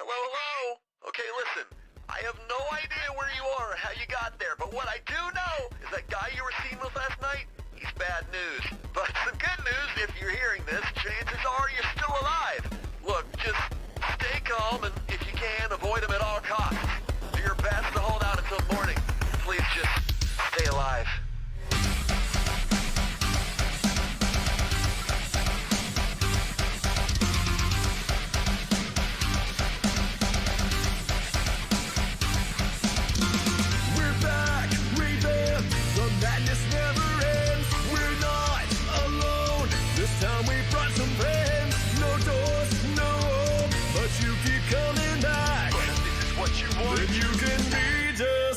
Hello, hello? Okay, listen, I have no idea where you are or how you got there, but what I do know is that guy you were seen with last night, he's bad news. But some good news, if you're hearing this, chances are you're still alive. Look, just stay calm and if you can, avoid him at all costs. Do your best to hold out until morning. Please just stay alive.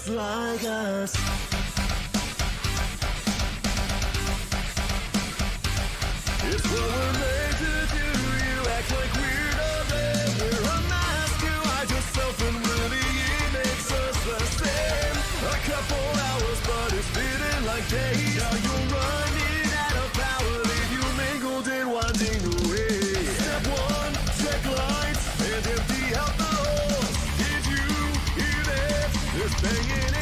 Like us. It's what we're made to do. You act like we're not there. We're unmasked. You hide yourself and really it makes us the same. A couple hours but it's feeling like days. Now you're running out of power. Leave you mangled and winding away. Step one, check lights and empty out the holes. Did you hear that? It's banging.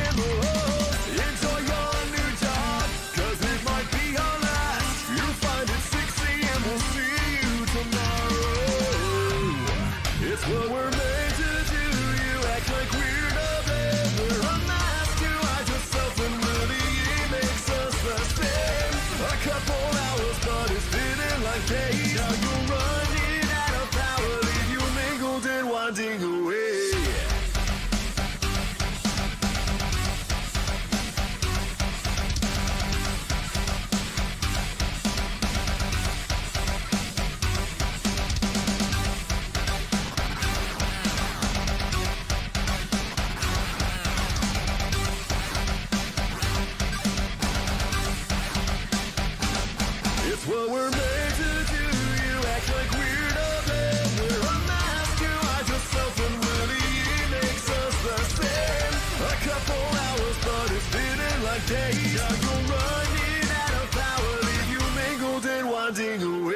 Enjoy your new job, cause it might be our last. You'll find it 6 a.m. We'll see you tomorrow. It's what we're made to do. You act like we're not there. We're unmasked. You hide yourself and really it makes us the same. A couple hours but it's feeling like days. Now you're running out of power. Leave you mangled and winding away. What we're made to do, you act like we're not there. We're unmasked, you hide yourself and really it makes us the same. A couple hours but it's feeling like days. Now you're running out of power, leave you mangled and winding away.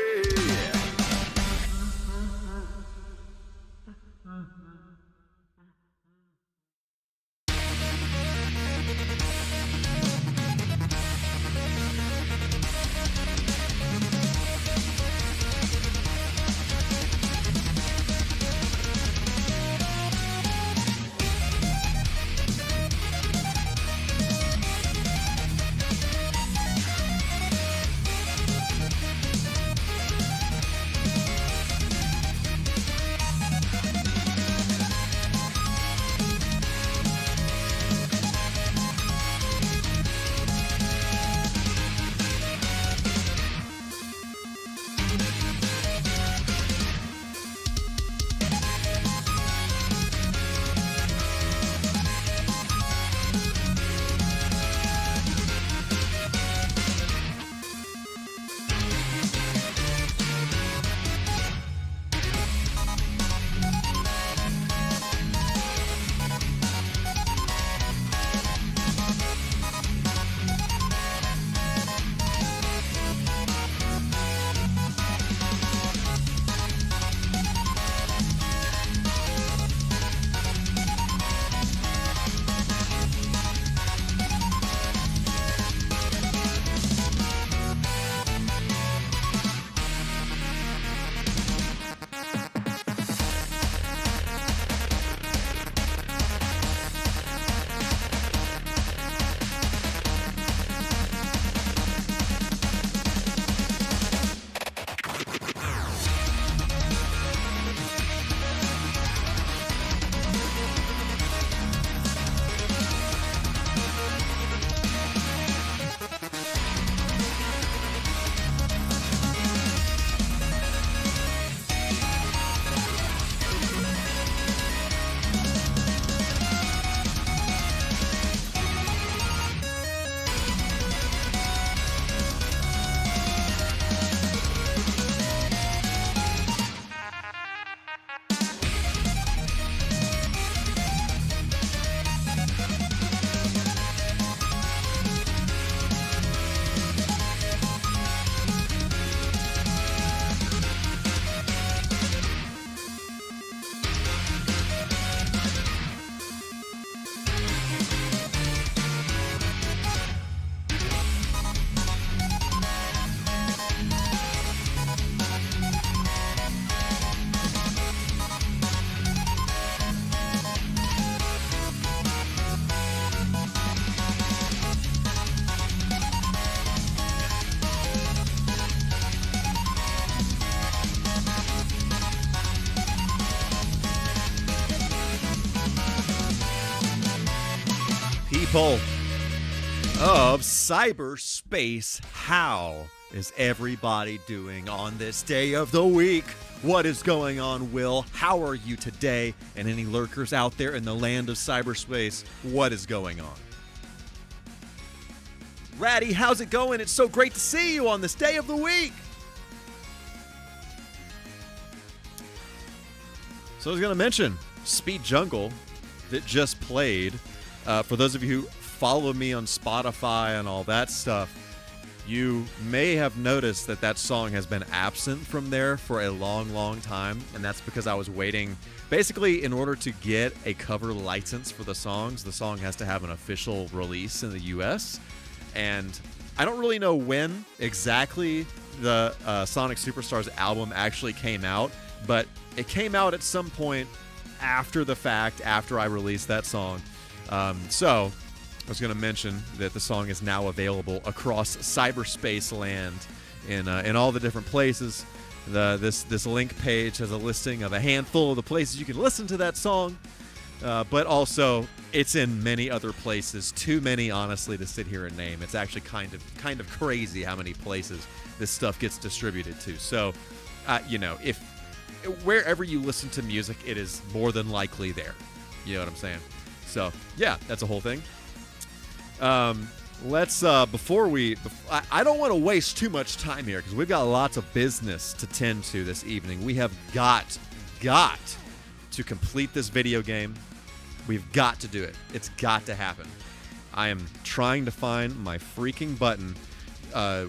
people of cyberspace. How is everybody doing on this day of the week? What is going on, Will? How are you today? And any lurkers out there in the land of cyberspace, what is going on? Ratty, how's it going? It's so great to see you on this day of the week. So I was going to mention Speed Jungle that just played. For those of you who follow me on Spotify and all that stuff, you may have noticed that that song has been absent from there for a long, long time, and that's because I was waiting. Basically, in order to get a cover license for the song has to have an official release in the U.S., and I don't really know when exactly the Sonic Superstars album actually came out, but it came out at some point after the fact, after I released that song. So I was going to mention that the song is now available across cyberspace land in all the different places. This link page has a listing of a handful of the places you can listen to that song, but also it's in many other places. Too many, honestly, to sit here and name. It's actually kind of crazy how many places this stuff gets distributed to. So, if wherever you listen to music, it is more than likely there. You know what I'm saying? So, yeah, that's a whole thing. Let's, I don't want to waste too much time here because we've got lots of business to tend to this evening. We have got to complete this video game. We've got to do it. It's got to happen. I am trying to find my freaking button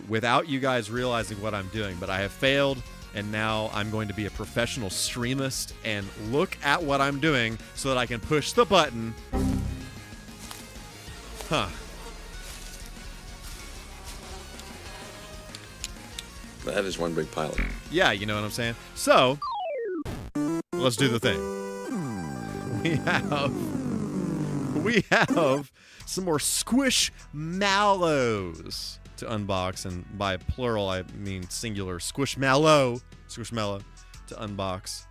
without you guys realizing what I'm doing, but I have failed, and now I'm going to be a professional streamist and look at what I'm doing so that I can push the button. Huh. That is one big pilot. Yeah, you know what I'm saying? So, let's do the thing. We have some more Squishmallows to unbox, and by plural I mean singular. Squishmallow to unbox.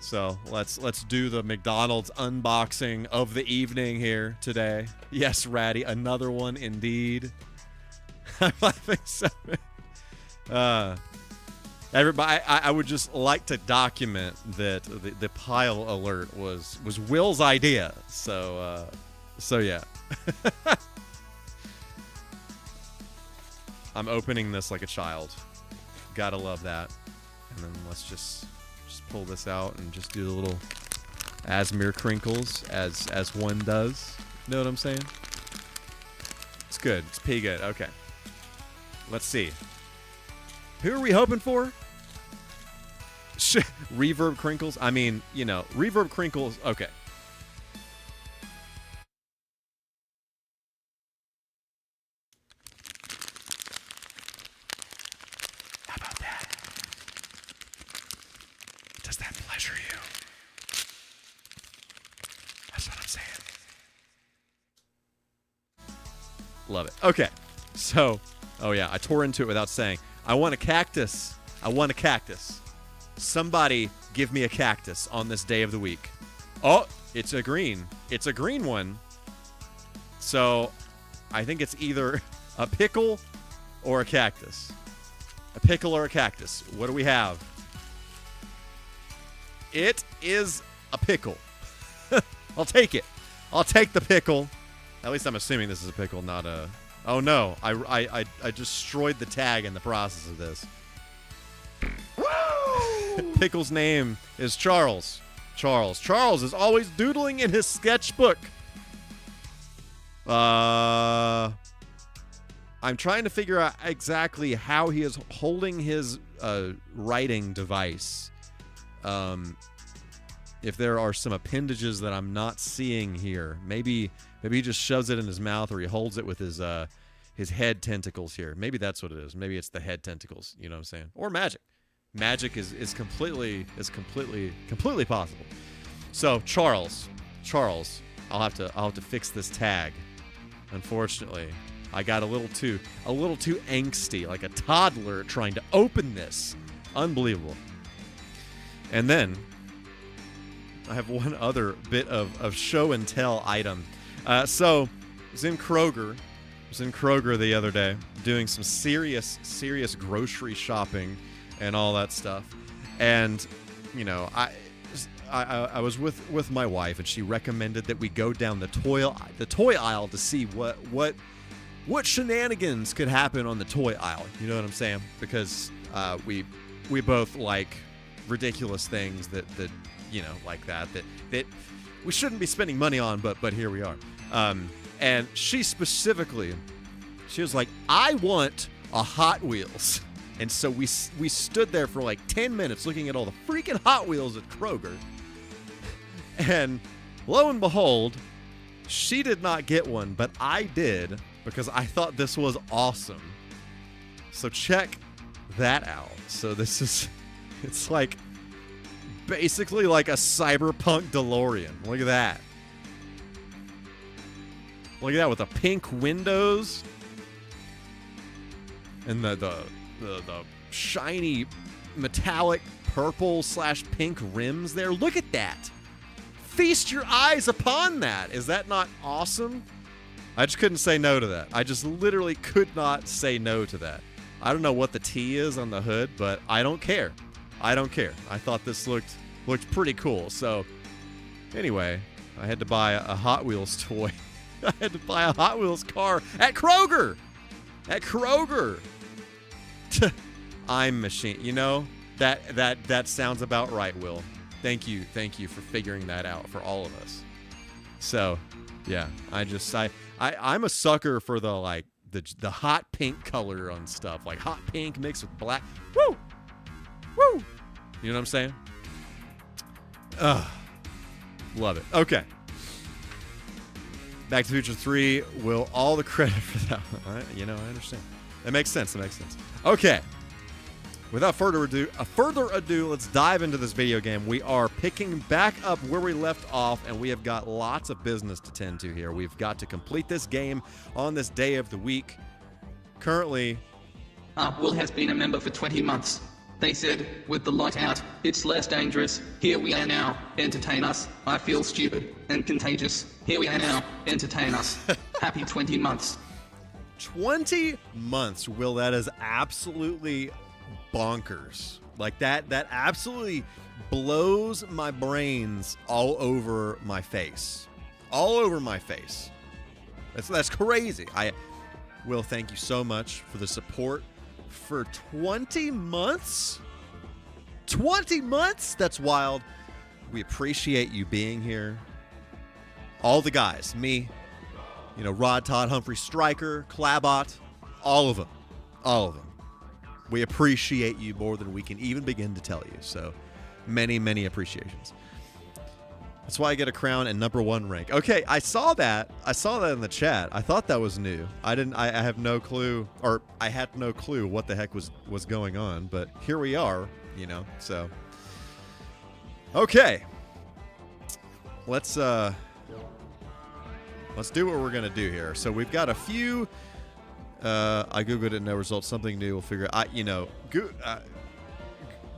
So let's do the McDonald's unboxing of the evening here today. Yes, Ratty, another one indeed. I'm laughing so much. Everybody, I would just like to document that the pile alert was Will's idea. So yeah. I'm opening this like a child. Gotta love that. And then let's just pull this out and just do the little Asmir crinkles as one does. Know what I'm saying? It's good. It's pretty good. Okay. Let's see. Who are we hoping for? Reverb crinkles? I mean, reverb crinkles. Okay. How about that? Does that pleasure you? That's what I'm saying. Love it. Okay. So, oh yeah, I tore into it without saying. I want a cactus. I want a cactus. Somebody give me a cactus on this day of the week. Oh, it's a green. It's a green one. So I think it's either a pickle or a cactus. A pickle or a cactus. What do we have? It is a pickle. I'll take it. I'll take the pickle. At least I'm assuming this is a pickle, not a... Oh no, I destroyed the tag in the process of this. Pickle's name is Charles. Charles is always doodling in his sketchbook. I'm trying to figure out exactly how he is holding his writing device. If there are some appendages that I'm not seeing here. Maybe he just shoves it in his mouth, or he holds it with his head tentacles here. Maybe that's what it is. Maybe it's the head tentacles. You know what I'm saying? Or magic. Magic is completely possible. So Charles, I'll have to fix this tag. Unfortunately, I got a little too angsty, like a toddler trying to open this. Unbelievable. And then I have one other bit of show and tell item. So was in Kroger. The other day doing some serious grocery shopping and all that stuff. And, you know, I was with my wife, and she recommended that we go down the toy aisle to see what shenanigans could happen on the toy aisle. You know what I'm saying? Because we both like ridiculous things that you know, like that we shouldn't be spending money on, but here we are. And she specifically, she was like, I want a Hot Wheels. And so we stood there for like 10 minutes looking at all the freaking Hot Wheels at Kroger. And lo and behold, she did not get one, but I did, because I thought this was awesome. So check that out. So it's like basically like a cyberpunk DeLorean. Look at that. Look at that, with the pink windows and the shiny metallic purple / pink rims there. Look at that. Feast your eyes upon that. Is that not awesome? I just couldn't say no to that. I just literally could not say no to that. I don't know what the T is on the hood, but I don't care. I don't care. I thought this looked pretty cool. So anyway, I had to buy a Hot Wheels toy. I had to buy a Hot Wheels car at Kroger. I'm machine. You know, that sounds about right, Will. Thank you for figuring that out for all of us. So, yeah, I'm a sucker for the hot pink color on stuff, like hot pink mixed with black. Woo! You know what I'm saying? Love it. Okay. Back to the Future 3, Will, all the credit for that one. You know, I understand. That makes sense. Okay. Without further ado, let's dive into this video game. We are picking back up where we left off, and we have got lots of business to tend to here. We've got to complete this game on this day of the week. Currently, Will has been a member for 20 months. They said, with the light out, it's less dangerous. Here we are now. Entertain us. I feel stupid and contagious. Here we are now. Entertain us. Happy 20 months. 20 months, Will. That is absolutely bonkers. Like that absolutely blows my brains all over my face. That's crazy. Will, thank you so much for the support for 20 months. 20 months? That's wild. We appreciate you being here. All the guys, me, you know, Rod, Todd, Humphrey, Stryker, Clabot, all of them. We appreciate you more than we can even begin to tell you. So many appreciations. That's why I get a crown and #1 rank. Okay, I saw that in the chat. I thought that was new. I have no clue, or I had no clue what the heck was going on, but here we are, you know. So okay. Let's do what we're going to do here. So we've got a few I googled it, no results. Something new. We'll figure out.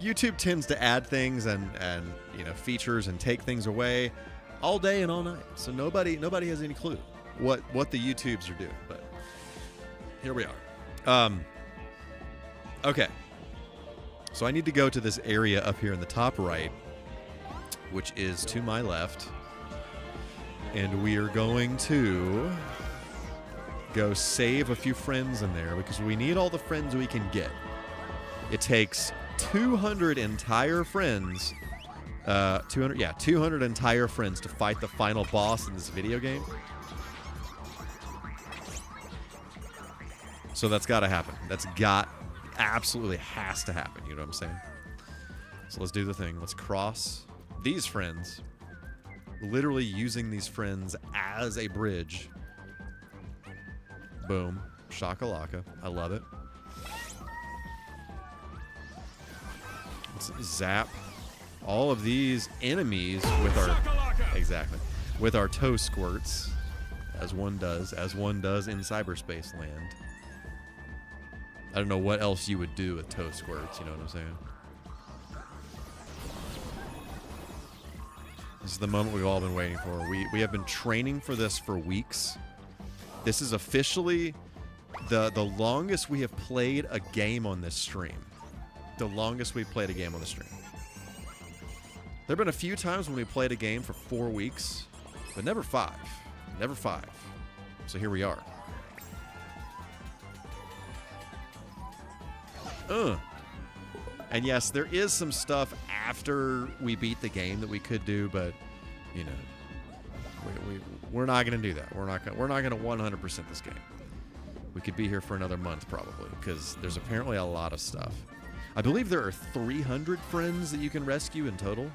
YouTube tends to add things and features and take things away all day and all night. So nobody has any clue what the YouTubes are doing. But here we are. Okay. So I need to go to this area up here in the top right, which is to my left, and we are going to go save a few friends in there because we need all the friends we can get. It takes 200 entire friends, 200 entire friends to fight the final boss in this video game. So that's got to happen. Absolutely has to happen. You know what I'm saying? So let's do the thing. Let's cross these friends, literally using these friends as a bridge. Boom. Shakalaka. I love it. Let's zap all of these enemies with our toe squirts, as one does in cyberspace land. I don't know what else you would do with toe squirts, you know what I'm saying? This is the moment we've all been waiting for. We have been training for this for weeks. This is officially the longest we have played a game on this stream. The longest we've played a game on the stream. There have been a few times when we played a game for 4 weeks, but never 5. Never 5. So here we are. And yes, there is some stuff after we beat the game that we could do, but you know, we're not going to do that. We're not going to 100% this game. We could be here for another month probably, because there's apparently a lot of stuff. I believe there are 300 friends that you can rescue in total,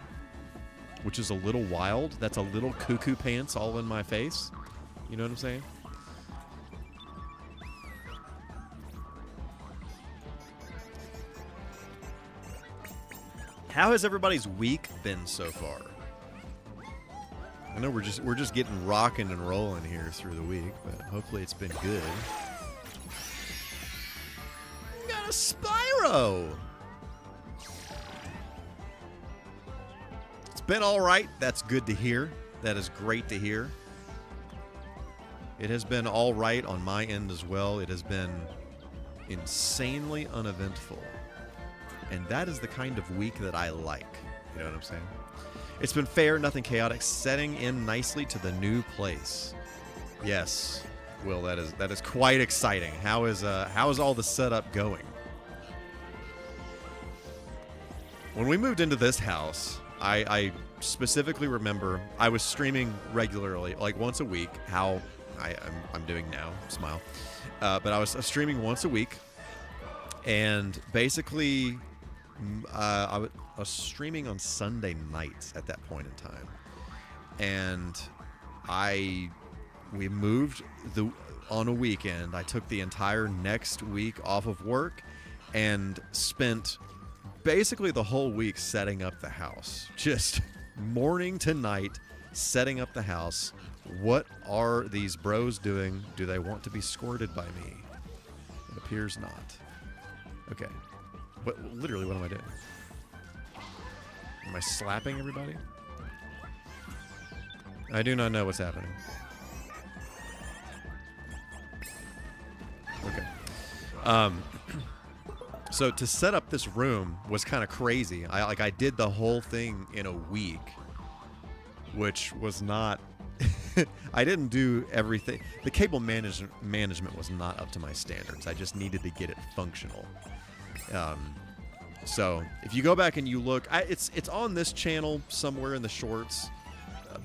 which is a little wild. That's a little cuckoo pants all in my face. You know what I'm saying? How has everybody's week been so far? I know we're just getting rocking and rolling here through the week, but hopefully it's been good. We got a Spyro. It's been all right. That's good to hear. That is great to hear. It has been all right on my end as well. It has been insanely uneventful. And that is the kind of week that I like. You know what I'm saying? It's been fair, nothing chaotic, setting in nicely to the new place. Yes, Will, that is quite exciting. How is all the setup going? When we moved into this house, I specifically remember I was streaming regularly, like once a week. How I'm doing now, smile. But I was streaming once a week, and basically. I was streaming on Sunday nights at that point in time, and we moved on a weekend. I took the entire next week off of work and spent basically the whole week setting up the house, just morning to night setting up the house. What are these bros doing? Do they want to be squirted by me? It appears not. Okay. Literally, what am I doing? Am I slapping everybody? I do not know what's happening. Okay. So to set up this room was kind of crazy. I did the whole thing in a week, which was not. I didn't do everything. The cable management was not up to my standards. I just needed to get it functional. So if you go back and you look, it's on this channel somewhere in the shorts.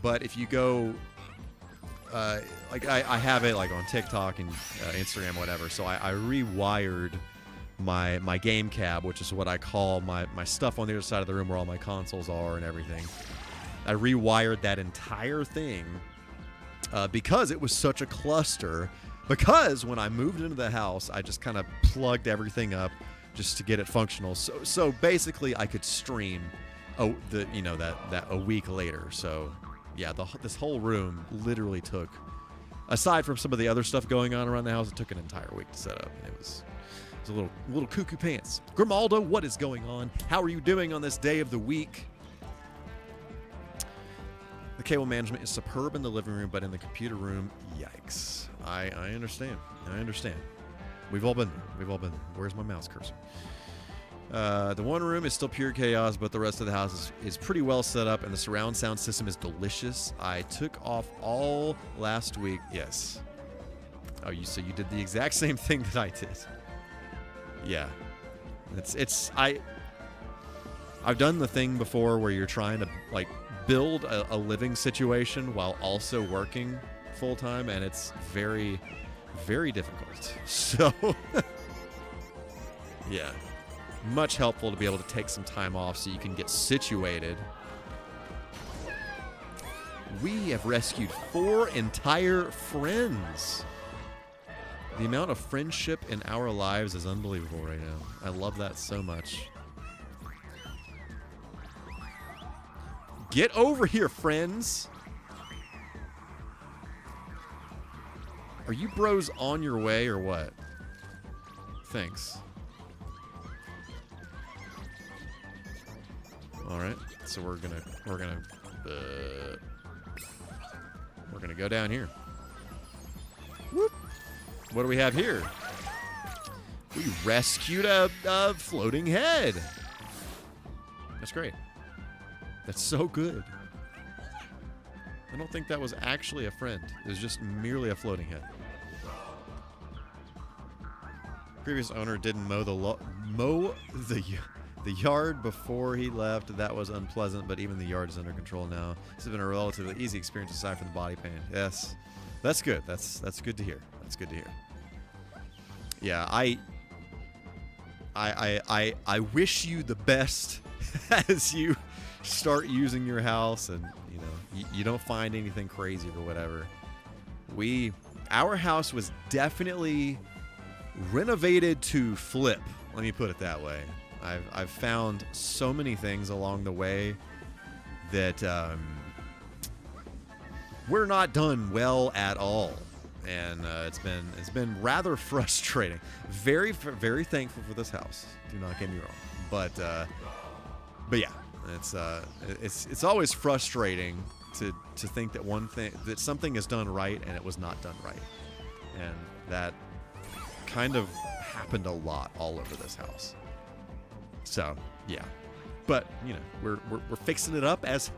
But if you go, like I have it like on TikTok and Instagram, whatever. So I rewired my game cab, which is what I call my stuff on the other side of the room where all my consoles are and everything. I rewired that entire thing because it was such a cluster. Because when I moved into the house, I just kind of plugged everything up just to get it functional. So basically, I could stream, that a week later. So yeah, this whole room literally took, aside from some of the other stuff going on around the house, it took an entire week to set up. And it was a little cuckoo pants. Grimaldo, what is going on? How are you doing on this day of the week? The cable management is superb in the living room, but in the computer room, yikes. I understand. I understand. We've all been there. Where's my mouse cursor? The one room is still pure chaos, but the rest of the house is pretty well set up, and the surround sound system is delicious. I took off all last week. Yes. Oh, so you did the exact same thing that I did. Yeah. I've done the thing before where you're trying to like build a living situation while also working full time, and it's very, very difficult. So yeah, much helpful to be able to take some time off so you can get situated. We have rescued 4 entire friends. The amount of friendship in our lives is unbelievable right now. I love that so much. Get over here, friends. Are you bros on your way or what? Thanks. All right, so we're gonna go down here. Whoop. what do we have here? We rescued a floating head. That's great. That's so good. I don't think that was actually a friend. It was just merely a floating head. Previous owner didn't mow the yard before he left. That was unpleasant, but even the yard is under control now. This has been a relatively easy experience aside from the body pain. Yes, that's good. That's good to hear. That's good to hear. Yeah, I wish you the best as you start using your house, and you know you don't find anything crazy or whatever. Our house was definitely renovated to flip. Let me put it that way. I've found so many things along the way that we're not done well at all, and it's been rather frustrating. Very thankful for this house. Do not get me wrong, but yeah, it's always frustrating to think that something is done right and it was not done right, and that kind of happened a lot all over this house. So yeah, but you know we're fixing it up as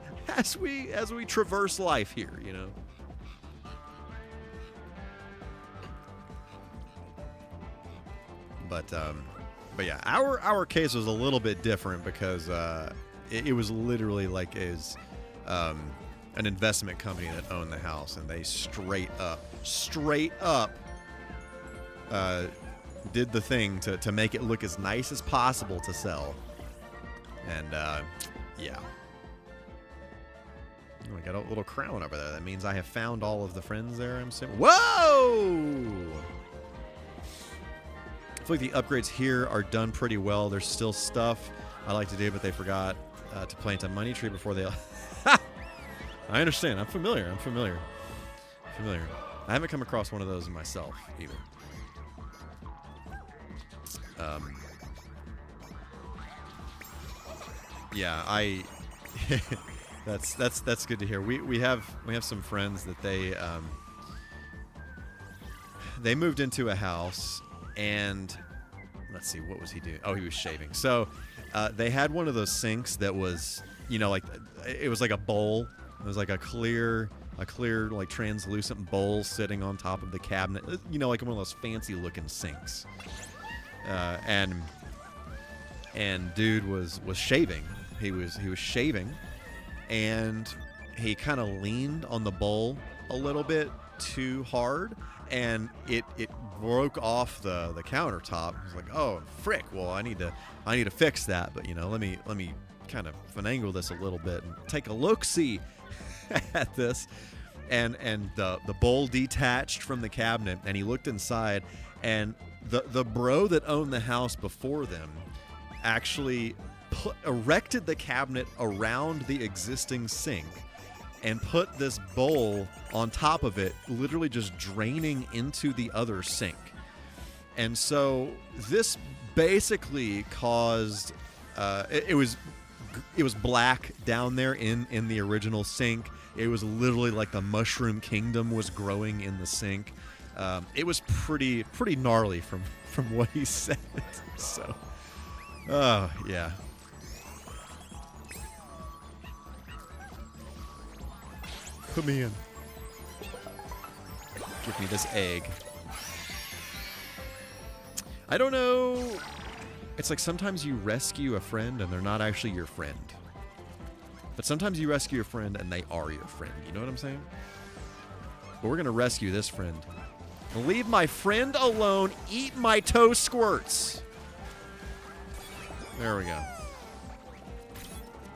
we traverse life here, you know. But yeah, our case was a little bit different because it was literally like an investment company that owned the house, and they straight up did the thing to make it look as nice as possible to sell. And yeah. Oh, I got a little crown over there. That means I have found all of the friends there, I'm saying. Whoa! I feel like the upgrades here are done pretty well. There's still stuff I like to do, but they forgot to plant a money tree before they... I understand. I'm familiar. I haven't come across one of those myself, either. Yeah, that's good to hear. We have some friends that they moved into a house, and let's see, what was he doing? Oh, he was shaving. So they had one of those sinks that was, you know, like it was like a bowl. It was like a clear like translucent bowl sitting on top of the cabinet. You know, like one of those fancy looking sinks. And dude was shaving. He was shaving, and he kind of leaned on the bowl a little bit too hard, and it broke off the countertop. I was like, oh frick! Well, I need to fix that. But you know, let me kind of finagle this a little bit and take a look-see at this. And the bowl detached from the cabinet, and he looked inside, and the bro that owned the house before them actually erected the cabinet around the existing sink and put this bowl on top of it, literally just draining into the other sink. And so this basically caused it was black down there in the original sink. It was literally like the Mushroom Kingdom was growing in the sink. It was pretty gnarly from what he said. So, oh yeah. Put me in. Give me this egg. I don't know. It's like sometimes you rescue a friend and they're not actually your friend. But sometimes you rescue a friend and they are your friend. You know what I'm saying? But we're going to rescue this friend. Leave my friend alone. Eat my toe squirts. There we go.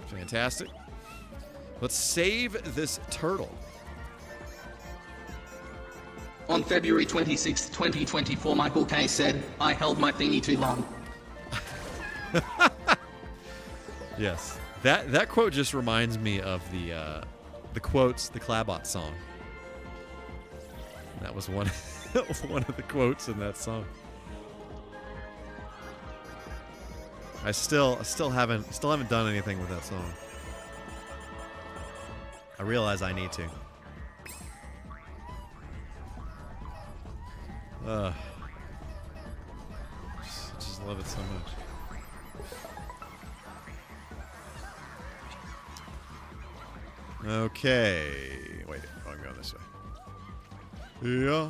Fantastic. Let's save this turtle. On February 26, 2024, MichaelK said, I held my thingy too long. Yes. That quote just reminds me of the quotes, the Clabot song. That was one of the quotes in that song. I still haven't done anything with that song. I realize I need to. Just love it so much. Okay. Wait, oh, I'm going this way. Yeah.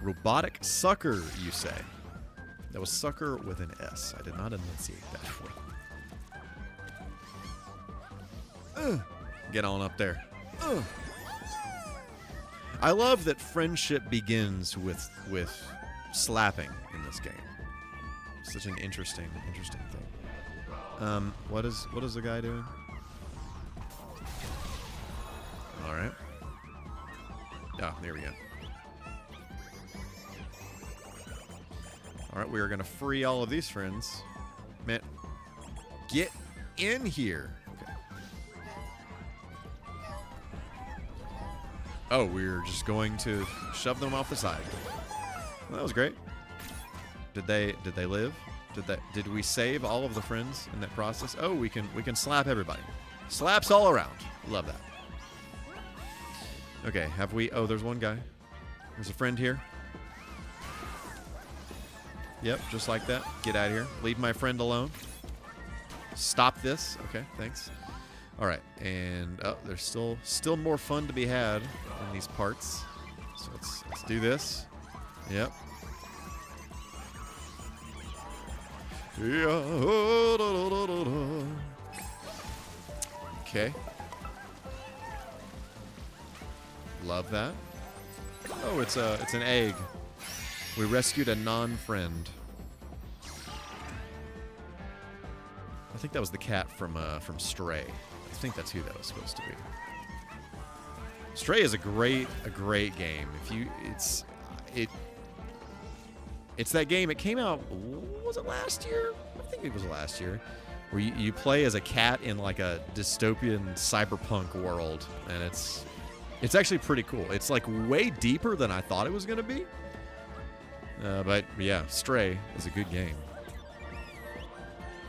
Robotic sucker, you say? That was sucker with an S. I did not enunciate that for. Get on up there. I love that friendship begins with slapping in this game. Such an interesting thing. What is the guy doing? All right. Oh, there we go. All right, we are going to free all of these friends. Man, get in here. Okay. Oh, we're just going to shove them off the side. Well, that was great. Did they live? Did we save all of the friends in that process? Oh, we can slap everybody. Slaps all around. Love that. Okay, have we? Oh, there's one guy. There's a friend here. Yep, just like that. Get out of here. Leave my friend alone. Stop this. Okay, thanks. All right, and oh, there's still more fun to be had in these parts. So let's do this. Yep. Okay. Love that. Oh, it's an egg. We rescued a non-friend. I think that was the cat from Stray. I think that's who that was supposed to be. Stray is a great game. It's that game. It came out, was it last year? I think it was last year. Where you play as a cat in like a dystopian cyberpunk world, and it's actually pretty cool. It's like way deeper than I thought it was gonna be. But yeah, Stray is a good game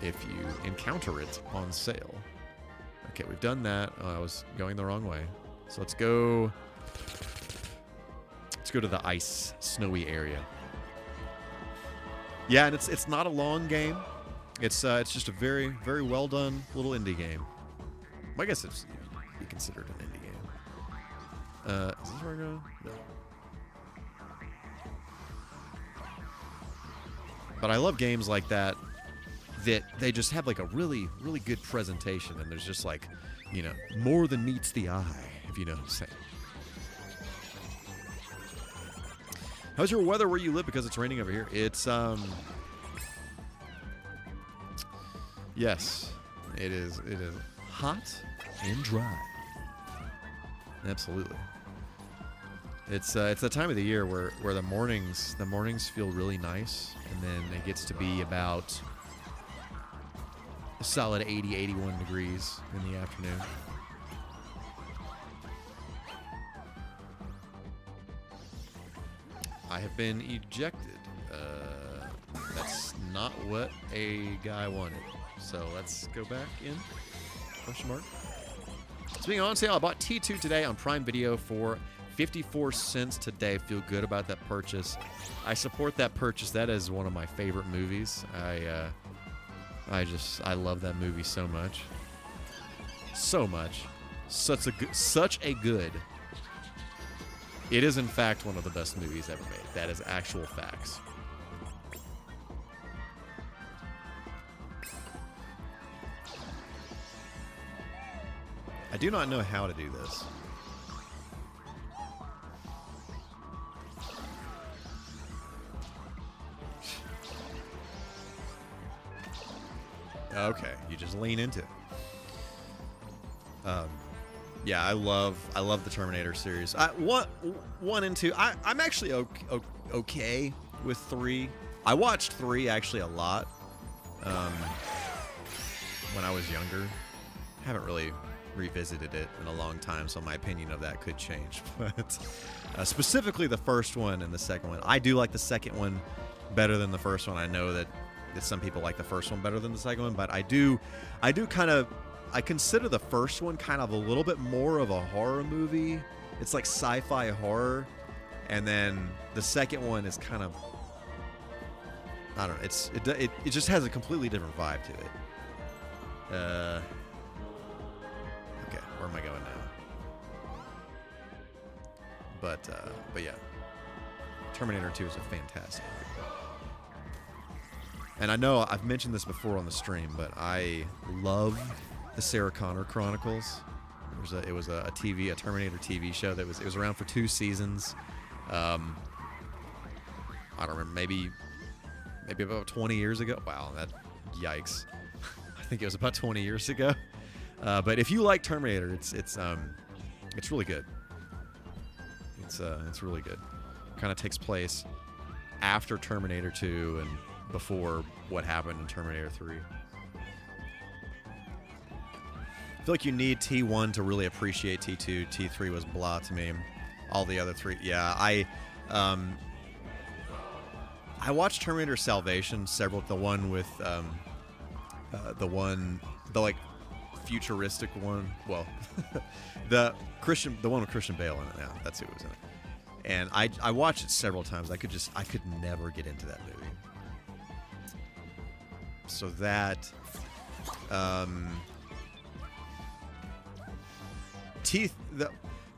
if you encounter it on sale. Okay, we've done that. Oh, I was going the wrong way. So let's go to the ice, snowy area. Yeah, and it's not a long game. It's just a very, very well done little indie game. Well, I guess it's be considered an indie game. Is this where we're going? No. But I love games like that they just have like a really, really good presentation, and there's just like, you know, more than meets the eye, if you know what I'm saying. How's your weather where you live? Because it's raining over here. It's yes, it is hot and dry. Absolutely. It's the time of the year where the mornings feel really nice, and then it gets to be about a solid 80, 81 degrees in the afternoon. I have been ejected. That's not what a guy wanted. So let's go back in. Question mark. Speaking on sale, I bought T2 today on Prime Video for 54 cents today. Feel good about that purchase. I support that purchase. That is one of my favorite movies. I love that movie so much. So much. Such a good. It is in fact one of the best movies ever made. That is actual facts. I do not know how to do this. Okay, you just lean into it. Yeah, I love the Terminator series. One and two. I'm actually okay with 3. I watched 3 actually a lot when I was younger. Haven't really revisited it in a long time, so my opinion of that could change. But specifically the first one and the second one, I do like the second one better than the first one. I know that some people like the first one better than the second one, but I do kind of I consider the first one kind of a little bit more of a horror movie. It's like sci-fi horror, and then the second one is kind of, I don't know. It just has a completely different vibe to it. Okay, where am I going now? But yeah, Terminator 2 is a fantastic movie. And I know I've mentioned this before on the stream, but I love the Sarah Connor Chronicles. It was a Terminator TV show that was around for 2 seasons. I don't remember, maybe about 20 years ago. Wow, yikes. I think it was about 20 years ago. But if you like Terminator, it's really good. It's really good. Kind of takes place after Terminator 2 and before what happened in Terminator 3. I feel like you need T1 to really appreciate T2. T3 was blah to me. All the other 3, yeah. I watched Terminator Salvation, the one with the like futuristic one. Well, the one with Christian Bale in it now. That's who was in it. And I watched it several times. I could never get into that movie. So that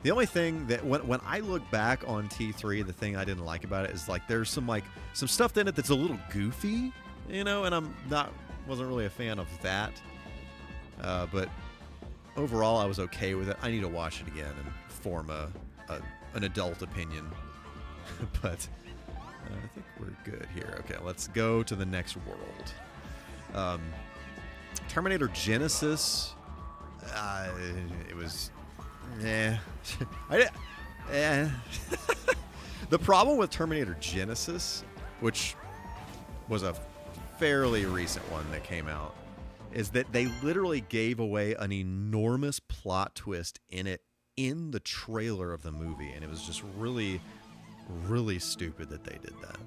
the only thing that when I look back on T3, the thing I didn't like about it is like there's some stuff in it that's a little goofy, and wasn't really a fan of that. But overall, I was okay with it. I need to watch it again and form an adult opinion. But I think we're good here. Okay, let's go to the next world. Terminator Genesis. It was. The problem with Terminator Genesis, which was a fairly recent one that came out, is that they literally gave away an enormous plot twist in the trailer of the movie, and it was just really, really stupid that they did that.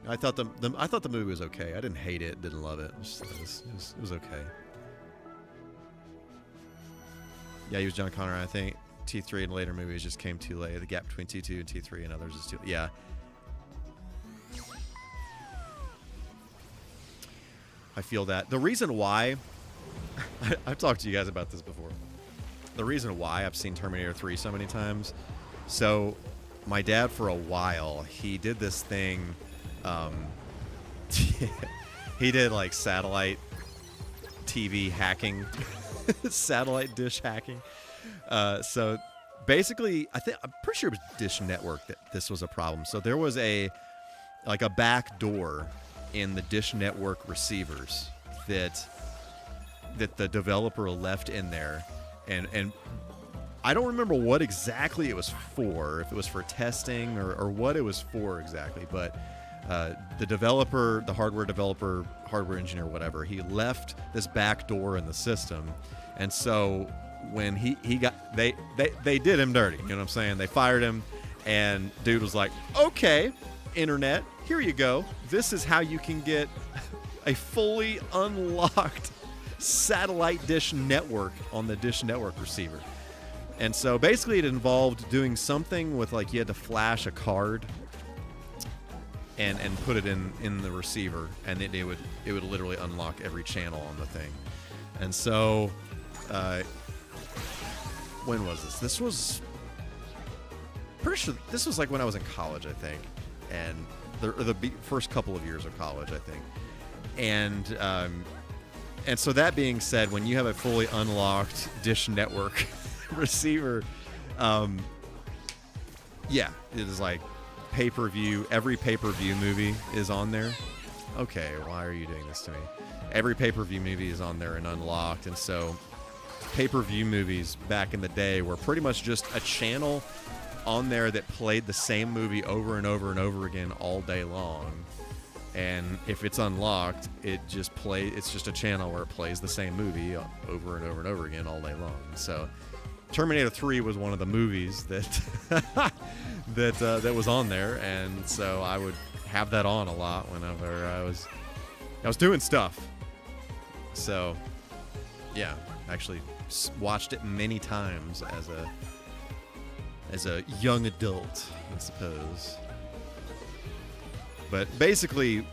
I thought the movie was okay. I didn't hate it, didn't love it. It was okay. Yeah, he was John Connor. I think T3 and later movies just came too late. The gap between T2 and T3 and others is too. Yeah. I feel that. The reason why I've talked to you guys about this before. The reason why I've seen Terminator 3 so many times. So my dad, for a while, he did this thing. He did like satellite TV hacking. Satellite dish hacking. So basically, I'm pretty sure it was Dish Network that this was a problem. So there was a back door in the Dish Network receivers that the developer left in there, and I don't remember what exactly it was for, if it was for testing or what it was for exactly, but the developer, the hardware developer, hardware engineer, whatever, he left this back door in the system. And so when they did him dirty, you know what I'm saying? They fired him, and dude was like, okay, internet, here you go. This is how you can get a fully unlocked satellite Dish Network on the Dish Network receiver. And so basically it involved doing something with you had to flash a card and put it in the receiver, and it would literally unlock every channel on the thing. And so when was this? This was pretty sure this was when I was in college, I think, and the first couple of years of college, I think. And so that being said, when you have a fully unlocked Dish Network receiver, yeah, it is like pay-per-view. Every pay-per-view movie is on there. Okay, why are you doing this to me? Every pay-per-view movie is on there and unlocked, and so pay-per-view movies back in the day were pretty much just a channel on there that played the same movie over and over and over again all day long. And if it's unlocked, it's just a channel where it plays the same movie over and over and over again all day long. So Terminator 3 was one of the movies that that was on there, and so I would have that on a lot whenever I was I was doing stuff. So, yeah, actually watched it many times as a young adult, I suppose. But basically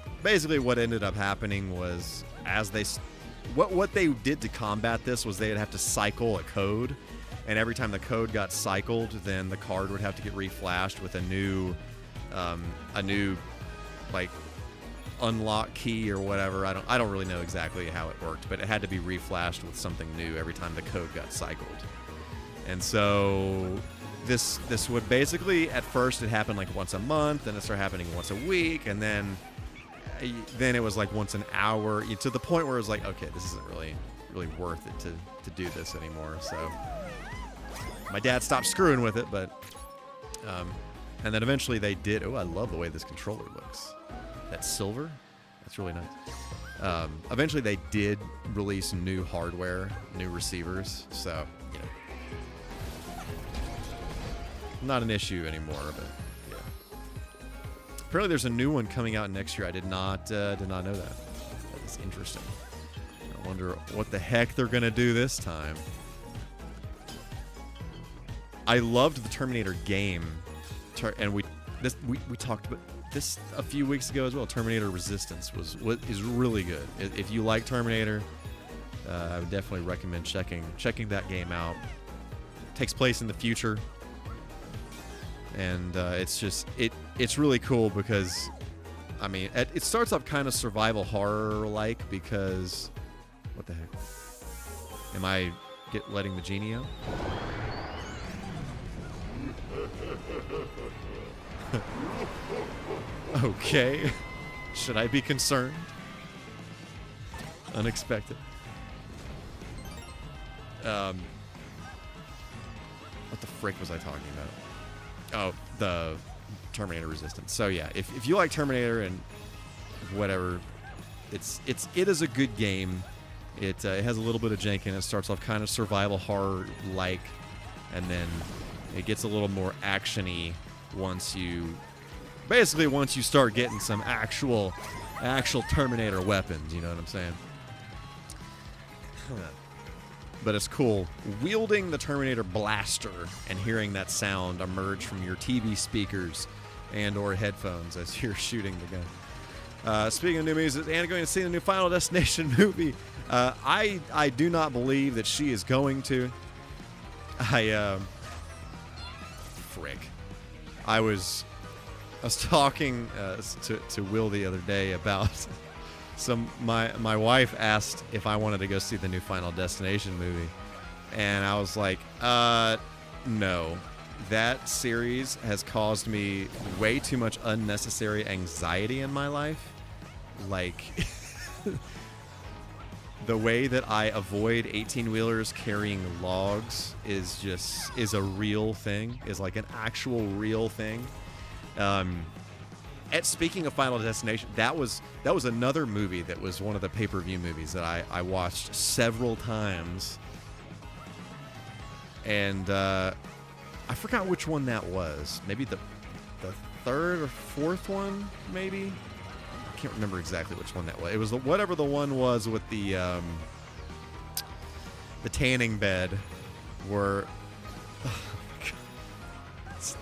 what ended up happening was what they did to combat this was they'd have to cycle a code, and every time the code got cycled, then the card would have to get reflashed with a new like unlock key or whatever. I don't really know exactly how it worked, but it had to be reflashed with something new every time the code got cycled. And so this would basically, at first it happened like once a month, and it started happening once a week, and then it was like once an hour, to the point where it was like, okay, this isn't really worth it to do this anymore. So my dad stopped screwing with it, but and then eventually they did. Oh, I love the way this controller looks. That silver, that's really nice. Eventually they did release new hardware, new receivers, so you know, not an issue anymore. But yeah, apparently there's a new one coming out next year. I did not know that. That is interesting. I wonder what the heck they're gonna do this time. I loved the Terminator game, and we talked about this a few weeks ago as well. Terminator Resistance is really good. If you like Terminator, I would definitely recommend checking that game out. It takes place in the future, and it's really cool because, I mean, it starts off kind of survival horror like, because what the heck? Am I letting the genie out? Okay. Should I be concerned? Unexpected. What the frick was I talking about? Oh, the Terminator Resistance. So yeah, if you like Terminator and whatever, it is a good game. It has a little bit of jank in it. It starts off kind of survival horror like, and then it gets a little more action-y once you start getting some actual Terminator weapons, you know what I'm saying? But it's cool wielding the Terminator blaster and hearing that sound emerge from your TV speakers and or headphones as you're shooting the gun. Speaking of new movies, is Anna going to see the new Final Destination movie? I do not believe that she is going to. I was talking to Will the other day about my wife asked if I wanted to go see the new Final Destination movie, and I was like, no. That series has caused me way too much unnecessary anxiety in my life. Like, the way that I avoid 18-wheelers carrying logs is a real thing, is like an actual real thing. Speaking of Final Destination, that was another movie that was one of the pay-per-view movies that I watched several times. And I forgot which one that was. Maybe the third or fourth one, maybe? I can't remember exactly which one that was. It was whatever the one was with the tanning bed where...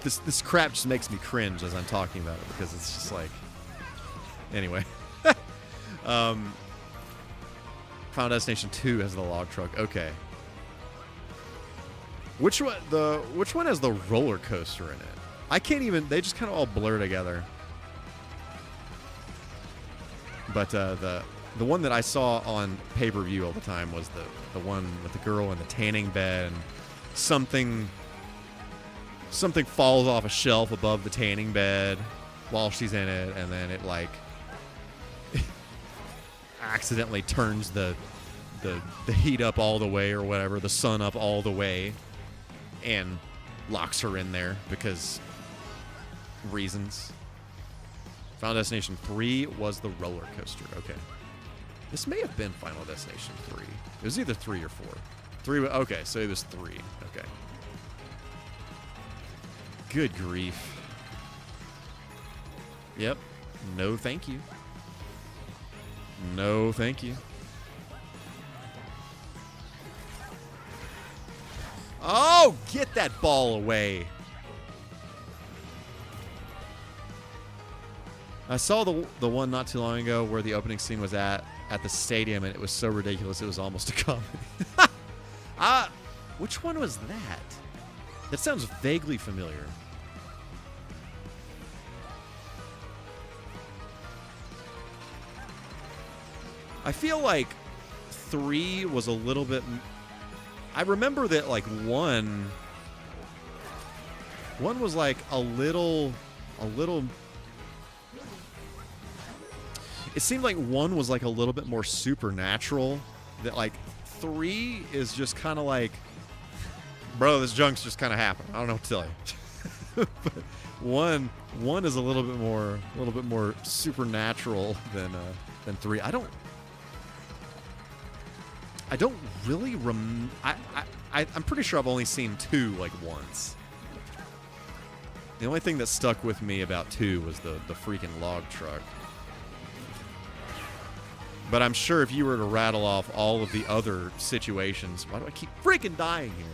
This crap just makes me cringe as I'm talking about it, because it's just like... Anyway. Final Destination 2 has the log truck. Okay. Which one has the roller coaster in it? I can't even... They just kind of all blur together. But the one that I saw on pay-per-view all the time was the one with the girl in the tanning bed, and something falls off a shelf above the tanning bed while she's in it, and then it like accidentally turns the heat up all the way or whatever, the sun up all the way, and locks her in there because reasons. Final Destination 3 was the roller coaster. Okay. This may have been Final Destination 3. It was either 3 or 4. 3. Okay, so it was 3. Okay. Good grief. Yep. No, thank you. No, thank you. Oh, get that ball away. I saw the one not too long ago where the opening scene was at the stadium, and it was so ridiculous it was almost a comedy. Which one was that? That sounds vaguely familiar. I feel like 3 was a little bit... I remember that, like, 1 was, like, a little... It seemed like 1 was, like, a little bit more supernatural. That, like, 3 is just kind of like... Bro, this junk's just kind of happened. I don't know what to tell you. But 1 is a little bit more supernatural than 3. I don't really I'm pretty sure I've only seen 2 like once. The only thing that stuck with me about 2 was the freaking log truck. But I'm sure if you were to rattle off all of the other situations, why do I keep freaking dying here?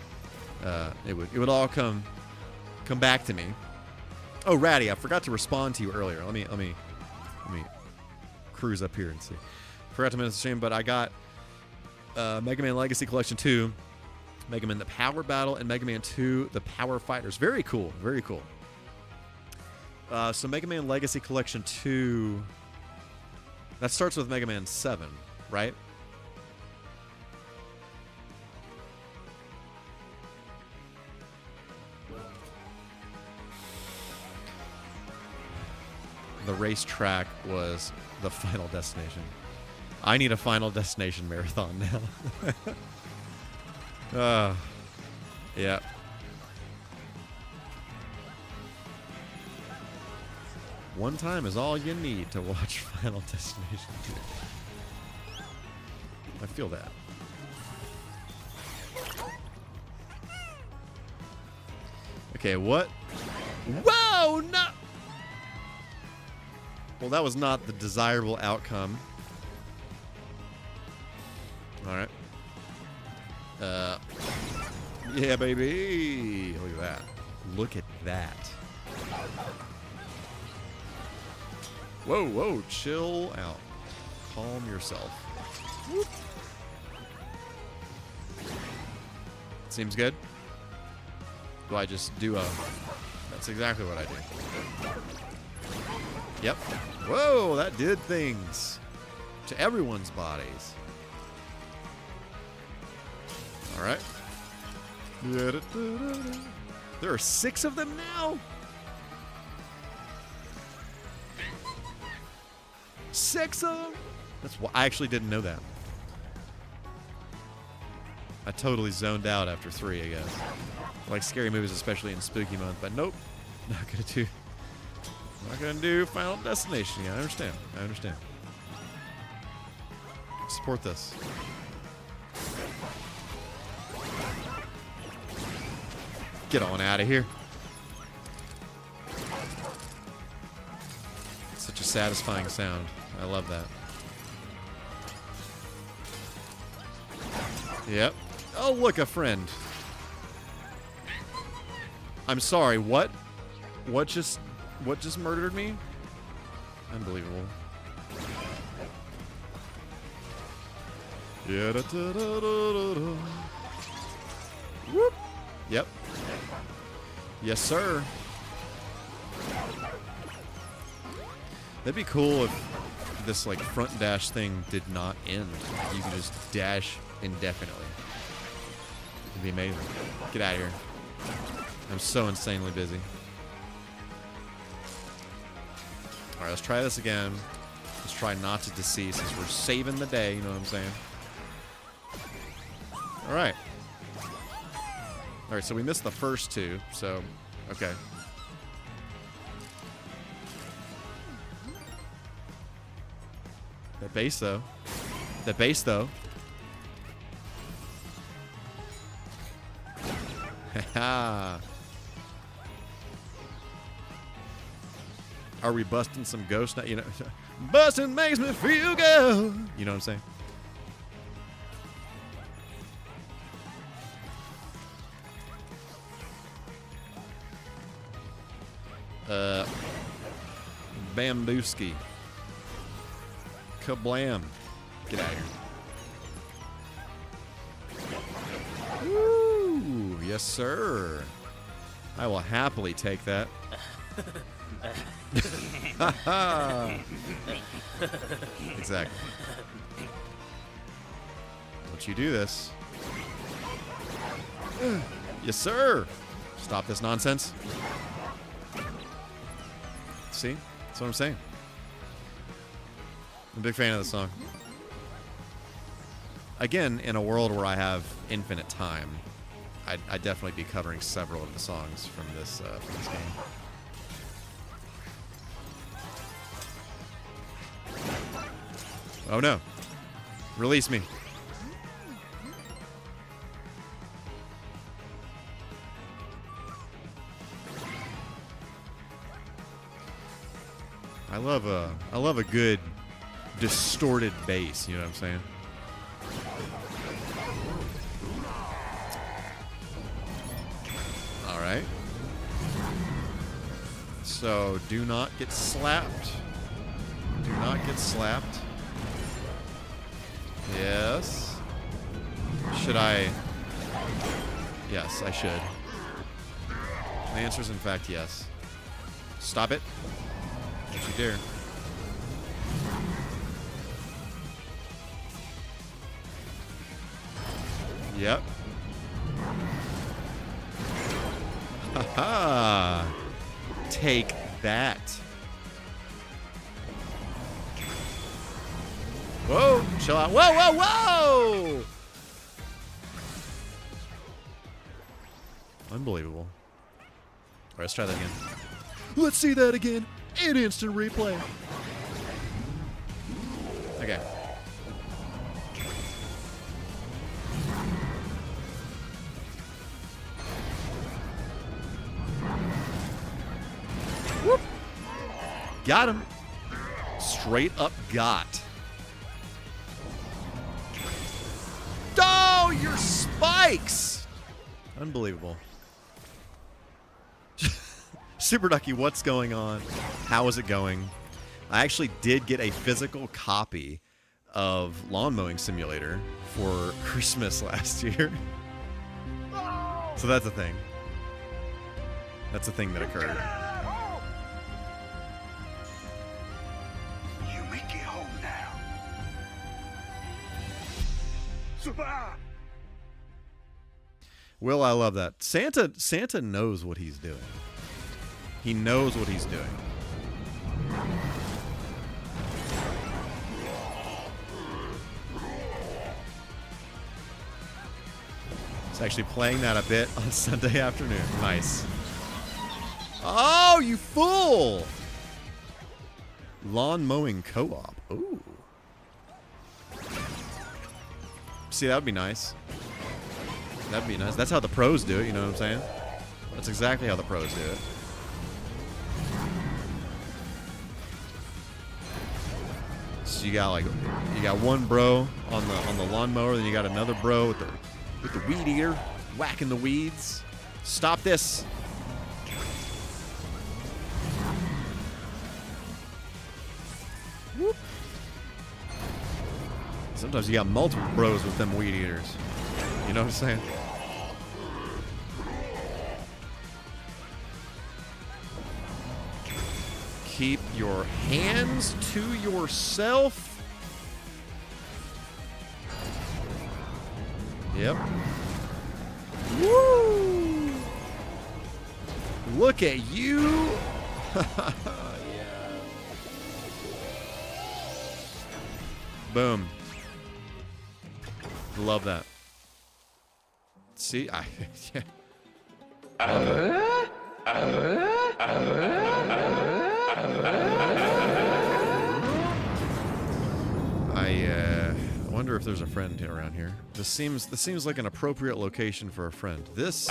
It would all come back to me. Oh, Ratty, I forgot to respond to you earlier. Let me cruise up here and see. Forgot to mention the shame, but I got Mega Man Legacy Collection 2, Mega Man the Power Battle, and Mega Man 2 the Power Fighters. Very cool. Very cool. So Mega Man Legacy Collection 2, that starts with Mega Man 7, right? The racetrack was the Final Destination. I need a Final Destination marathon now. Yeah. One time is all you need to watch Final Destination 2. I feel that. Okay, what? Whoa, no! Well, that was not the desirable outcome. All right. Yeah, baby. Look at that. Look at that. Whoa, whoa. Chill out. Calm yourself. Whoop. Seems good. Do I just do a... That's exactly what I do. Yep. Whoa, that did things to everyone's bodies. All right. There are 6 of them now? 6 of them? That's why I actually didn't know that. I totally zoned out after 3, I guess. Like scary movies, especially in spooky month, but nope. Not gonna do Final Destination. Yeah, I understand. Support this. Get on out of here. Such a satisfying sound. I love that. Yep. Oh, look, a friend. I'm sorry, what? What just murdered me? Unbelievable. Yeah, whoop. Yep. Yes, sir. That'd be cool if this like front dash thing did not end. You could just dash indefinitely. It'd be amazing. Get out of here. I'm so insanely busy. All right, let's try this again. Let's try not to decease since we're saving the day, you know what I'm saying? All right. All right, so we missed the first 2, so, okay. That bass, though. That bass, though. Ha-ha. Are we busting some ghosts now? You know, Bustin' makes me feel good. You know what I'm saying? Bambooski. Kablam. Get out of here. Woo! Yes, sir. I will happily take that. Exactly. Don't you do this. Yes, sir. Stop this nonsense. See? That's what I'm saying. I'm a big fan of the song. Again, in a world where I have infinite time, I'd definitely be covering several of the songs from this game. Oh no. Release me. I love a good distorted bass, you know what I'm saying? All right. So, do not get slapped. Do not get slapped. Yes. Should I? Yes, I should. The answer is in fact yes. Stop it. Don't you dare. Yep. Haha. Take that. Whoa, chill out. Whoa, whoa, whoa! Unbelievable. All right, let's try that again. Let's see that again in instant replay. Okay. Whoop. Got him. Straight up got. Oh, your spikes! Unbelievable. Super Ducky, what's going on? How is it going? I actually did get a physical copy of Lawn Mowing Simulator for Christmas last year. So that's a thing. That's a thing that occurred. You make it home now. Survive! Will, I love that. Santa knows what he's doing. He knows what he's doing. He's actually playing that a bit on Sunday afternoon. Nice. Oh, you fool! Lawn mowing co-op. Ooh. See, that would be nice. That'd be nice. That's how the pros do it, you know what I'm saying? That's exactly how the pros do it. So you got one bro on the lawnmower, then you got another bro with the weed eater whacking the weeds. Stop this. Whoop. Sometimes you got multiple bros with them weed eaters. You know what I'm saying? Keep your hands to yourself. Yep. Woo! Look at you. Yeah. Boom. Love that. See, yeah. I wonder if there's a friend around here. This seems like an appropriate location for a friend. This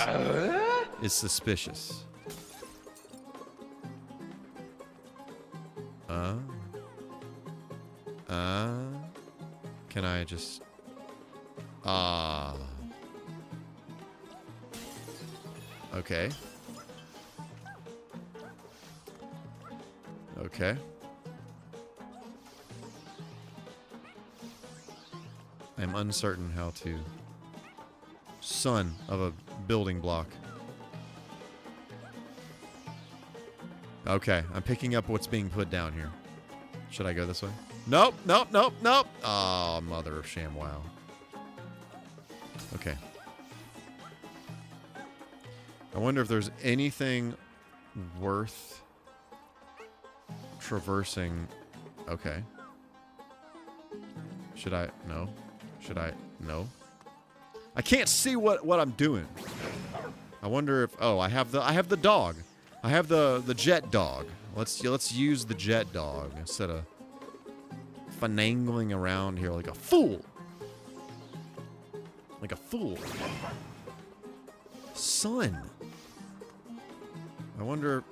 is suspicious. Can I just... Okay. Okay. I'm uncertain how to... Son of a building block. Okay, I'm picking up what's being put down here. Should I go this way? Nope, nope, nope, nope. Oh, mother of ShamWow. Okay. I wonder if there's anything worth traversing. Okay. Should I? No. Should I? No. I can't see what I'm doing. I wonder if... Oh, I have the dog. I have the jet dog. Let's use the jet dog instead of finagling around here like a fool. Like a fool. Son. I wonder...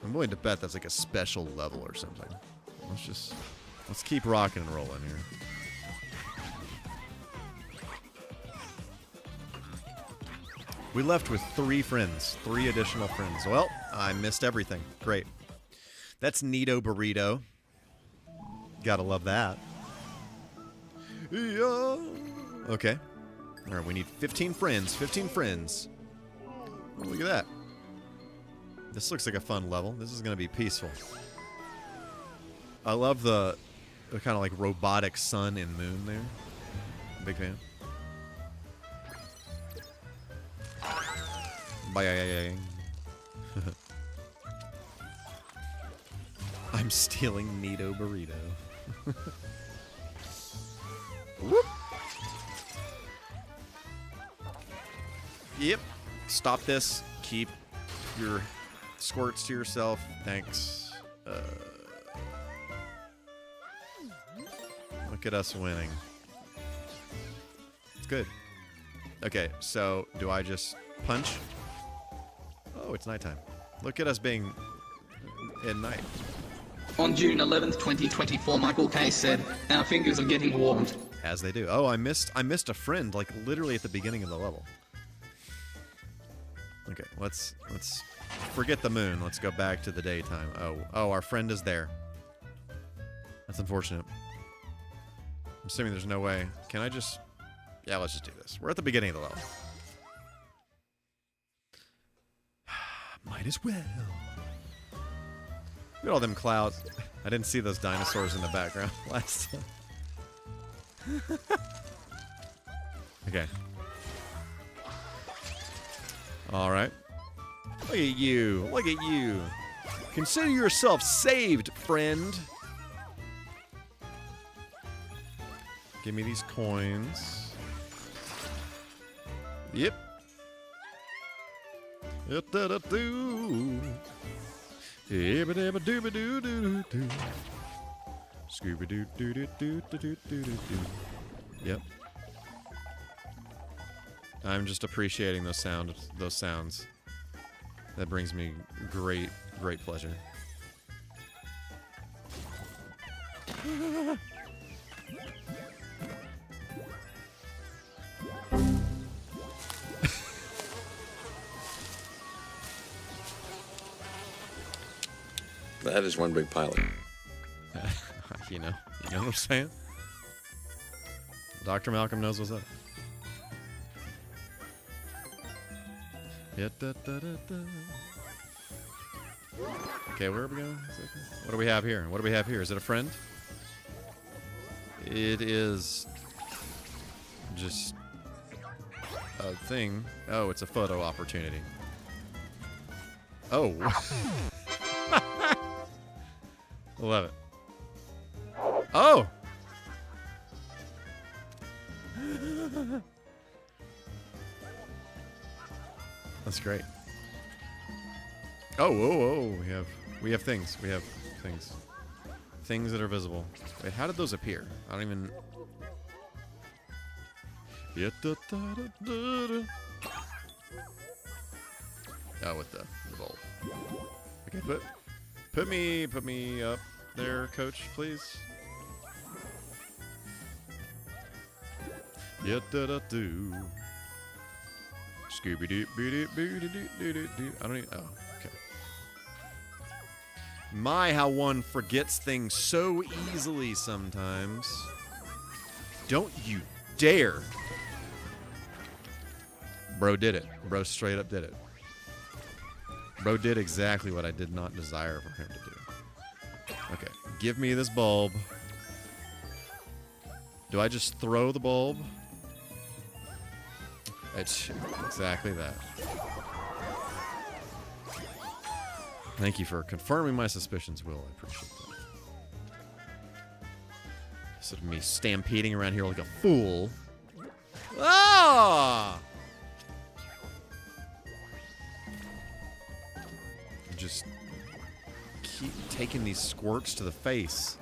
I'm willing to bet that's like a special level or something. Let's keep rocking and rolling here. We left with 3 friends. 3 additional friends. Well, I missed everything. Great. That's Neato Burrito. Gotta love that. Yeah. Okay. Alright, we need 15 friends. 15 friends. Oh, look at that. This looks like a fun level. This is gonna be peaceful. I love the kind of like robotic sun and moon there. Big fan. Bye. I'm stealing Neato Burrito. Whoop. Yep. Stop this. Keep your squirts to yourself. Thanks. Look at us winning. It's good. Okay, so do I just punch? Oh, it's nighttime. Look at us being in night. On June 11th, 2024, MichaelK said, "Our fingers are getting warmed." As they do. Oh, I missed a friend, like literally at the beginning of the level. Okay, let's forget the moon. Let's go back to the daytime. Oh, our friend is there. That's unfortunate. I'm assuming there's no way. Can I just... Yeah, let's just do this. We're at the beginning of the level. Might as well. Look at all them clouds. I didn't see those dinosaurs in the background last time. Okay. Alright. Look at you. Look at you. Consider yourself saved, friend. Give me these coins. Yep. Scooby-Dooby-Doo. Yep. I'm just appreciating those sounds. That brings me great pleasure. That is one big pilot. You know what I'm saying? Dr. Malcolm knows what's up. Okay, where are we going? What do we have here? What do we have here? Is it a friend? It is just a thing. Oh, it's a photo opportunity. Oh. Love it. Oh! That's great. Oh, we have things. We have things. Things that are visible. Wait, how did those appear? I don't even... Oh, with the bolt. Okay, put me up. there, Coach, please? Yeah, da da do. Scooby doo boo doo boo doo doo doo doo. I don't even. Oh, okay. My, how one forgets things so easily sometimes. Don't you dare. Bro did it. Bro straight up did it. Bro did exactly what I did not desire for him to do. Okay, give me this bulb. Do I just throw the bulb? It's exactly that. Thank you for confirming my suspicions, Will. I appreciate that. Instead of me stampeding around here like a fool. Ah! Just keep taking these squirts to the face.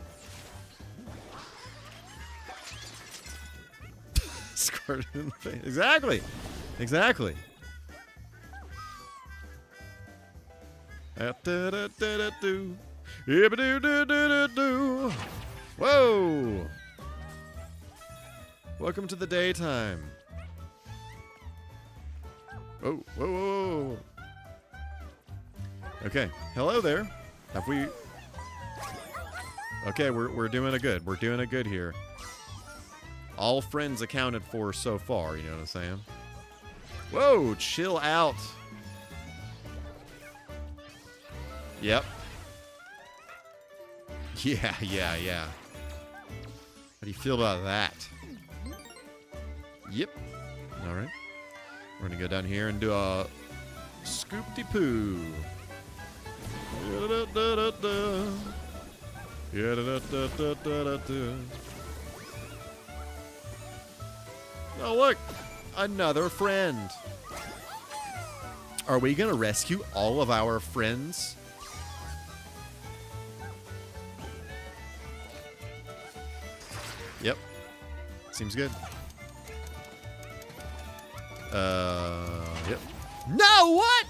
Squirt in the face. Exactly. Exactly. Whoa! Welcome to the daytime. Whoa, whoa, whoa. Okay. Hello there. Have we... Okay, we're doing a good. We're doing a good here. All friends accounted for so far, you know what I'm saying? Whoa, chill out. Yep. Yeah. How do you feel about that? Yep. All right. We're going to go down here and do a scoop-de-poo. Oh, look! Another friend! Are we gonna rescue all of our friends? Yep. Seems good. Yep. No, what?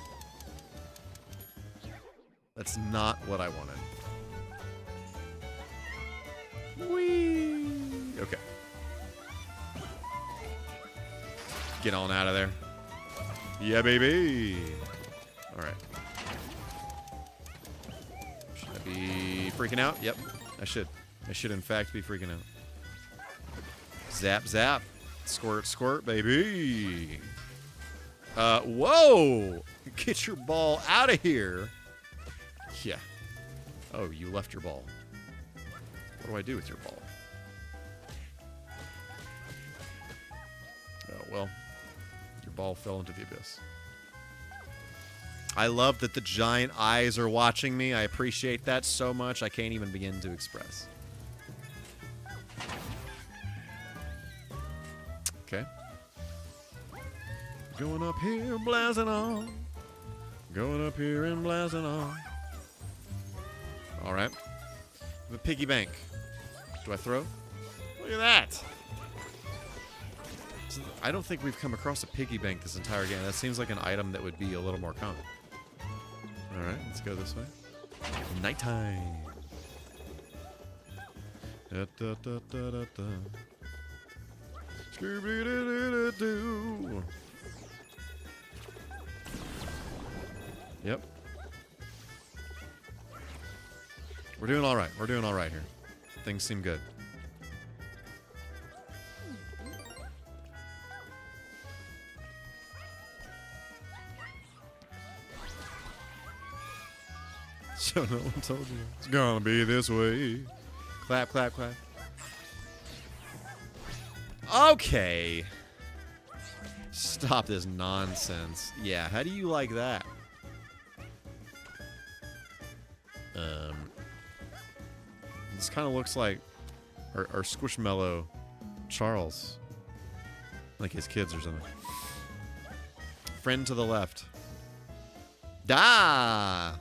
That's not what I wanted. Whee! Okay. Get on out of there. Yeah, baby. All right. Should I be freaking out? Yep, I should. I should, in fact, be freaking out. Zap, zap. Squirt, squirt, baby. Whoa! Get your ball out of here. Yeah. Oh, you left your ball. What do I do with your ball? Oh, well. Your ball fell into the abyss. I love that the giant eyes are watching me. I appreciate that so much. I can't even begin to express. Okay. Going up here, blasting on. Going up here and blasting on. All right. The piggy bank. Do I throw? Look at that. I don't think we've come across a piggy bank this entire game. That seems like an item that would be a little more common. All right, let's go this way. Nighttime. Da, da, da, da, da, da. Scooby-Doo-Doo-Doo. Yep. We're doing all right. We're doing all right here. Things seem good. So no one told you it's gonna be this way. Clap, clap, clap. Okay. Stop this nonsense. Yeah, how do you like that? This kind of looks like our Squishmallow Charles. Like his kids or something. Friend to the left. Da!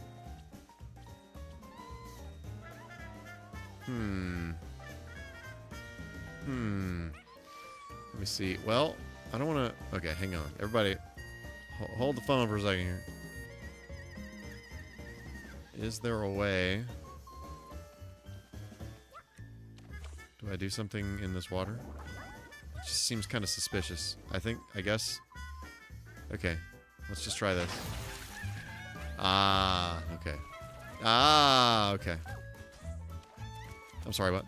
Let me see. Well, I don't want to... Okay, hang on. Everybody, hold the phone for a second here. Is there a way I do something in this water? It just seems kind of suspicious. I guess. Okay. Let's just try this. Ah, okay. Ah, okay. I'm sorry, what?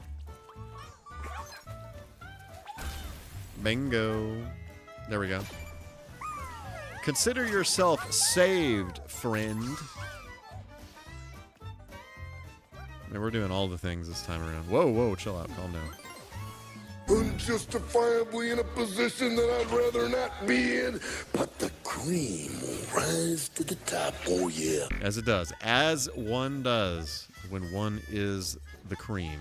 Bingo. There we go. Consider yourself saved, friend. Man, we're doing all the things this time around. Whoa, whoa, chill out. Calm down. Unjustifiably in a position that I'd rather not be in, but the cream will rise to the top, oh yeah. As it does. As one does when one is the cream.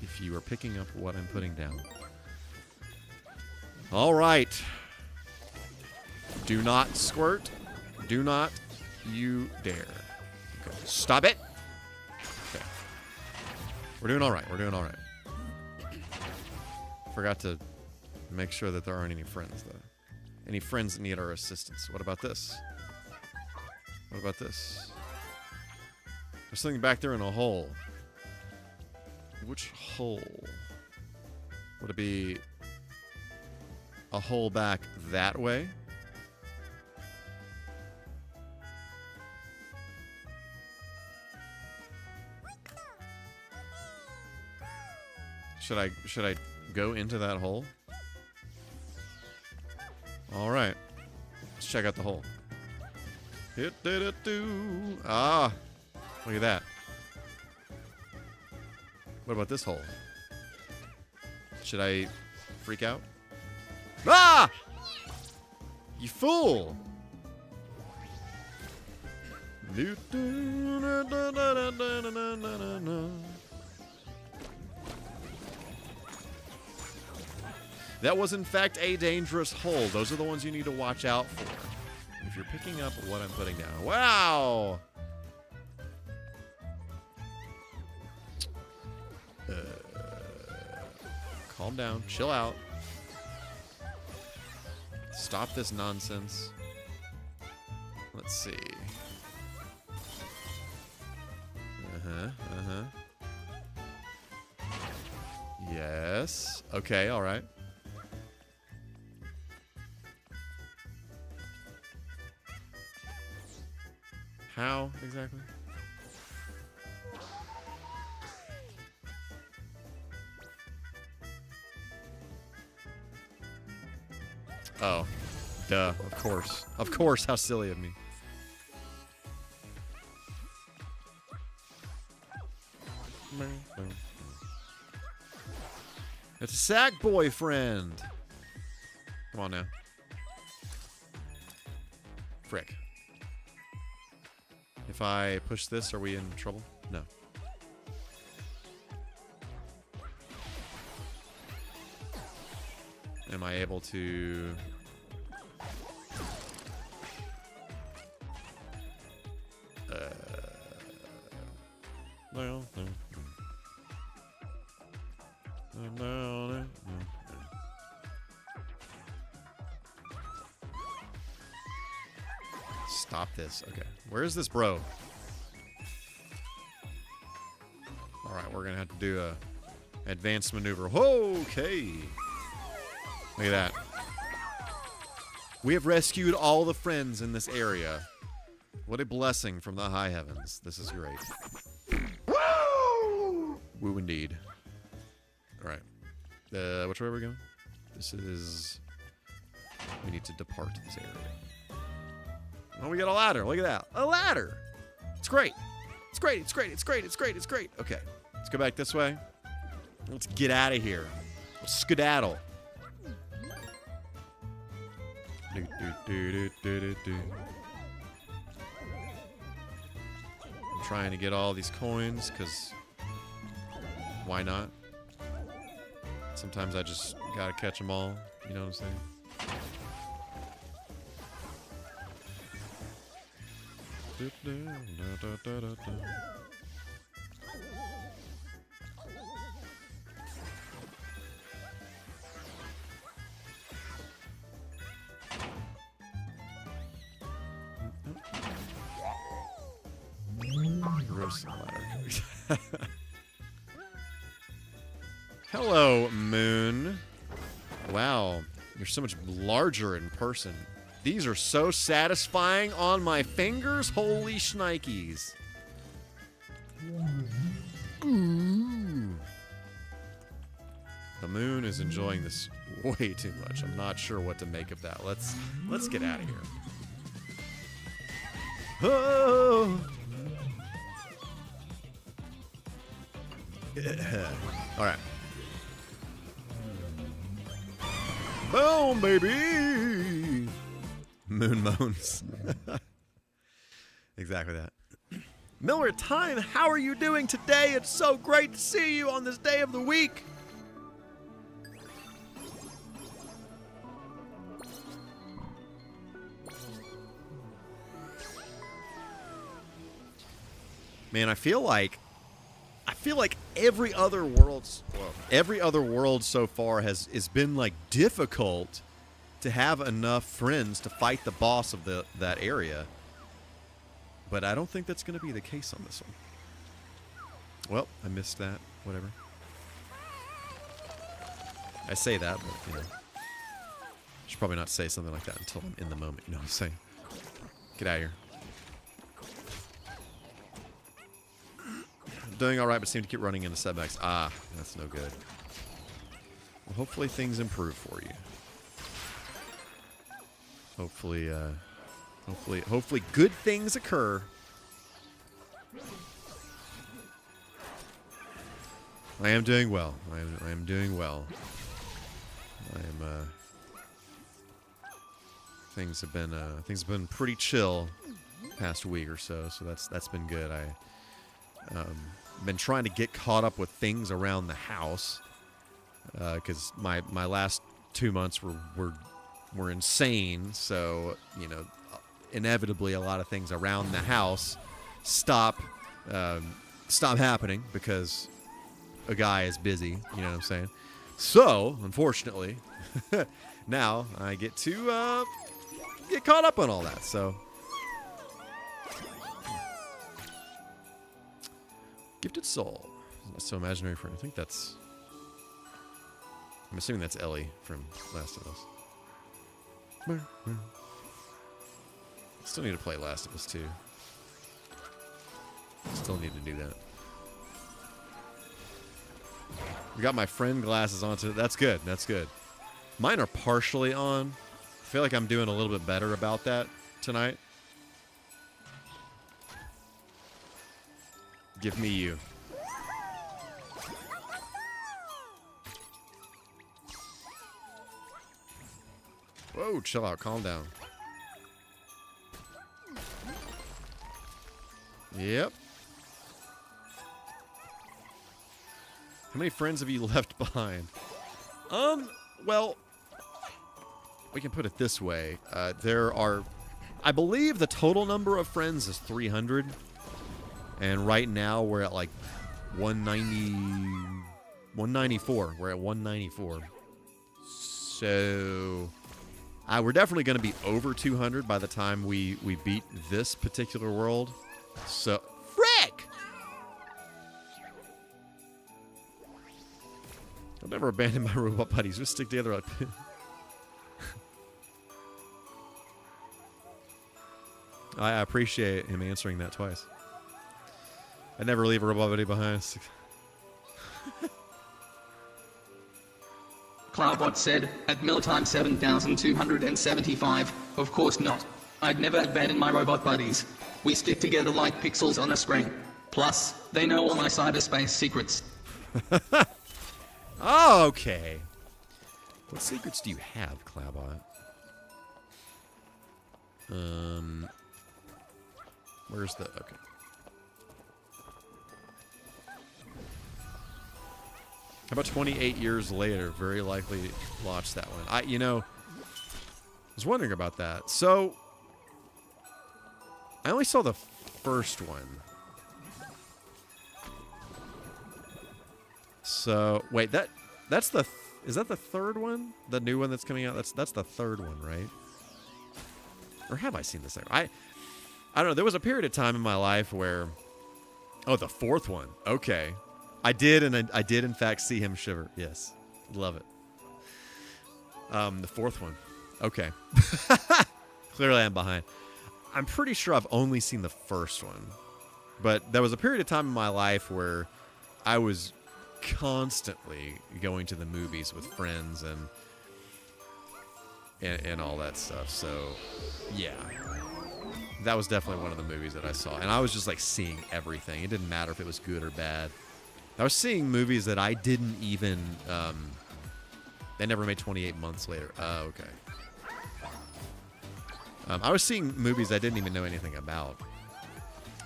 If you are picking up what I'm putting down. All right. Do not squirt. Do not you dare. Okay. Stop it. Okay. We're doing all right. We're doing all right. Forgot to make sure that there aren't any friends, though. Any friends that need our assistance. What about this? What about this? There's something back there in a hole. Which hole? Would it be a hole back that way? Should I go into that hole? All right. Let's check out the hole. Ah, look at that. What about this hole? Should I freak out? Ah! You fool! That was, in fact, a dangerous hole. Those are the ones you need to watch out for. If you're picking up what I'm putting down. Wow! Calm down. Chill out. Stop this nonsense. Let's see. Yes. Okay, all right. How exactly? Oh, duh, of course. Of course, how silly of me. It's a sack boyfriend. Come on now. Frick. If I push this, are we in trouble? No. Am I able to... No. Stop this. Okay. Where is this bro? Alright, we're gonna have to do a advanced maneuver. Okay. Look at that. We have rescued all the friends in this area. What a blessing from the high heavens. This is great. Woo! Woo indeed. Alright. Which way are we going? This is... We need to depart this area. Oh, we got a ladder. Look at that. A ladder. It's great. It's great. It's great. It's great. It's great. It's great. Okay. Let's go back this way. Let's get out of here. Let's skedaddle. I'm trying to get all these coins because why not? Sometimes I just gotta catch them all. You know what I'm saying? Roasting ladder. Hello, Moon. Wow, you're so much larger in person. These are so satisfying on my fingers. Holy shnikes. Ooh. The Moon is enjoying this way too much. I'm not sure what to make of that. Let's get out of here. Oh. All right. Boom, baby. Moon moans. Exactly that. Miller Time, how are you doing today? It's so great to see you on this day of the week. Man, I feel like every other world so far has been like difficult to have enough friends to fight the boss of that area. But I don't think that's going to be the case on this one. Well, I missed that. Whatever. I say that, but you know, I should probably not say something like that until I'm in the moment. You know what I'm saying? Get out of here. Doing all right, but seem to keep running into setbacks. Ah, that's no good. Well, hopefully things improve for you. Hopefully good things occur. I am doing well. I am doing well. Things have been pretty chill past week or so, so that's been good. Been trying to get caught up with things around the house because my last 2 months were insane. So you know, inevitably a lot of things around the house stop happening because a guy is busy. You know what I'm saying? So unfortunately, now I get to get caught up on all that. So. Gifted Soul. So imaginary friend. I think that's... I'm assuming that's Ellie from Last of Us. Still need to play Last of Us 2. Still need to do that. We got my friend glasses on too. That's good. That's good. Mine are partially on. I feel like I'm doing a little bit better about that tonight. Give me you. Whoa, chill out. Calm down. Yep. How many friends have you left behind? Well, we can put it this way. There are, I believe the total number of friends is 300. And right now we're at like 194. We're at 194. So we're definitely going to be over 200 by the time we beat this particular world. So, frick! I'll never abandon my robot buddies. Just stick together like... I appreciate him answering that twice. I never leave a robot buddy behind. Cloudbot said, at mealtime 7,275. Of course not. I'd never abandon my robot buddies. We stick together like pixels on a screen. Plus, they know all my cyberspace secrets. Oh, okay. What secrets do you have, Cloudbot? Where's the... Okay. How about 28 years later? Very likely launched that one. I was wondering about that. So, I only saw the first one. So, wait, that's the... Is that the third one? The new one that's coming out? That's the third one, right? Or have I seen the second? I don't know. There was a period of time in my life where... Oh, the fourth one. Okay. I did, and I did in fact see him shiver. Yes, love it. The fourth one. Okay. Clearly I'm behind. I'm pretty sure I've only seen the first one. But there was a period of time in my life where I was constantly going to the movies with friends and all that stuff. So, yeah. That was definitely one of the movies that I saw. And I was just like seeing everything. It didn't matter if it was good or bad. I was seeing movies that I didn't even... they never made 28 months later. Oh, okay. I was seeing movies I didn't even know anything about.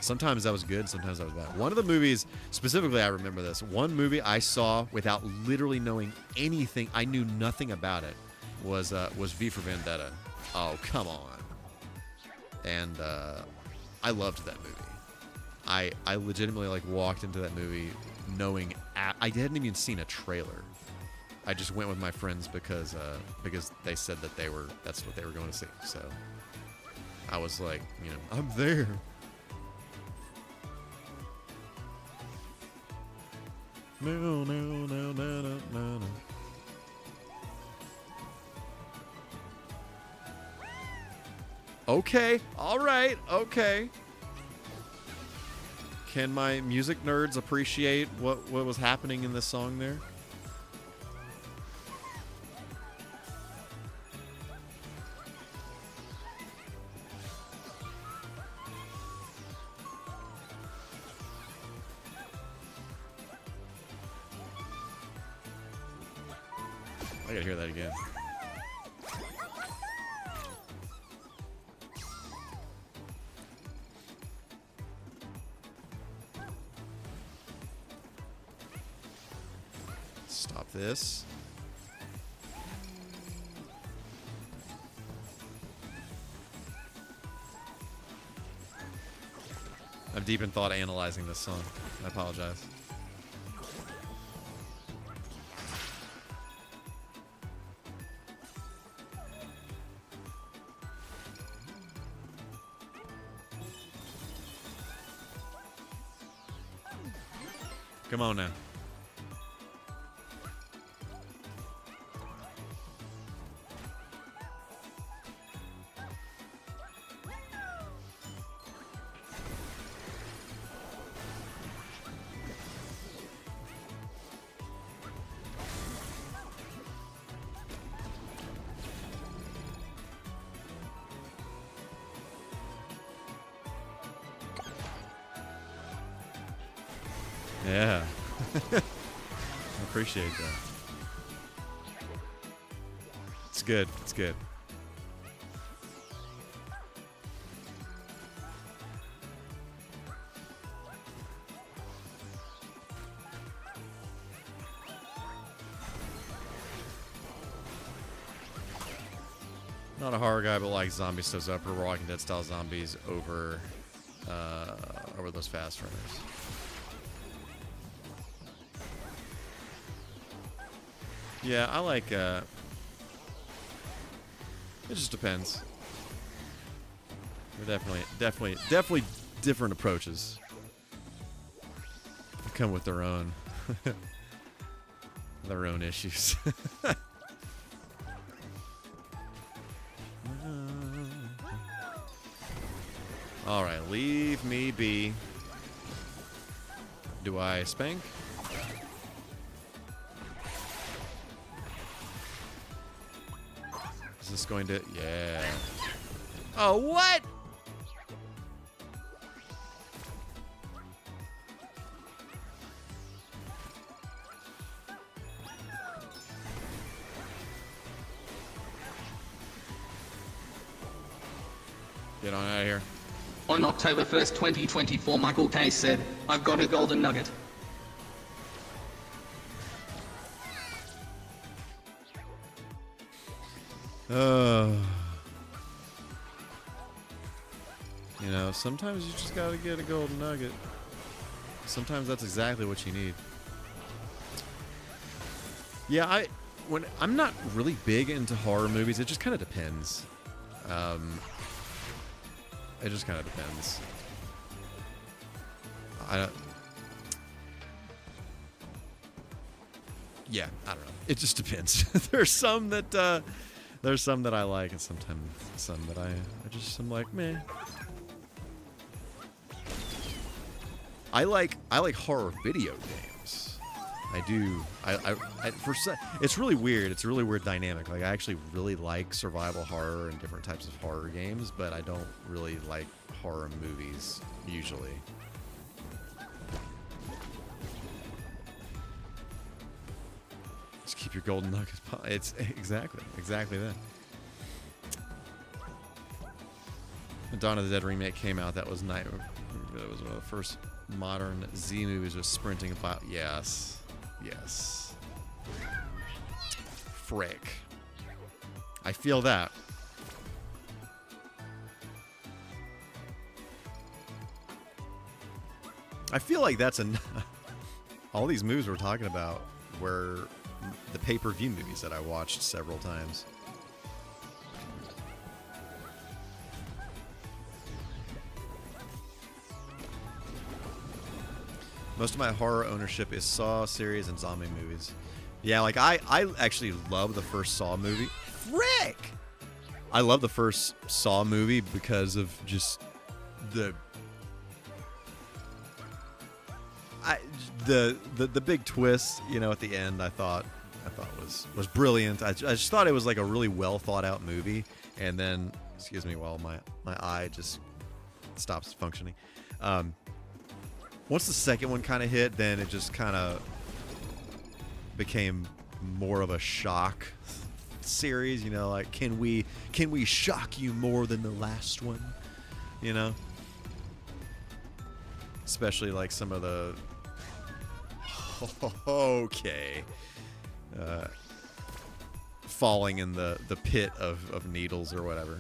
Sometimes that was good, sometimes that was bad. One of the movies, specifically I remember this, one movie I saw without literally knowing anything, I knew nothing about it, was V for Vendetta. Oh, come on. And I loved that movie. I legitimately like walked into that movie knowing, I hadn't even seen a trailer. I just went with my friends because they said that that's what they were going to see. So I was like, I'm there. No. Okay, all right, okay. Can my music nerds appreciate what was happening in this song there? I gotta hear that again. Stop this. I'm deep in thought analyzing this song. I apologize. Come on now. Yeah. I appreciate that. It's good. It's good. Not a horror guy, but like zombie stuff's up or Walking Dead style zombies over those fast runners. Yeah, I like, it just depends. They're definitely different approaches. They come with their own, issues. All right, leave me be. Do I spank? Is this going to... Yeah. Oh, what? Get on out of here. On October 1st, 2024, MichaelK said, "I've got a golden nugget." You know, sometimes you just gotta get a golden nugget. Sometimes that's exactly what you need. Yeah, I'm not really big into horror movies. It just kind of depends. It just kind of depends. yeah, I don't know. It just depends. There's some that I like, and sometimes some that I'm like, meh. I like horror video games. I do. It's really weird. It's a really weird dynamic. Like, I actually really like survival horror and different types of horror games, but I don't really like horror movies usually. Just keep your golden nuggets. It's exactly that. When Dawn of the Dead remake came out, that was night. It was one of the first modern Z movies with sprinting about. Yes. Frick. I feel that. I feel like that's all these movies we're talking about were the pay-per-view movies that I watched several times. Most of my horror ownership is Saw series and zombie movies. Yeah, like I actually love the first Saw movie. Frick! I love the first Saw movie because of just the big twist, you know, at the end. I thought was brilliant. I just thought it was like a really well thought out movie. And then, excuse me, while my eye just stops functioning. Once the second one kind of hit, then it just kind of became more of a shock series, you know, like can we shock you more than the last one, you know? Especially like some of the falling in the pit of needles or whatever.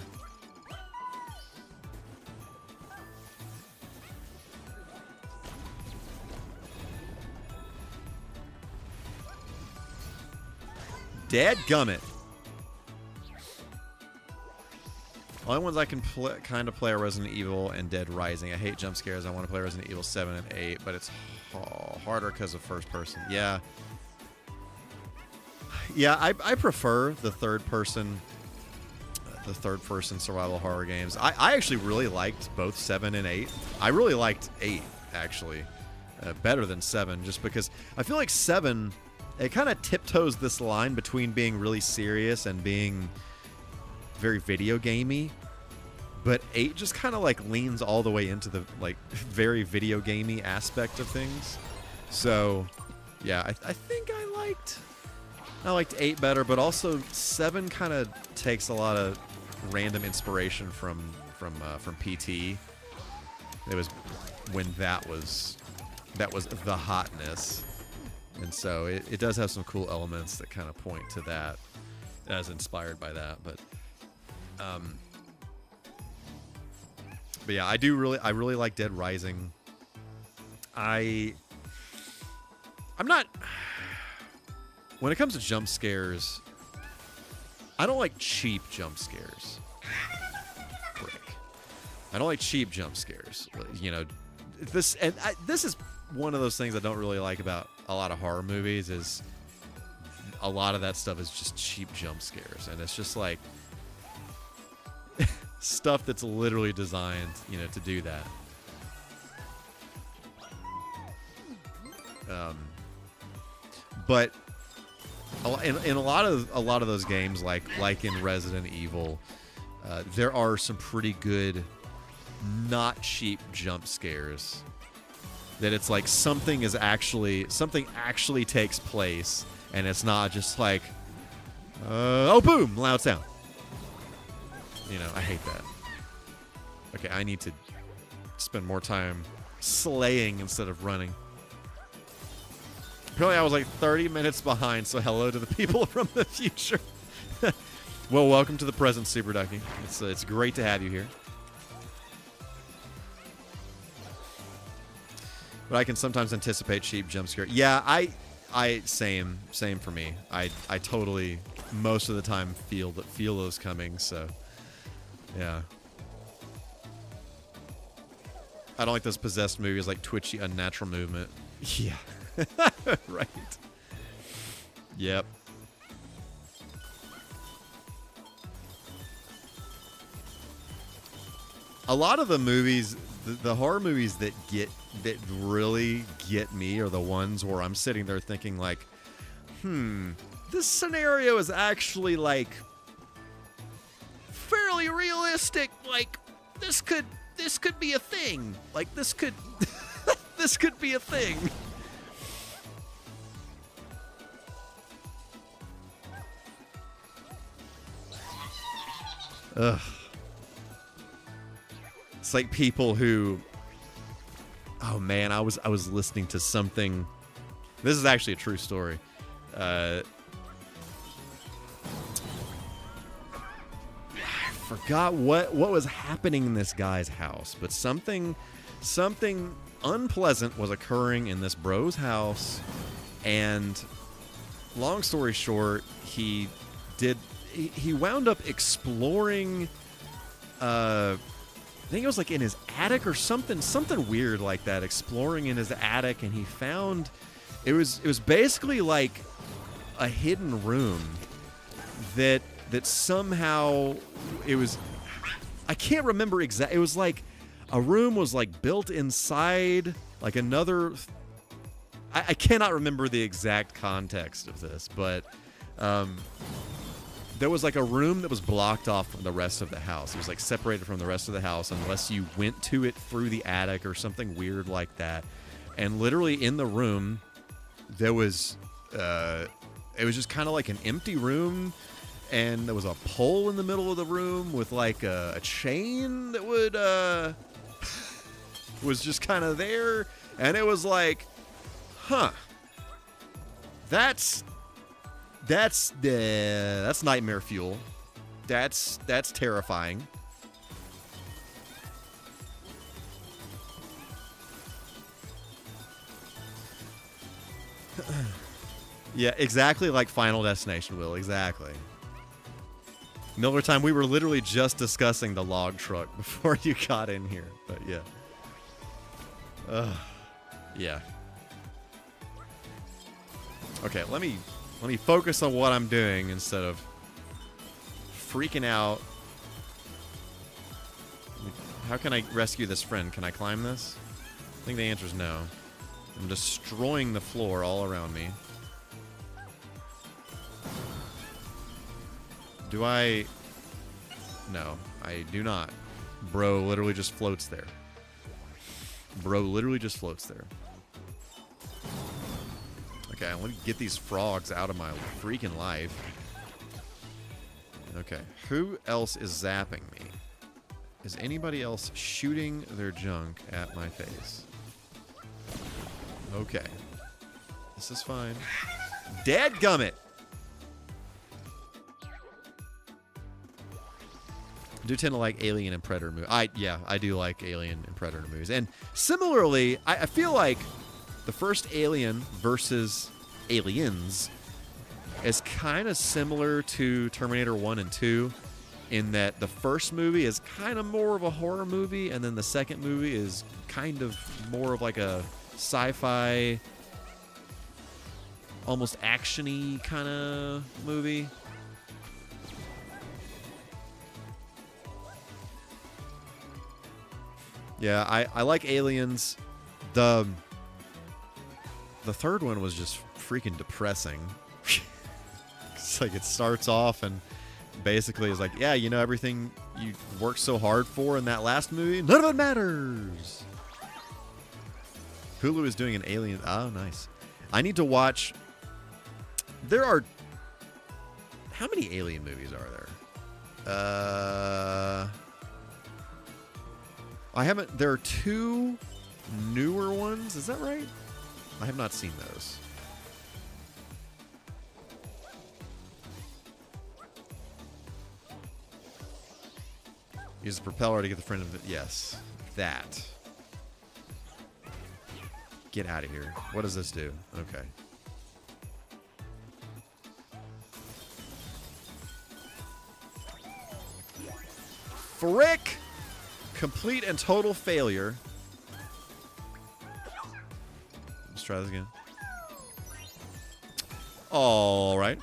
Dadgummit. Only ones I can kind of play are Resident Evil and Dead Rising. I hate jump scares. I want to play Resident Evil 7 and 8, but it's harder because of first person. Yeah. Yeah, I prefer the third person survival horror games. I actually really liked both 7 and 8. I really liked 8, actually, better than 7, just because I feel like 7... it kind of tiptoes this line between being really serious and being very video gamey, but 8 just kind of like leans all the way into the like very video gamey aspect of things. So yeah, I think I liked 8 better, but also 7 kind of takes a lot of random inspiration from PT. It was when that was the hotness. And so it does have some cool elements that kind of point to that as inspired by that. But yeah, I really like Dead Rising. I'm not, when it comes to jump scares, I don't like cheap jump scares. Frick. I don't like cheap jump scares. You know, this is one of those things I don't really like about a lot of horror movies is a lot of that stuff is just cheap jump scares, and it's just like stuff that's literally designed, you know, to do that. But in a lot of those games, like in Resident Evil, there are some pretty good, not cheap jump scares. That it's like something actually takes place, and it's not just like, oh boom, loud sound. You know, I hate that. Okay, I need to spend more time slaying instead of running. Apparently I was like 30 minutes behind, so hello to the people from the future. Well, welcome to the present, Super Ducky. It's great to have you here. But I can sometimes anticipate cheap jump scare. Yeah, I same for me. I totally most of the time feel those coming. So yeah, I don't like those possessed movies like twitchy, unnatural movement. Yeah, right. Yep. A lot of the movies, the horror movies that really get me are the ones where I'm sitting there thinking like, this scenario is actually like fairly realistic. Like this could be a thing. Like this could this could be a thing. Ugh. It's like people who, oh man, I was listening to something. This is actually a true story. I forgot what was happening in this guy's house, but something unpleasant was occurring in this bro's house, and long story short, he wound up exploring. I think it was like in his attic or something weird like that, exploring in his attic, and he found it was basically like a hidden room that somehow it was, I can't remember exactly. It was like a room was like built inside like another. I cannot remember the exact context of this, but there was like a room that was blocked off from the rest of the house. It was like separated from the rest of the house unless you went to it through the attic or something weird like that. And literally in the room, there was, it was just kind of like an empty room. And there was a pole in the middle of the room with like a chain that would, was just kind of there. And it was like, that's nightmare fuel. That's terrifying. Yeah, exactly like Final Destination, Will. Exactly. Miller Time, we were literally just discussing the log truck before you got in here. But yeah. Yeah. Okay, let me focus on what I'm doing instead of freaking out. How can I rescue this friend? Can I climb this? I think the answer is no. I'm destroying the floor all around me. Do I? No, I do not. Bro literally just floats there. Bro literally just floats there. Okay, I want to get these frogs out of my freaking life. Okay, who else is zapping me? Is anybody else shooting their junk at my face? Okay. This is fine. Dadgummit! I do tend to like Alien and Predator movies. I do like Alien and Predator movies. And similarly, I feel like the first Alien versus Aliens is kind of similar to Terminator 1 and 2 in that the first movie is kind of more of a horror movie, and then the second movie is kind of more of like a sci-fi, almost action-y kind of movie. Yeah, I like Aliens. The third one was just freaking depressing. It's like it starts off and basically is like, yeah, you know, everything you worked so hard for in that last movie, none of it matters. Hulu is doing an Alien. Oh, nice. I need to watch. There are. How many Alien movies are there? I haven't. There are 2 newer ones. Is that right? I have not seen those. Use the propeller to get the friend of it. Yes, that. Get out of here. What does this do? Okay. Frick! Complete and total failure. Let's try this again. All right.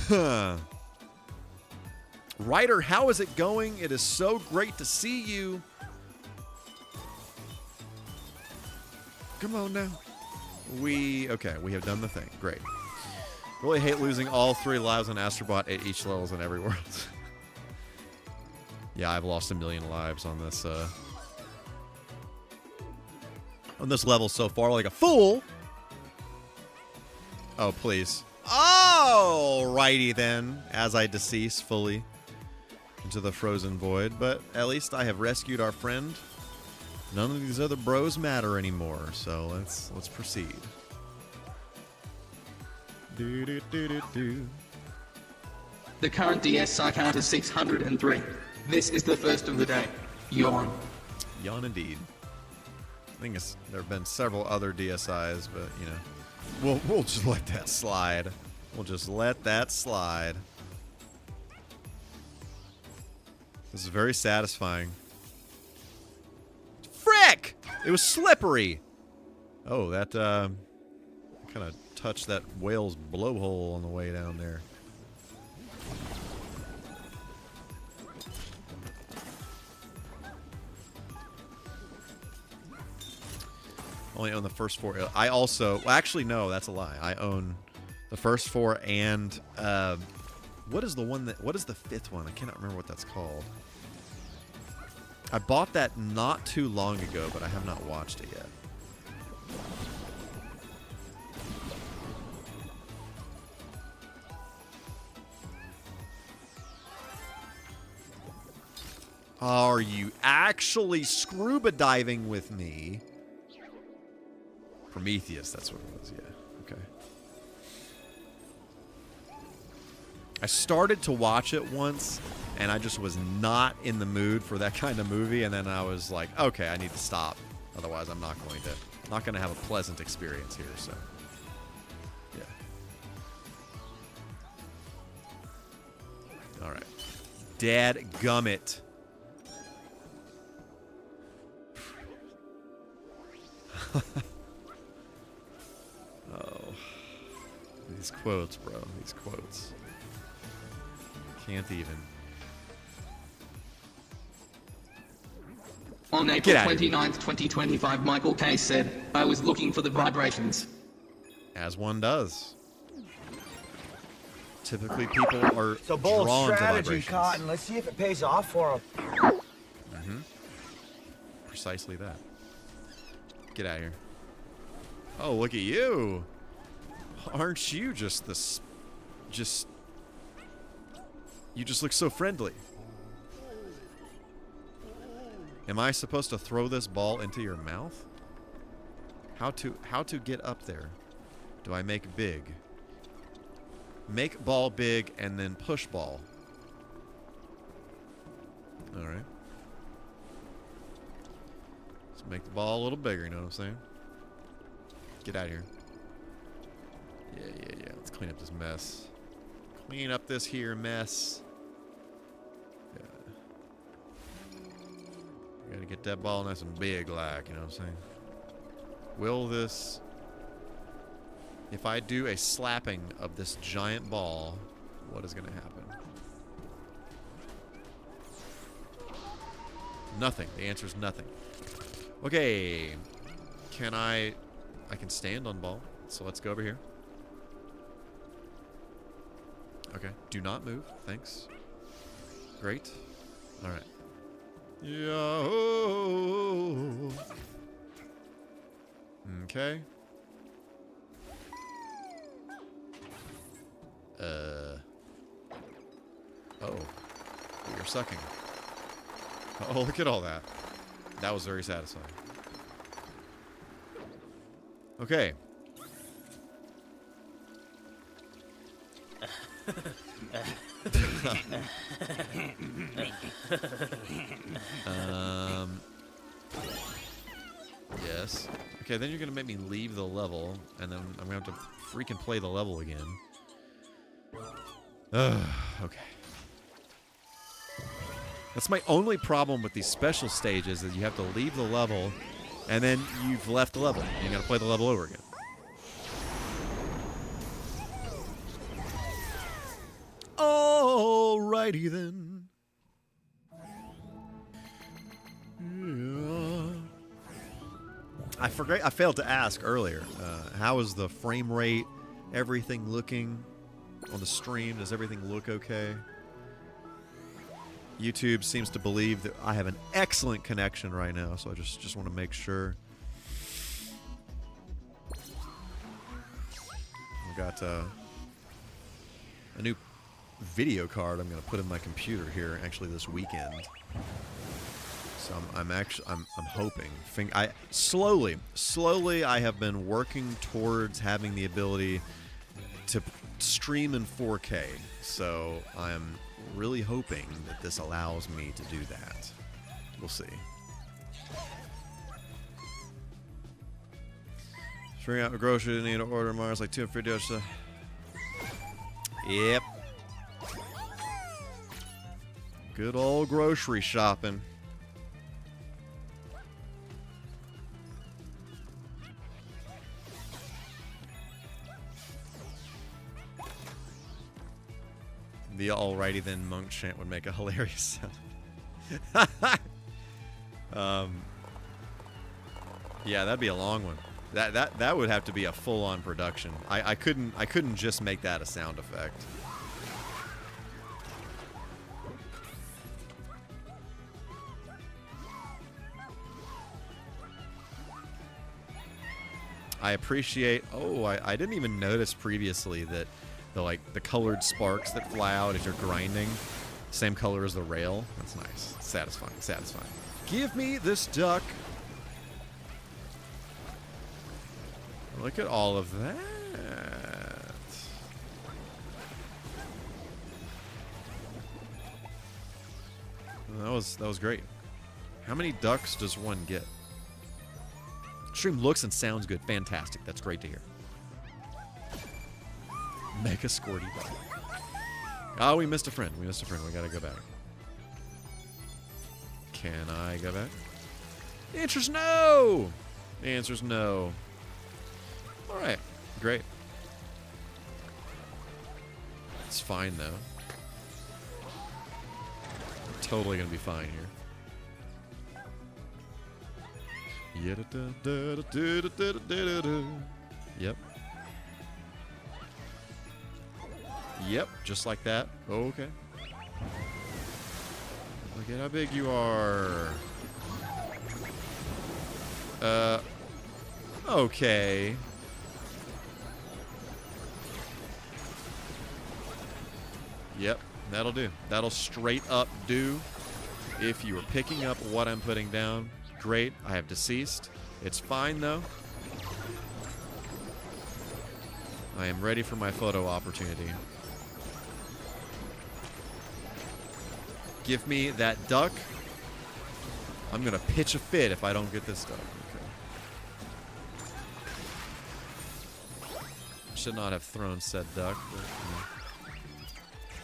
Huh. Ryder, how is it going? It is so great to see you. Come on now. We have done the thing. Great. Really hate losing all 3 lives on Astrobot at each levels in every world. Yeah, I've lost 1 million lives on this level so far, like a fool. Oh, please. Alrighty then, as I decease fully into the frozen void, but at least I have rescued our friend. None of these other bros matter anymore, so let's proceed. The current DSI count is 603. This is the first of the day. Yawn. Yawn indeed. I think there have been several other DSIs, but you know, we'll just let that slide. We'll just let that slide. This is very satisfying. Frick! It was slippery. Oh, that kind of touched that whale's blowhole on the way down there. Only own the first 4. I also... Well, actually, no, that's a lie. I own the first 4 and... what is the one that... What is the 5th one? I cannot remember what that's called. I bought that not too long ago, but I have not watched it yet. Are you actually scuba diving with me? Prometheus, that's what it was, yeah. Okay. I started to watch it once, and I just was not in the mood for that kind of movie, and then I was like, okay, I need to stop. Otherwise, I'm not going to have a pleasant experience here, so. Yeah. All right. Dadgummit. Oh. These quotes, bro. These quotes. Can't even. On April 29th, 2025, MichaelK said, I was looking for the vibrations. As one does. Typically, people are So bold drawn to strategy, vibrations. Cotton. Let's see if it pays off for them. Mm-hmm. Precisely that. Get out of here. Oh, look at you. Aren't you just this... You just look so friendly. Am I supposed to throw this ball into your mouth? How to get up there? Do I make big? Make ball big and then push ball. Alright. Let's make the ball a little bigger, you know what I'm saying? Get out of here. Yeah. Let's clean up this mess. Clean up this here mess. Yeah. Gotta get that ball nice and big like, you know what I'm saying? Will this... If I do a slapping of this giant ball, what is gonna happen? Nothing. The answer is nothing. Okay. Can I can stand on ball. So let's go over here. Okay. Do not move. Thanks. Great. All right. Yo. Okay. Oh. You're sucking. Oh, look at all that. That was very satisfying. Okay. Yes. Okay, then you're gonna make me leave the level, and then I'm gonna have to freaking play the level again. Okay. That's my only problem with these special stages, is you have to leave the level and then you've left the level. You got to play the level over again. Alrighty then. Yeah. I failed to ask earlier. How is the frame rate? Everything looking on the stream? Does everything look okay? YouTube seems to believe that I have an excellent connection right now, so I just want to make sure. I've got a new video card I'm going to put in my computer here actually this weekend. So I'm hoping. Slowly I have been working towards having the ability to stream in 4K. So I'm really hoping that this allows me to do that. We'll see. Figuring out a grocery, need to order Mars like $250. Yep. Good old grocery shopping. The alrighty then monk chant would make a hilarious sound. Yeah, that'd be a long one. That would have to be a full-on production. I couldn't just make that a sound effect. I appreciate. Oh, I didn't even notice previously that the colored sparks that fly out as you're grinding, same color as the rail. That's nice. Satisfying. Satisfying. Give me this duck. Look at all of that. That was great. How many ducks does one get? Stream looks and sounds good. Fantastic. That's great to hear. Mega Squirty duck. Oh, we missed a friend. We gotta go back. Can I go back? The answer's no. The answer's no. All right. Great. It's fine, though. Totally gonna be fine here. Yep. Yep, just like that. Okay. Look at how big you are. Okay. Yep, that'll do. That'll straight up do. If you are picking up what I'm putting down, great. I have deceased. It's fine, though. I am ready for my photo opportunity. Give me that duck. I'm going to pitch a fit if I don't get this duck. Okay. Should not have thrown said duck. But,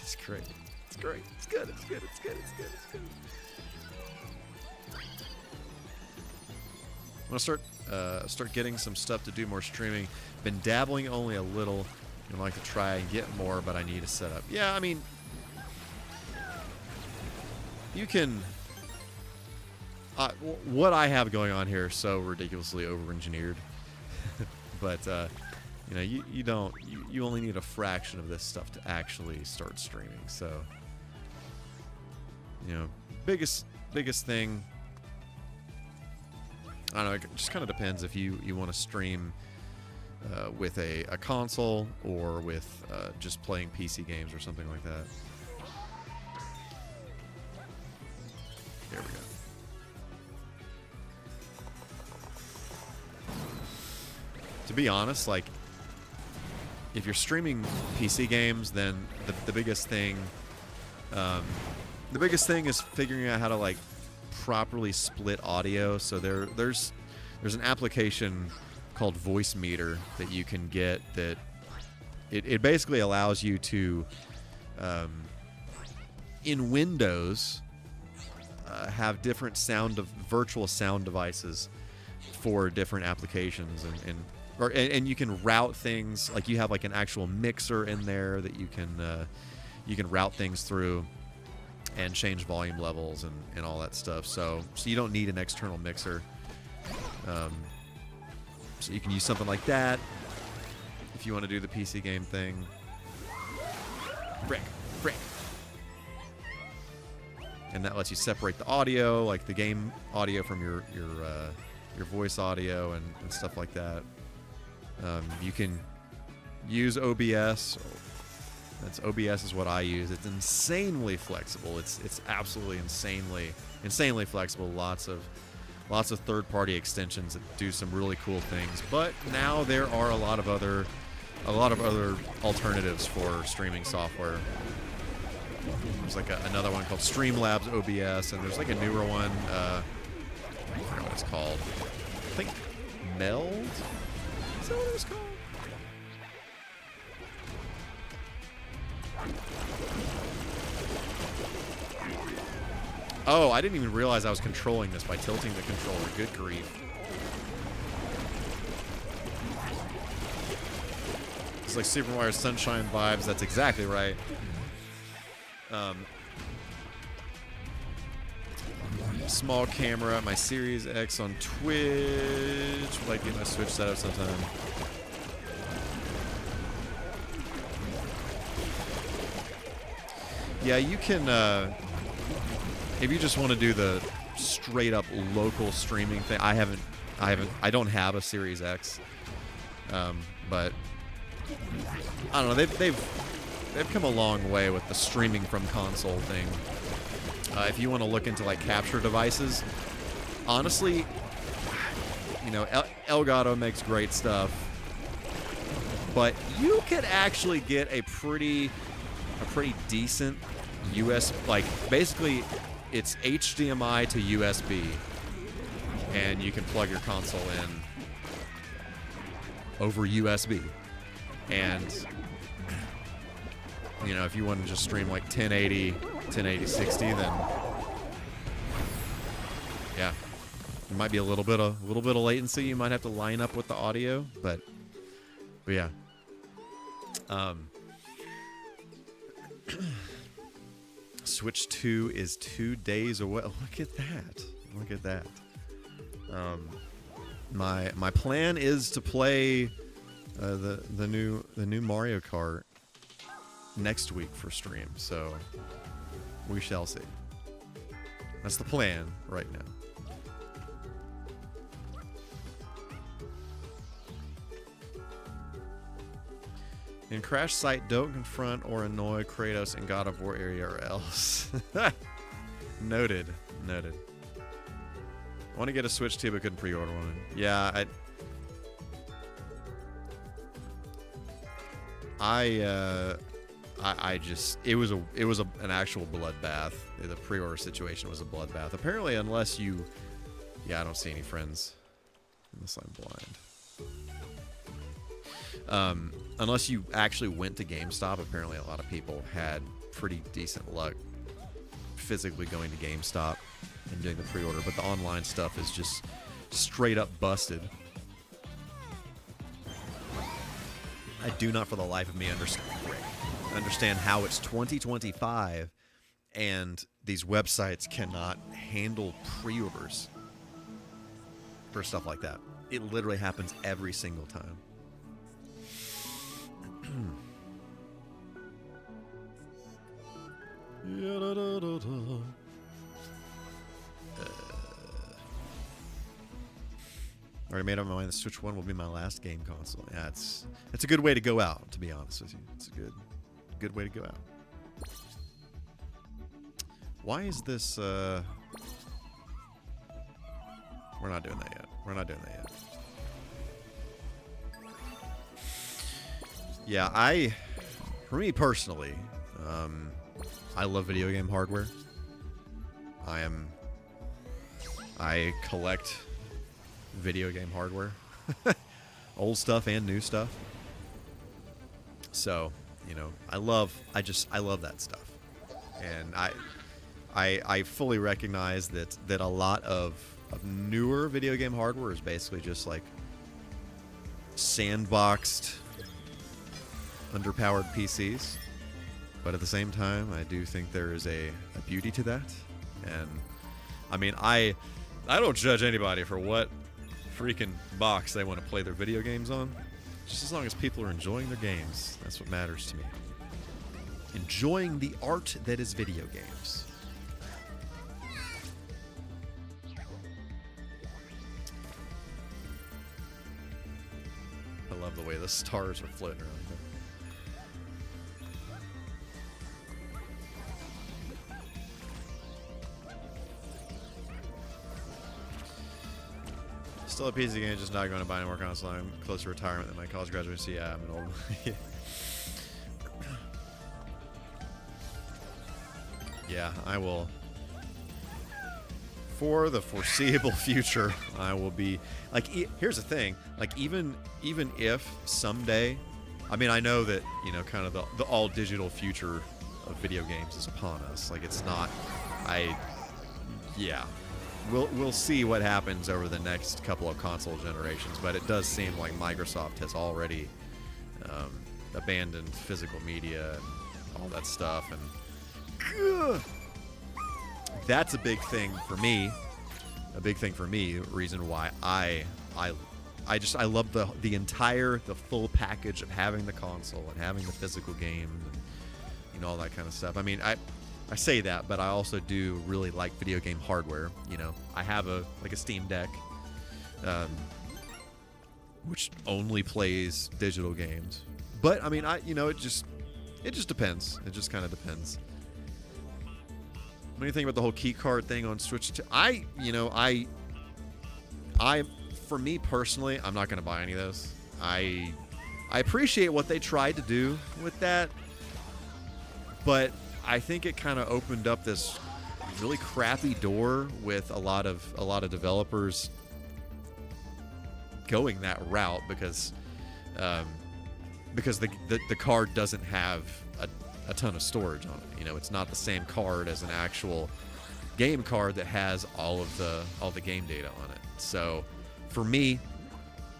it's great. It's great. It's good. It's good. It's good. It's good. It's good. I'm gonna start getting some stuff to do more streaming. Been dabbling only a little. I'd like to try and get more, but I need a setup. Yeah, I mean, you can. What I have going on here is so ridiculously over-engineered, but you know, you only need a fraction of this stuff to actually start streaming. So, you know, biggest thing. I don't know. It just kind of depends if you want to stream with a console or with just playing PC games or something like that. There we go. To be honest, like, if you're streaming PC games, then the biggest thing is figuring out how to, like, properly split audio. So there's an application called Voice Meter that you can get that it basically allows you to in Windows have different virtual sound devices for different applications, and you can route things, like you have like an actual mixer in there that you can route things through and change volume levels and all that stuff. So you don't need an external mixer. So you can use something like that if you want to do the PC game thing. Frick. And that lets you separate the audio, like the game audio, from your voice audio and stuff like that. You can use OBS. OBS is what I use. It's insanely flexible. It's absolutely insanely flexible. Lots of third-party extensions that do some really cool things. But now there are a lot of other alternatives for streaming software. There's like another one called Streamlabs OBS, and there's like a newer one. I forget what it's called. I think Meld? Is that what it was called? Oh, I didn't even realize I was controlling this by tilting the controller. Good grief. It's like Super Mario Sunshine vibes. That's exactly right. Small camera, my Series X on Twitch. Would like to get my Switch set up sometime. Yeah, you can, if you just want to do the straight up local streaming thing. I don't have a Series X, but I don't know. They've come a long way with the streaming from console thing. If you want to look into like capture devices, honestly, you know, Elgato makes great stuff, but you could actually get a pretty decent like basically it's HDMI to USB, and you can plug your console in over USB. And you know, if you want to just stream like 1080 60, then yeah, there might be a little bit of latency. You might have to line up with the audio, but yeah. Switch 2 is 2 days away. Look at that. My plan is to play the new Mario Kart next week for stream, so we shall see. That's the plan right now. In Crash Site, don't confront or annoy Kratos in God of War area or else. Noted. I want to get a Switch 2, but couldn't pre-order one. Yeah, I just it was an actual bloodbath. The pre-order situation was a bloodbath. Apparently, unless you, I don't see any friends unless I'm blind. Unless you actually went to GameStop, apparently a lot of people had pretty decent luck physically going to GameStop and doing the pre-order, but the online stuff is just straight up busted. I do not for the life of me understand how it's 2025 and these websites cannot handle pre-orders for stuff like that. It literally happens every single time. Already made up my mind. The Switch 1 will be my last game console. Yeah, it's a good way to go out, to be honest with you. It's a good way to go out. Why is this we're not doing that yet. Yeah, for me personally, I love video game hardware. I collect video game hardware, old stuff and new stuff. So, you know, I love that stuff, and I fully recognize that a lot of of newer video game hardware is basically just like sandboxed, underpowered PCs. But at the same time, I do think there is a beauty to that. And I mean, I don't judge anybody for what freaking box they want to play their video games on. Just as long as people are enjoying their games, that's what matters to me. Enjoying the art that is video games. I love the way the stars are floating around here. Still a PC game, just not going to buy any more console. I'm close to retirement than my college graduate. So yeah, I'm an old. Yeah, I will. For the foreseeable future, I will be like. Here's the thing, like even if someday, I mean, I know that kind of the all digital future of video games is upon us. Like it's not. Yeah. We'll see what happens over the next couple of console generations, but it does seem like Microsoft has already abandoned physical media and all that stuff, and that's a big thing for me. A big thing for me. Reason why I love the full package of having the console and having the physical game and all that kind of stuff. I mean, I say that, but I also do really like video game hardware. I have a Steam Deck, which only plays digital games. But I mean, it just depends. It just kind of depends. What do you think about the whole key card thing on Switch? For me personally, I'm not going to buy any of those. I appreciate what they tried to do with that, but I think it kind of opened up this really crappy door with a lot of developers going that route because the card doesn't have a ton of storage on it. It's not the same card as an actual game card that has all the game data on it. So for me,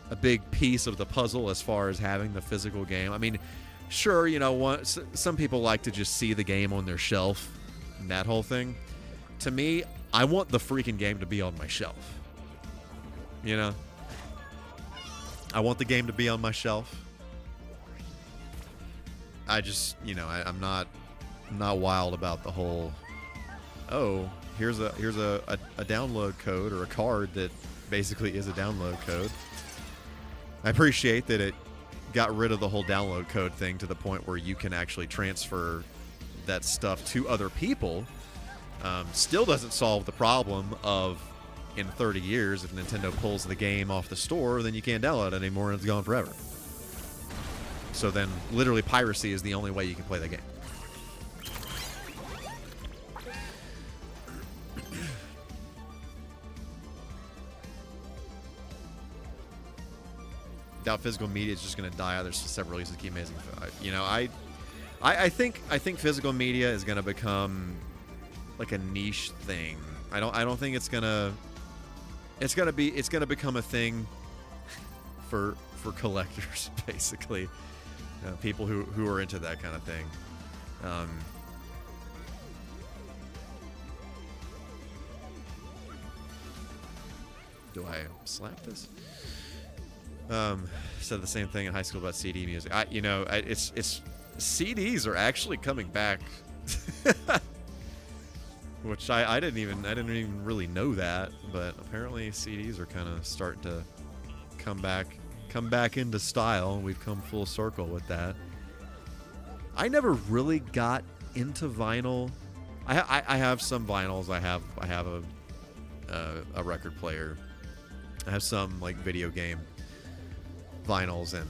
a big piece of the puzzle as far as having the physical game. I mean, sure, some people like to just see the game on their shelf and that whole thing. To me, I want the freaking game to be on my shelf. I want the game to be on my shelf. I just, I'm not wild about the whole, oh, here's a download code or a card that basically is a download code. I appreciate that it got rid of the whole download code thing to the point where you can actually transfer that stuff to other people. Still doesn't solve the problem of in 30 years, if Nintendo pulls the game off the store, then you can't download it anymore and it's gone forever. So then literally piracy is the only way you can play the game. Doubt physical media is just going to die out. There's several reasons to keep amazing. I think physical media is going to become like a niche thing. I don't think it's going to become a thing for collectors, basically. People who are into that kind of thing. Do I slap this? Said the same thing in high school about CD music. It's CDs are actually coming back, which I didn't even really know that, but apparently CDs are kind of starting to come back into style. We've come full circle with that. I never really got into vinyl. I have some vinyls. I have a record player. I have some like video game vinyls, and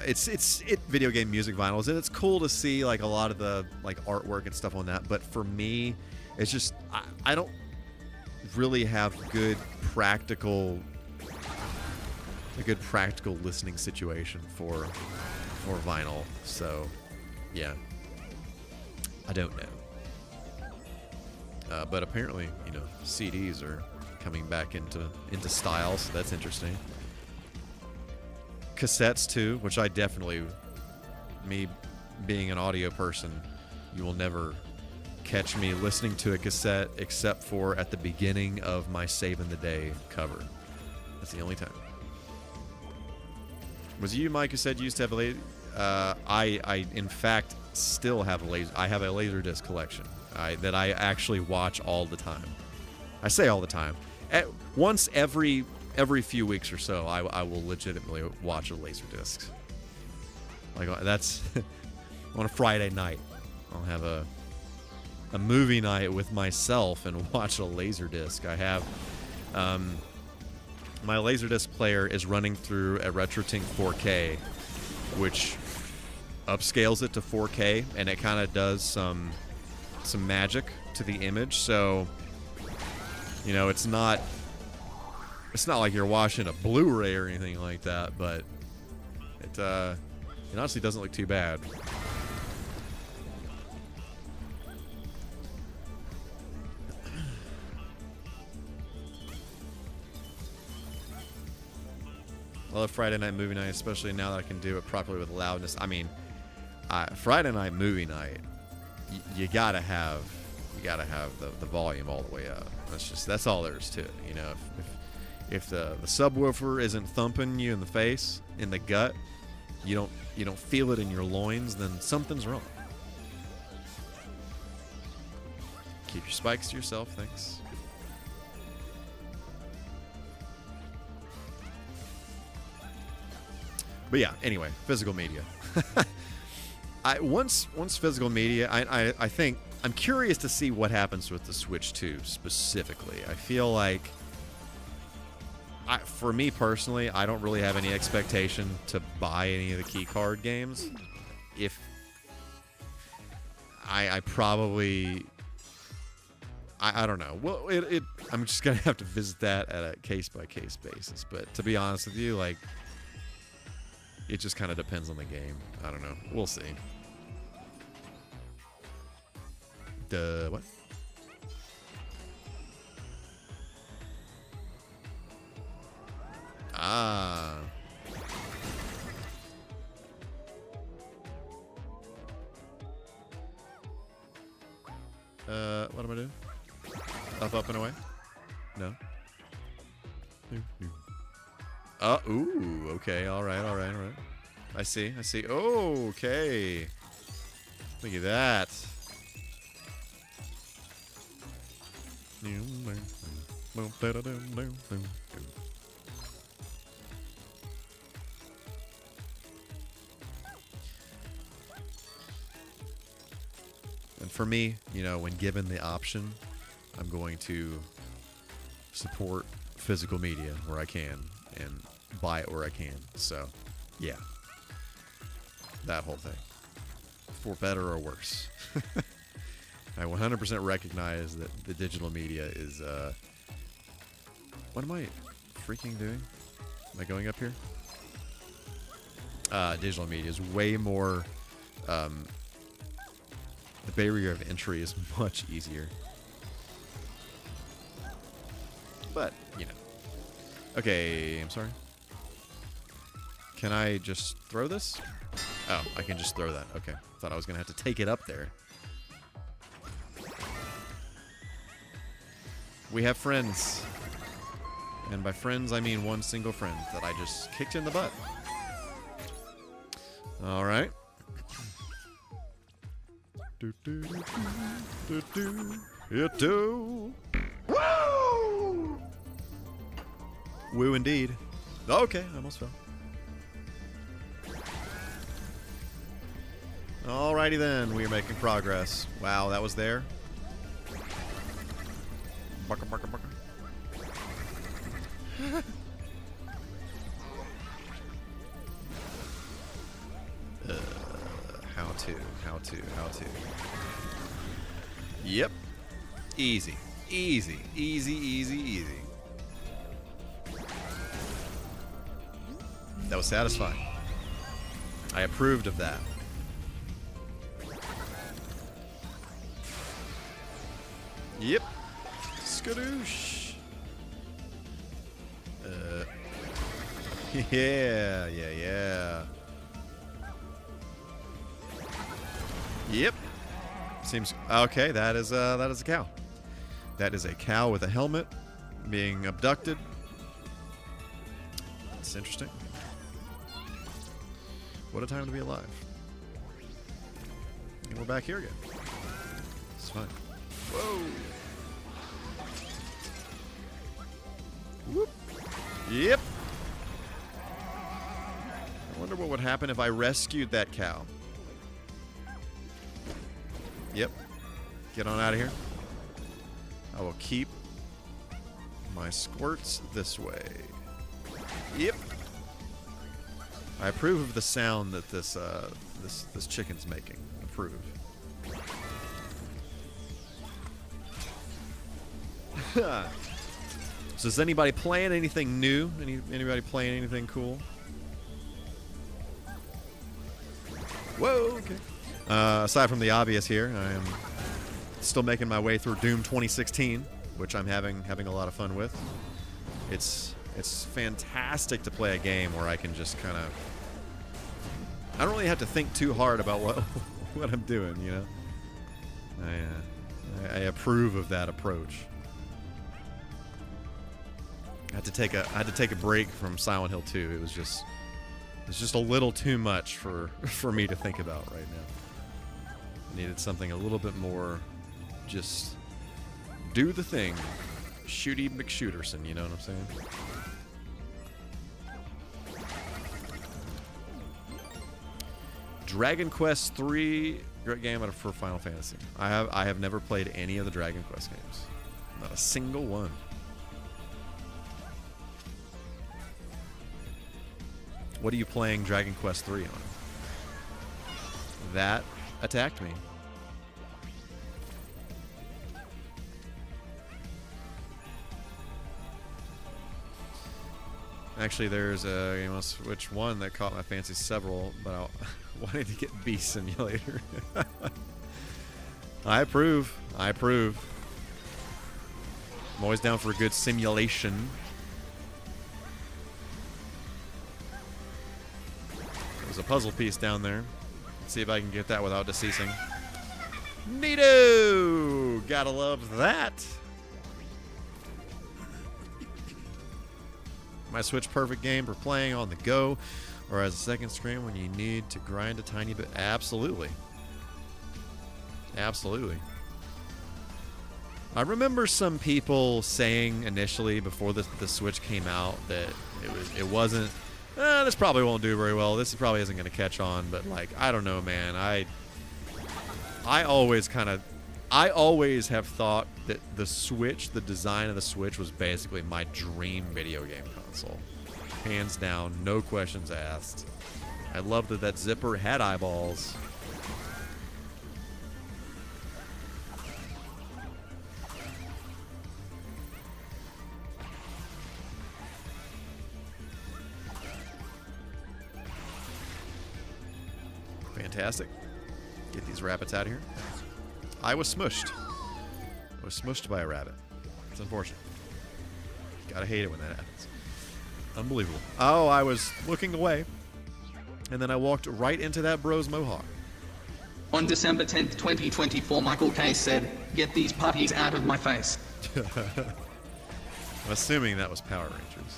it's video game music vinyls, and it's cool to see like a lot of the like artwork and stuff on that. But for me, it's just I don't really have a good practical listening situation for vinyl. So yeah, I don't know. But apparently, CDs are coming back into style, so that's interesting. Cassettes too, which I definitely, me being an audio person, you will never catch me listening to a cassette except for at the beginning of my Saving the Day cover. That's the only time. Was it you, Mike, who said you used to have a laser? I in fact still have a laser. I have a Laserdisc collection that I actually watch all the time. I say all the time. Once every few weeks or so, I will legitimately watch a Laserdisc. Like that's on a Friday night, I'll have a movie night with myself and watch a Laserdisc. I have my Laserdisc player is running through a RetroTink 4K, which upscales it to 4K, and it kind of does some magic to the image. So, you know, it's not like you're watching a Blu-ray or anything like that, but it honestly doesn't look too bad. I love Friday night movie night, especially now that I can do it properly with loudness. I mean, Friday night movie night, you gotta have the volume all the way up. That's all there is to it. You know, if the subwoofer isn't thumping you in the face, in the gut, you don't feel it in your loins, then something's wrong. Keep your spikes to yourself, thanks. But yeah, anyway, physical media. Once physical media, I think I'm curious to see what happens with the Switch 2 specifically. I feel like, for me personally, I don't really have any expectation to buy any of the key card games. If I probably, I don't know. Well, I'm just gonna have to visit that at a case-by-case basis. But to be honest with you, like, it just kind of depends on the game. I don't know. We'll see. What? Ah. What am I doing? Up, and away? No. Ooh, okay, all right. I see. Oh, okay. Look at that. And for me, you know, when given the option, I'm going to support physical media where I can and buy it where I can. So, yeah. That whole thing. For better or worse. I 100% recognize that the digital media is, what am I freaking doing? Am I going up here? Digital media is way more, the barrier of entry is much easier. But, you know. Okay, I'm sorry. Can I just throw this? Oh, I can just throw that. Okay. Thought I was going to have to take it up there. We have friends. And by friends, I mean one single friend that I just kicked in the butt. All right. Woo! Woo indeed. Okay, I almost fell. Alrighty then, we are making progress. Wow, that was there. Barker. How to. Yep. Easy. That was satisfying. I approved of that. Yep. Skadoosh. Yeah, yeah, yeah. Yep. Seems okay. That is a cow. That is a cow with a helmet being abducted. That's interesting. What a time to be alive. And we're back here again. It's fine. Whoa. Whoop. Yep. I wonder what would happen if I rescued that cow. Yep. Get on out of here. I will keep my squirts this way. Yep. I approve of the sound that this chicken's making. Approve. So is anybody playing anything new? Anybody playing anything cool? Whoa, okay. Aside from the obvious here, I am still making my way through Doom 2016, which I'm having a lot of fun with. It's fantastic to play a game where I can just kind of... I don't really have to think too hard about what I'm doing, you know? I approve of that approach. I had to take a break from Silent Hill 2. It was just a little too much for me to think about right now. I needed something a little bit more just do the thing. Shooty McShooterson, you know what I'm saying? Dragon Quest 3, great game for Final Fantasy. I have never played any of the Dragon Quest games. Not a single one. What are you playing Dragon Quest 3 on? That attacked me. Actually, there's a game on Switch 1 that caught my fancy several, but I wanted to get Beast Simulator. I approve. I approve. I'm always down for a good simulation. There's a puzzle piece down there. Let's see if I can get that without deceasing. Neato! Gotta love that. My Switch perfect game for playing on the go or as a second screen when you need to grind a tiny bit. Absolutely. Absolutely. I remember some people saying initially before the Switch came out that it wasn't this probably won't do very well. This probably isn't going to catch on, but like I don't know, man. I always have thought that the Switch, the design of the Switch was basically my dream video game console. Hands down, no questions asked. I loved that zipper had eyeballs. Fantastic. Get these rabbits out of here. I was smushed. I was smushed by a rabbit. It's unfortunate. Gotta hate it when that happens. Unbelievable. Oh, I was looking away, and then I walked right into that bro's mohawk. On December 10th, 2024, MichaelK said, "Get these puppies out of my face." I'm assuming that was Power Rangers.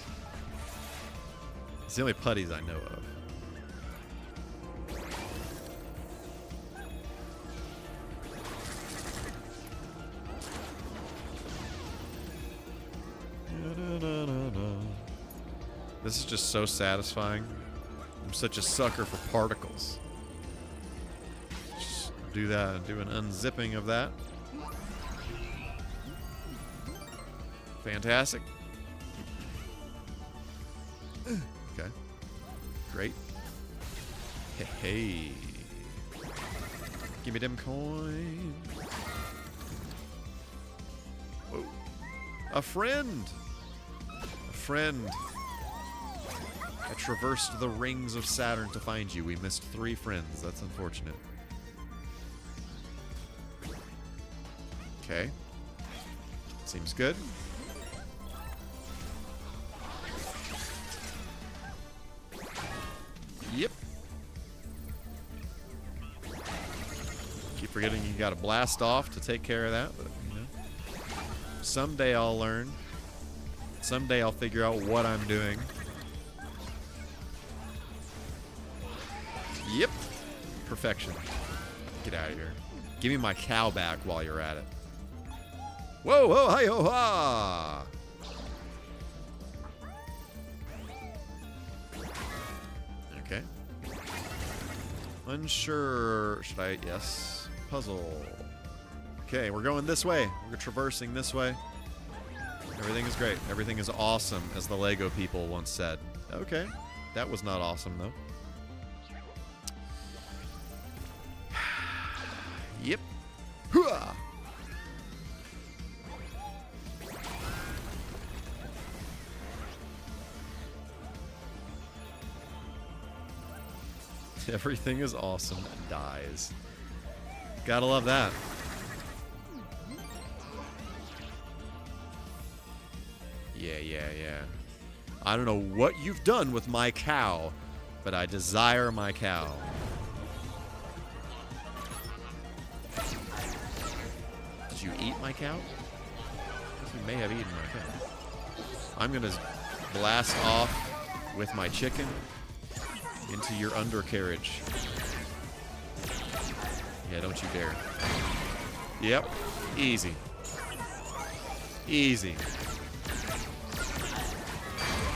It's the only putties I know of. This is just so satisfying. I'm such a sucker for particles. Just do that and do an unzipping of that. Fantastic. Okay. Great. Hey. Give me them coins. Whoa. A friend. A friend. I traversed the rings of Saturn to find you. We missed 3 friends. That's unfortunate. Okay. Seems good. forgetting you got to blast off to take care of that. But, you know, someday I'll learn. Someday I'll figure out what I'm doing. Yep. Perfection. Get out of here. Give me my cow back while you're at it. Whoa, whoa, hi, ho, ha! Okay. Unsure. Should I? Yes. Puzzle. Okay, we're going this way. We're traversing this way. Everything is great. Everything is awesome, as the Lego people once said. Okay. That was not awesome, though. Yep. Hooah! Everything is awesome and dies. Gotta love that. Yeah. I don't know what you've done with my cow, but I desire my cow. Did you eat my cow? I think you may have eaten my cow. I'm gonna blast off with my chicken into your undercarriage. Yeah, don't you dare. Yep. Easy. Easy.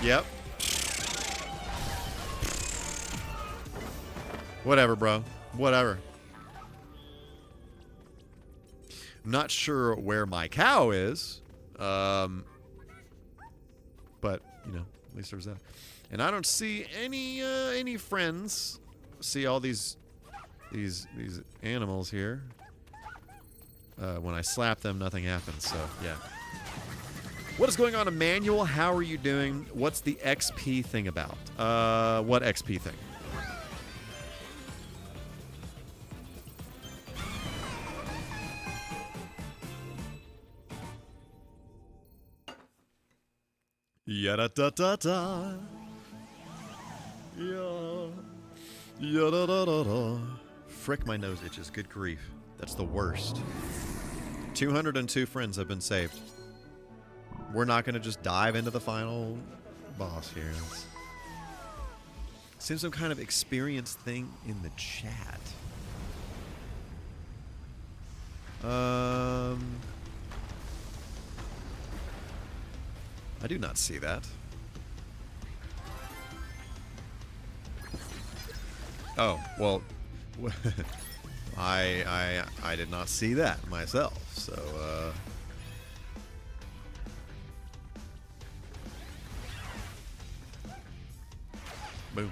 Yep. Whatever, bro. Whatever. I'm not sure where my cow is. But, you know, at least there's that. And I don't see any friends. See all these animals here. When I slap them, nothing happens. So yeah. What is going on, Emmanuel? How are you doing? What's the XP thing about? What XP thing? Yada da da da. Yeah. Yada da da da. Frick, my nose itches. Good grief. That's the worst. 202 friends have been saved. We're not going to just dive into the final boss here. Seems some kind of experience thing in the chat. I do not see that. Oh, well, I did not see that myself, so, boom.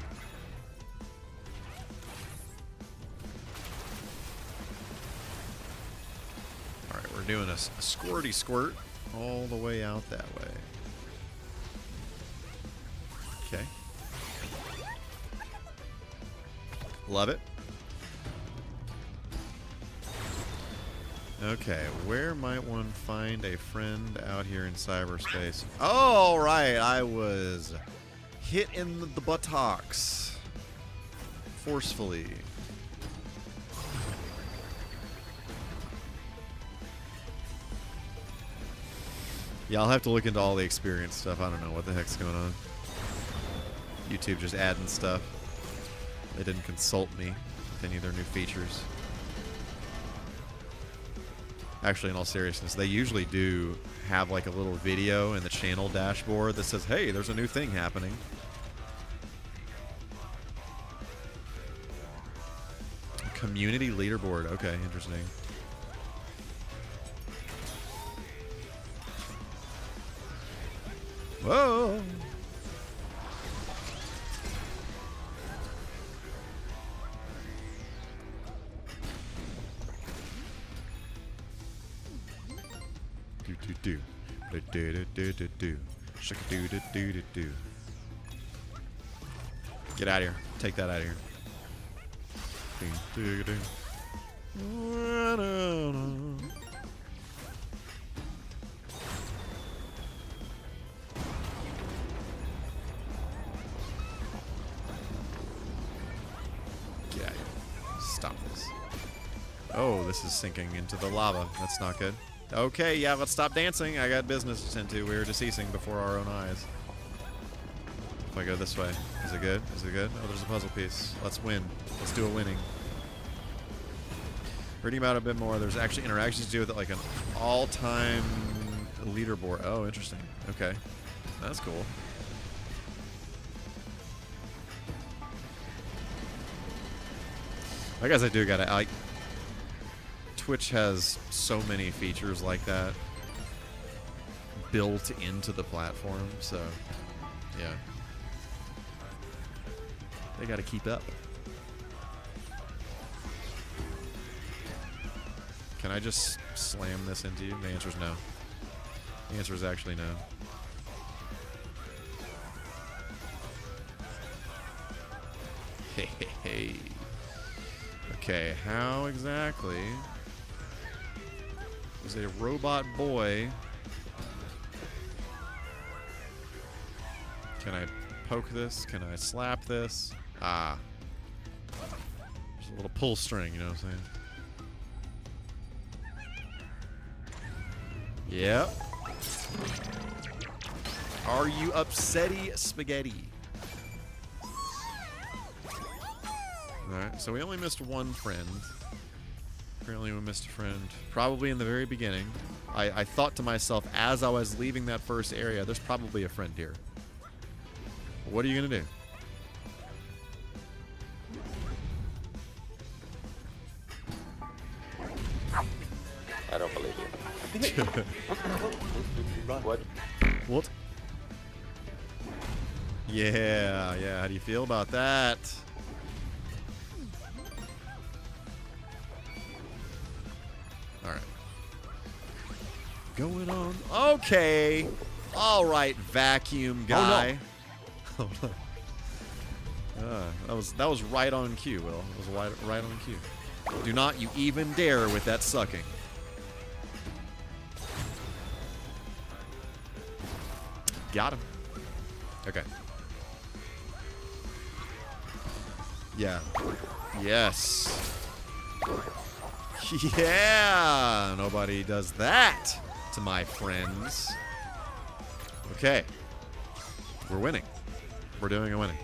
Alright, we're doing a squirty squirt all the way out that way. Okay. Love it. Okay, where might one find a friend out here in cyberspace? Oh, right, I was hit in the buttocks forcefully. Yeah, I'll have to look into all the experience stuff. I don't know what the heck's going on. YouTube just adding stuff. They didn't consult me with any of their new features. Actually, in all seriousness, they usually do have like a little video in the channel dashboard that says, hey, there's a new thing happening. Community leaderboard. Okay, interesting. Whoa! Do. Get out of here. Take that out of here. Get out of here. Stop this. Oh, this is sinking into the lava. That's not good. Okay, yeah, let's stop dancing. I got business to tend to. We're deceasing before our own eyes. If I go this way, is it good? Is it good? Oh, there's a puzzle piece. Let's win. Let's do a winning. Reading about it a bit more, there's actually interactions to do with it, like an all-time leaderboard. Oh, interesting. Okay. That's cool. I guess I do gotta, Twitch has so many features like that built into the platform, so yeah. They gotta keep up. Can I just slam this into you? The answer is no. The answer is actually no. Hey, hey, hey. Okay, how exactly is a robot boy? Can I poke this? Can I slap this? Ah. There's a little pull string, you know what I'm saying? Yep. Are you upsetty spaghetti? Alright, so we only missed one friend. Apparently we missed a friend. Probably in the very beginning. I thought to myself, as I was leaving that first area, there's probably a friend here. What are you gonna do? I don't believe you. What? What? Yeah, yeah. How do you feel about that? All right. Going on. Okay. All right, vacuum guy. Oh, no. That was right on cue, Will. It was right on cue. Do not you even dare with that sucking. Got him. Okay. Yeah. Yes. Yeah. Nobody does that to my friends. Okay. We're winning. We're doing a winning.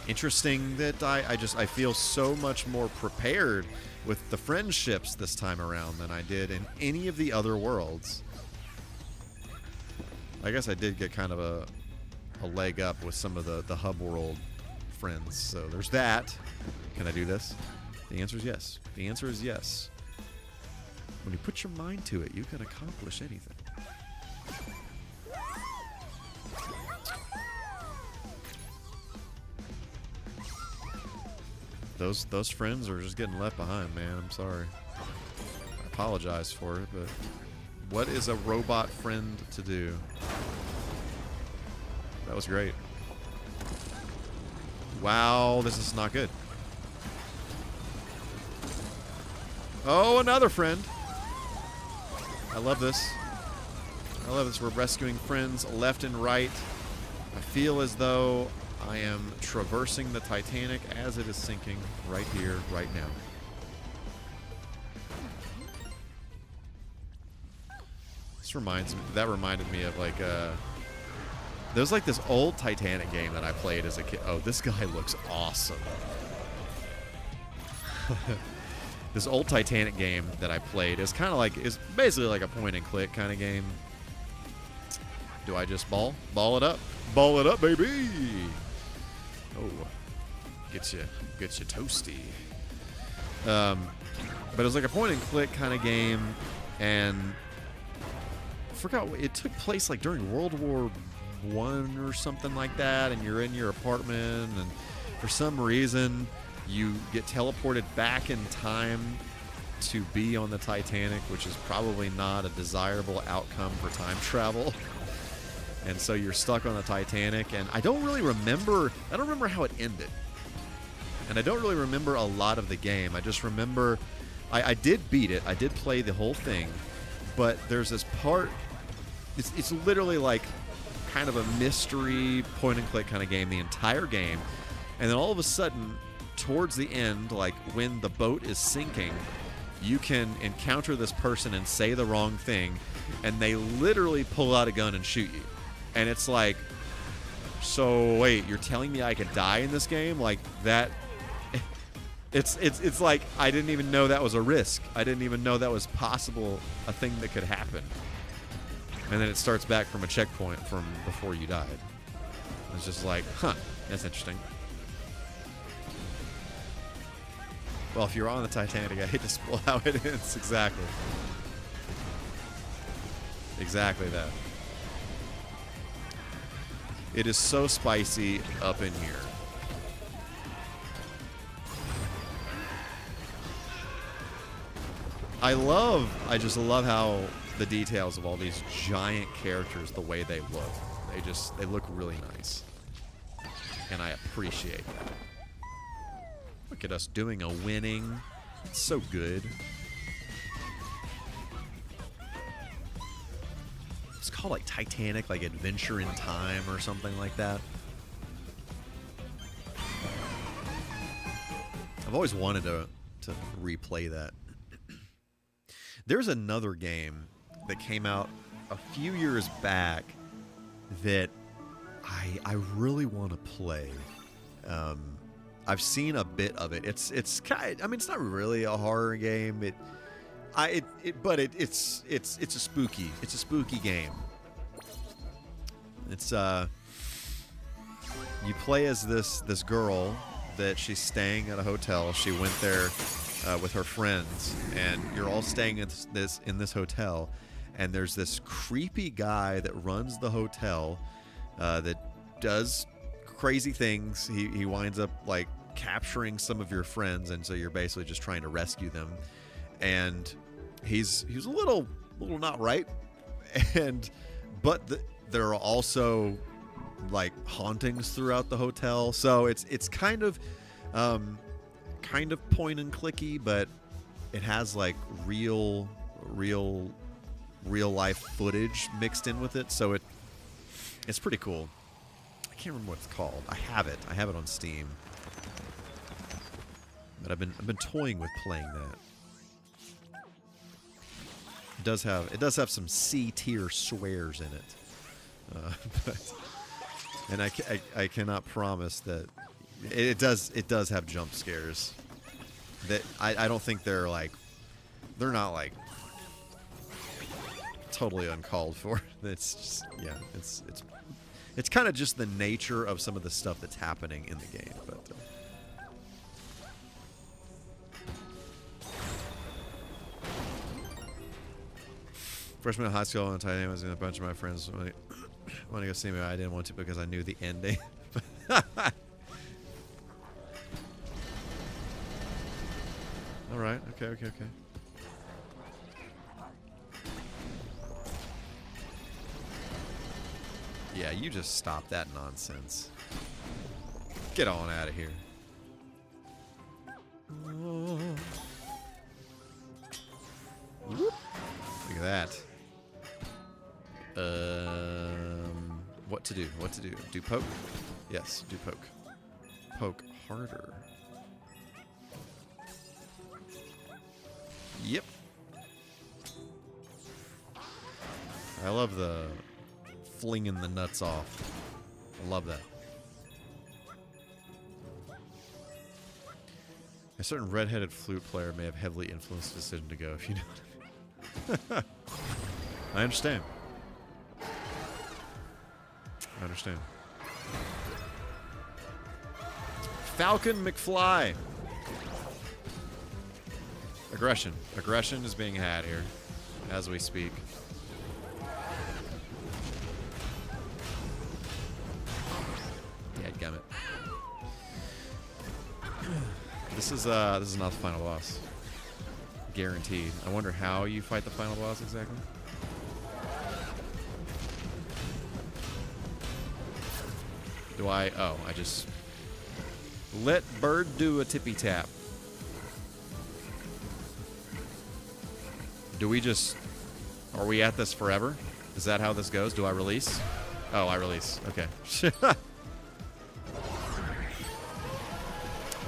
Interesting that I feel so much more prepared with the friendships this time around than I did in any of the other worlds. I guess I did get kind of a leg up with some of the hub world friends. So there's that. Can I do this? The answer is yes. The answer is yes. When you put your mind to it, you can accomplish anything. Those friends are just getting left behind, man. I'm sorry. I apologize for it, but what is a robot friend to do? That was great. Wow, this is not good. Oh, another friend. I love this. I love this. We're rescuing friends left and right. I feel as though I am traversing the Titanic as it is sinking right here, right now. This reminded me of like there's like this old Titanic game that I played as a kid. Oh, this guy looks awesome. This old Titanic game that I played is kind of like, is basically like a point and click kind of game. Do I just ball it up? Ball it up, baby. Oh, gets you toasty. But it was like a point and click kind of game, and I forgot, it took place like during World War I or something like that, and you're in your apartment, and for some reason you get teleported back in time to be on the Titanic, which is probably not a desirable outcome for time travel. And so you're stuck on the Titanic, and I don't remember how it ended. And I don't really remember a lot of the game. I just remember I did beat it. I did play the whole thing. But there's this part, it's literally like kind of a mystery point and click kind of game, the entire game. And then all of a sudden, towards the end, like when the boat is sinking, you can encounter this person and say the wrong thing, and they literally pull out a gun and shoot you. And it's like, so wait, you're telling me I could die in this game? Like that? It's like I didn't even know that was a risk. I didn't even know that was possible, a thing that could happen. And then it starts back from a checkpoint from before you died. It's just like, huh, that's interesting. Well, if you're on the Titanic, I hate to spoil how it ends. Exactly. Exactly that. It is so spicy up in here. I just love how the details of all these giant characters, the way they look. They look really nice. And I appreciate that. Look at us doing a winning. It's so good. It's called like Titanic, like Adventure in Time or something like that. I've always wanted to replay that. There's another game that came out a few years back that I really want to play. I've seen a bit of it. It's kind. I mean, it's not really a horror game. But it's a spooky game. It's you play as this girl that she's staying at a hotel. She went there with her friends, and you're all staying in this hotel. And there's this creepy guy that runs the hotel that does crazy things. He winds up like capturing some of your friends, and so you're basically just trying to rescue them. And he's a little not right, but there are also like hauntings throughout the hotel. So it's kind of point and clicky, but it has like real life footage mixed in with it. So it's pretty cool. I can't remember what it's called. I have it on Steam. But I've been toying with playing that. It does have some C-tier swears in it. And I cannot promise that it does have jump scares. That I don't think they're not like totally uncalled for. It's just, yeah, it's kind of just the nature of some of the stuff that's happening in the game. But freshman in high school on Titanic, was with a bunch of my friends want to go see me. I didn't want to because I knew the ending. All right. Okay. Yeah, you just stop that nonsense. Get on out of here. Look at that. What to do? Do poke? Yes, do poke. Poke harder. Yep. I love the flinging the nuts off. I love that. A certain redheaded flute player may have heavily influenced the decision to go, if you know what I mean. I understand. Falcon McFly. Aggression. Aggression is being had here as we speak. Dadgummit. This is not the final boss. Guaranteed. I wonder how you fight the final boss exactly. I just let bird do a tippy tap. Are we at this forever? Is that how this goes? Do I release? Oh, I release. Okay.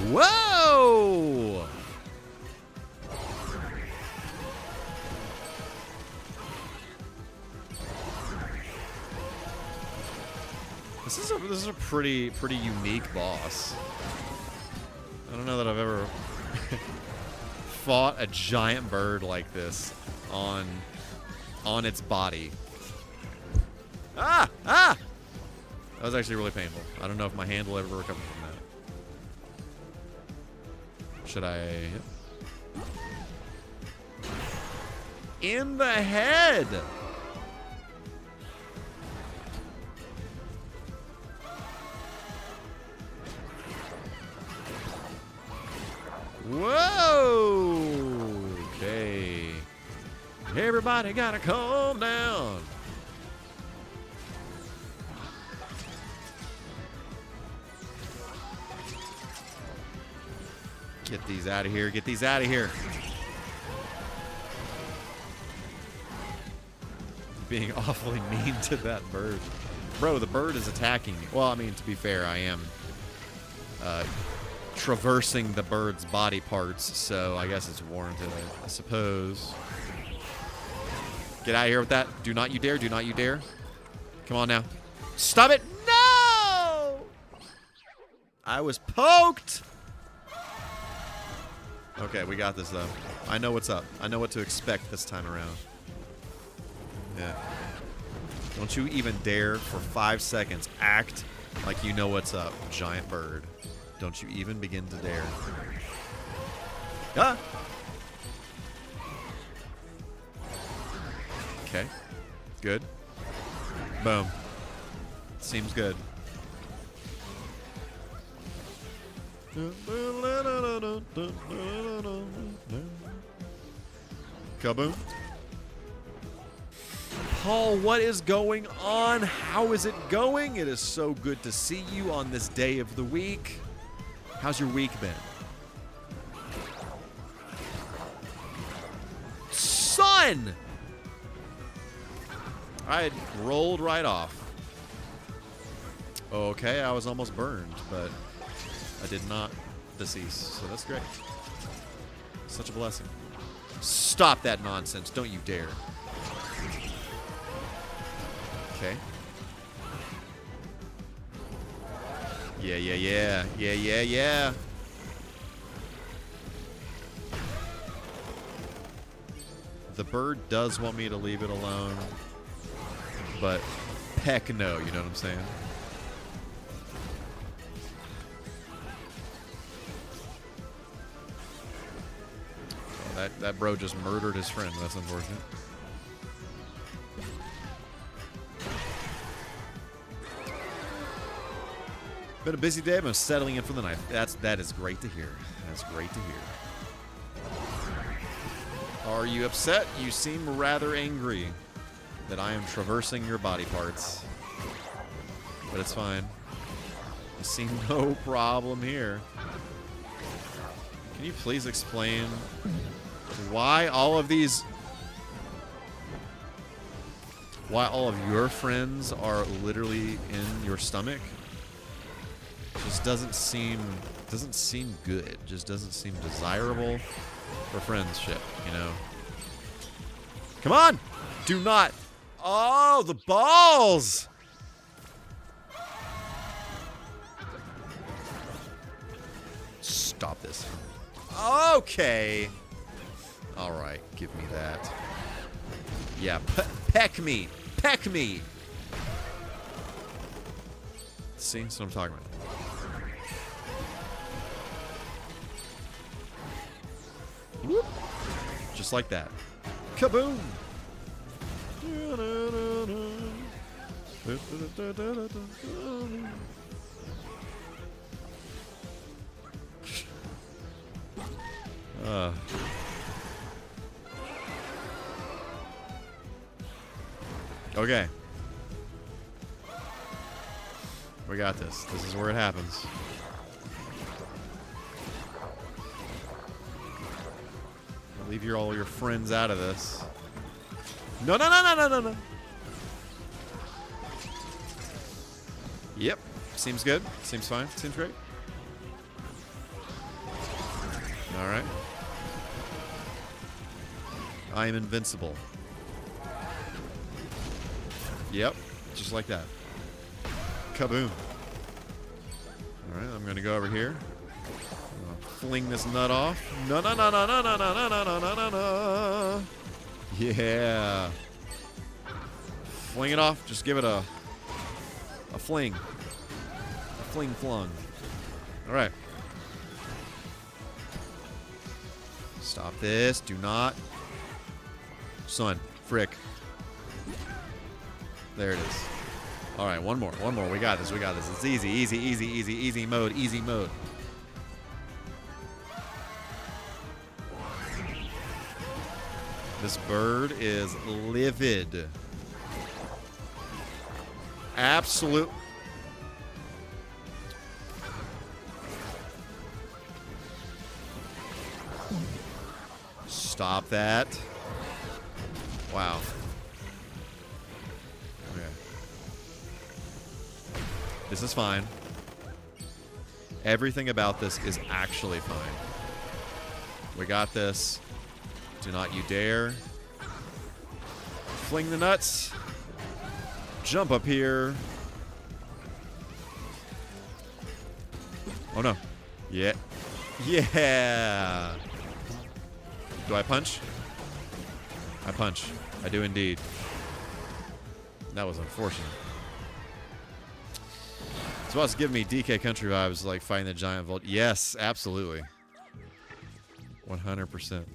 Whoa! This is a pretty unique boss. I don't know that I've ever fought a giant bird like this on its body. Ah! Ah! That was actually really painful. I don't know if my hand will ever recover from that. Should I? In the head! Whoa! Okay. Everybody gotta calm down. Get these out of here. Get these out of here. Being awfully mean to that bird. Bro, the bird is attacking me. Well, I mean, to be fair, I am traversing the bird's body parts, so I guess it's warranted, I suppose. Get out of here with that. Do not you dare. Do not you dare. Come on now. Stop it. No! I was poked! Okay, we got this, though. I know what's up. I know what to expect this time around. Yeah. Don't you even dare for 5 seconds act like you know what's up, giant bird. Don't you even begin to dare. Ah! Okay. Good. Boom. Seems good. Kaboom. Paul, what is going on? How is it going? It is so good to see you on this day of the week. How's your week been? Son! I had rolled right off. Okay, I was almost burned, but I did not decease, so that's great. Such a blessing. Stop that nonsense. Don't you dare. Okay. Yeah, yeah, yeah. Yeah, yeah, yeah. The bird does want me to leave it alone, but heck no, you know what I'm saying? Oh, that bro just murdered his friend. That's unfortunate. Been a busy day, but I'm settling in for the night. That is great to hear. That's great to hear. Are you upset? You seem rather angry that I am traversing your body parts. But it's fine. I see no problem here. Can you please explain why all of your friends are literally in your stomach? Just doesn't seem good. Just doesn't seem desirable for friendship, you know. Come on! Do not. Oh, the balls! Stop this. Okay. All right, give me that. Yeah, peck me. Peck me. See, that's what I'm talking about. Whoop. Just like that. Kaboom! Okay. We got this. This is where it happens. Leave all your friends out of this. No, no, no, no, no, no, no. Yep. Seems good. Seems fine. Seems great. All right. I am invincible. Yep, just like that. Kaboom. All right, I'm gonna go over here. I'm gonna fling this nut off. No, no, no, no, no, no, no, no, no, no, no, no, no. Yeah. Fling it off. Just give it a fling. A fling flung. All right. Stop this. Do not. Son, frick. There it is. All right, one more. One more. We got this. We got this. It's easy, easy, easy, easy, easy mode. Easy mode. This bird is livid. Absolute. Stop that. Wow. Okay. This is fine. Everything about this is actually fine. We got this. Do not you dare. Fling the nuts. Jump up here. Oh no. Yeah. Yeah. Do I punch? I punch. I do indeed. That was unfortunate. So it's giving me DK Country vibes, like fighting the giant vault. Yes, absolutely. 100%.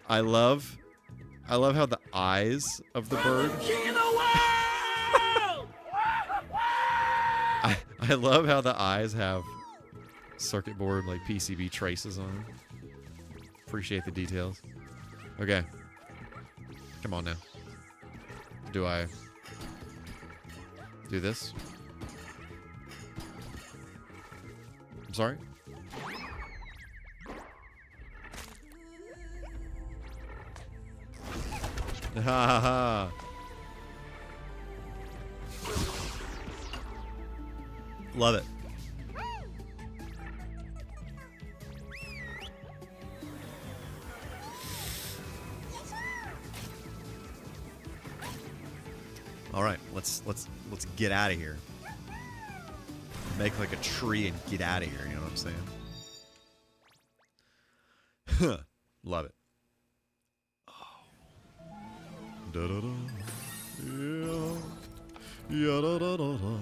I love how the eyes of the bird. I love how the eyes have circuit board like PCB traces on them. Appreciate the details. Okay. Come on now. Do I do this? I'm sorry? Ha ha ha. Love it. All right, let's get out of here. Make like a tree and get out of here, you know what I'm saying? Huh. Love it. Da da da. Yeah. Yeah da da da da.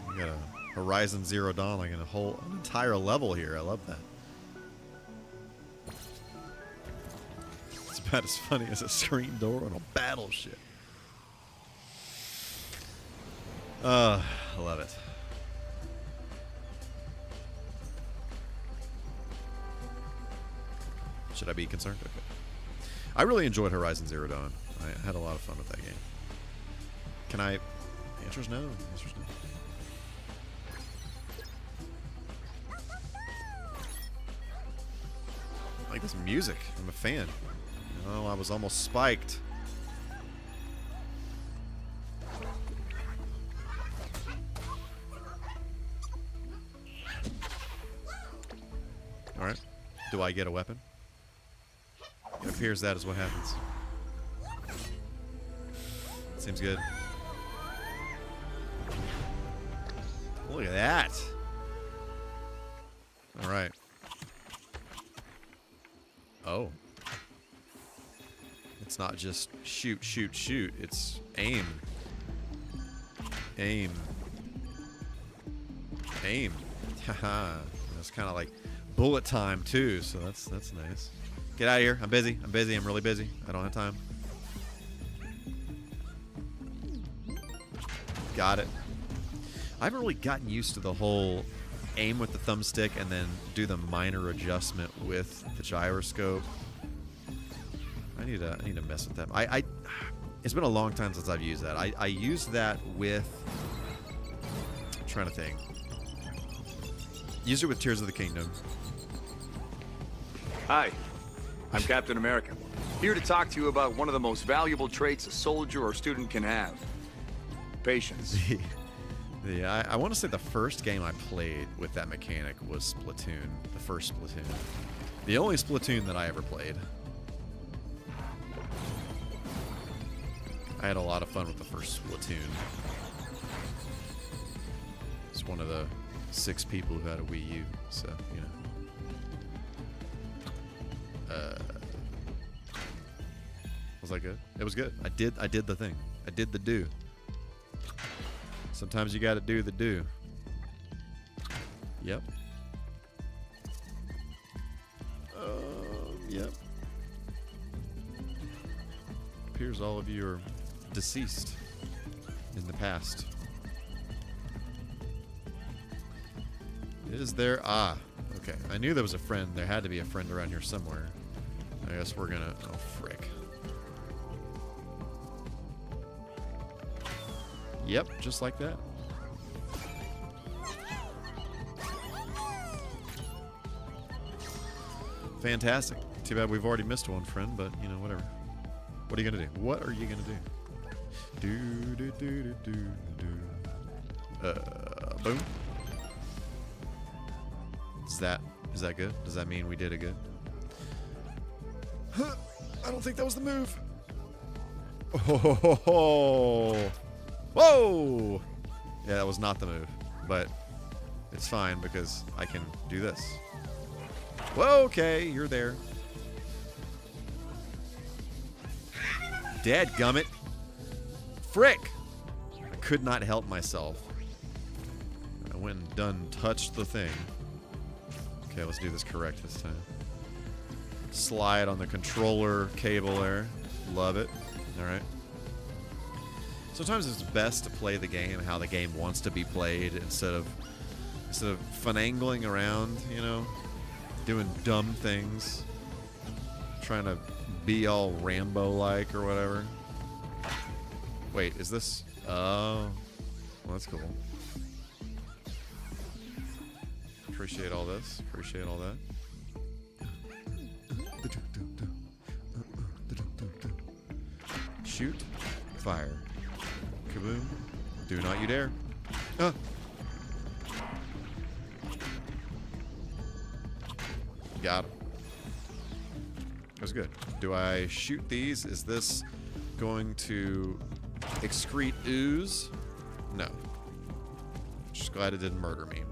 We got a Horizon Zero Dawn, like an entire level here. I love that. It's about as funny as a screen door on a battleship. I love it. Should I be concerned? Okay. I really enjoyed Horizon Zero Dawn. I had a lot of fun with that game. Can I? The answer's no. The answer's no. I like this music. I'm a fan. Oh, I was almost spiked. All right. Do I get a weapon? It appears that is what happens. Seems good. Look at that. All right. Oh. It's not just shoot, shoot, shoot. It's aim. Aim. Aim. Haha. That's kind of like bullet time too, so that's nice. Get out of here. I'm busy. I'm busy. I'm really busy. I don't have time. Got it. I haven't really gotten used to the whole aim with the thumbstick and then do the minor adjustment with the gyroscope. I need to mess with that. It's been a long time since I've used that. I used that with. I'm trying to think. Used it with Tears of the Kingdom. Hi, I'm Captain America. Here to talk to you about one of the most valuable traits a soldier or student can have. Patience. Yeah, I want to say the first game I played with that mechanic was Splatoon. The first Splatoon. The only Splatoon that I ever played. I had a lot of fun with the first Splatoon. It's one of the 6 people who had a Wii U, so, you know. Was that good? It was good. I did the thing. I did the do. Sometimes you gotta do the do. Yep. Yep. Appears all of you are deceased in the past. Is there? Ah, okay. I knew there was a friend. There had to be a friend around here somewhere. I guess we're gonna. Oh, frick. Yep, just like that. Fantastic. Too bad we've already missed one, friend, but, you know, whatever. What are you gonna do? What are you gonna do? Boom. Is that good? Does that mean we did it good? Huh, I don't think that was the move. Oh, whoa! Yeah, that was not the move, but it's fine because I can do this. Whoa, okay, you're there. Dadgummit. Frick! I could not help myself. I went and touched the thing. Okay, let's do this correct this time. Slide on the controller cable there. Love it. Alright. Sometimes it's best to play the game how the game wants to be played instead of finagling around, you know, doing dumb things, trying to be all Rambo-like or whatever. Wait, is this? Oh, well, that's cool. Appreciate all this. Appreciate all that. Shoot. Fire. Kaboom. Do not you dare. Got him. That was good. Do I shoot these? Is this going to excrete ooze? No. Just glad it didn't murder me.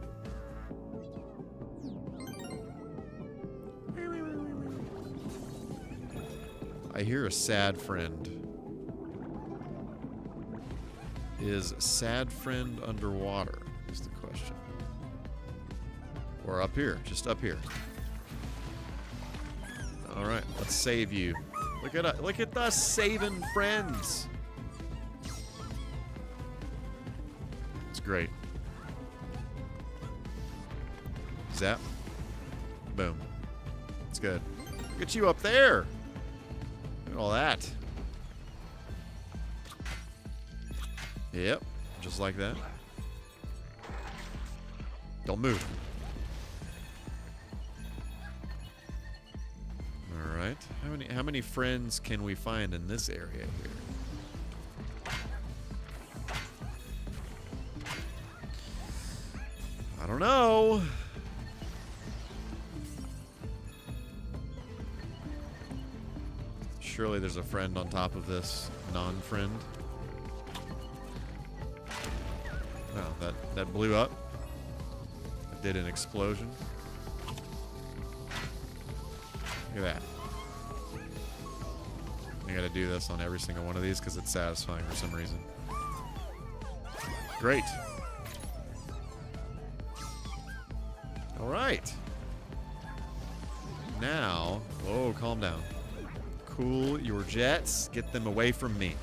I hear a sad friend. Is sad friend underwater? Is the question. Or up here, just up here. All right, let's save you. Look at us saving friends. It's great. Zap. Boom. It's good. Look at you up there. Look at all that. Yep, just like that. Don't move. All right. How many friends can we find in this area here? I don't know. Surely there's a friend on top of this non-friend. Wow, that blew up. It did an explosion. Look at that. I gotta do this on every single one of these because it's satisfying for some reason. Great. Alright. Now, whoa, calm down. Cool your jets. Get them away from me.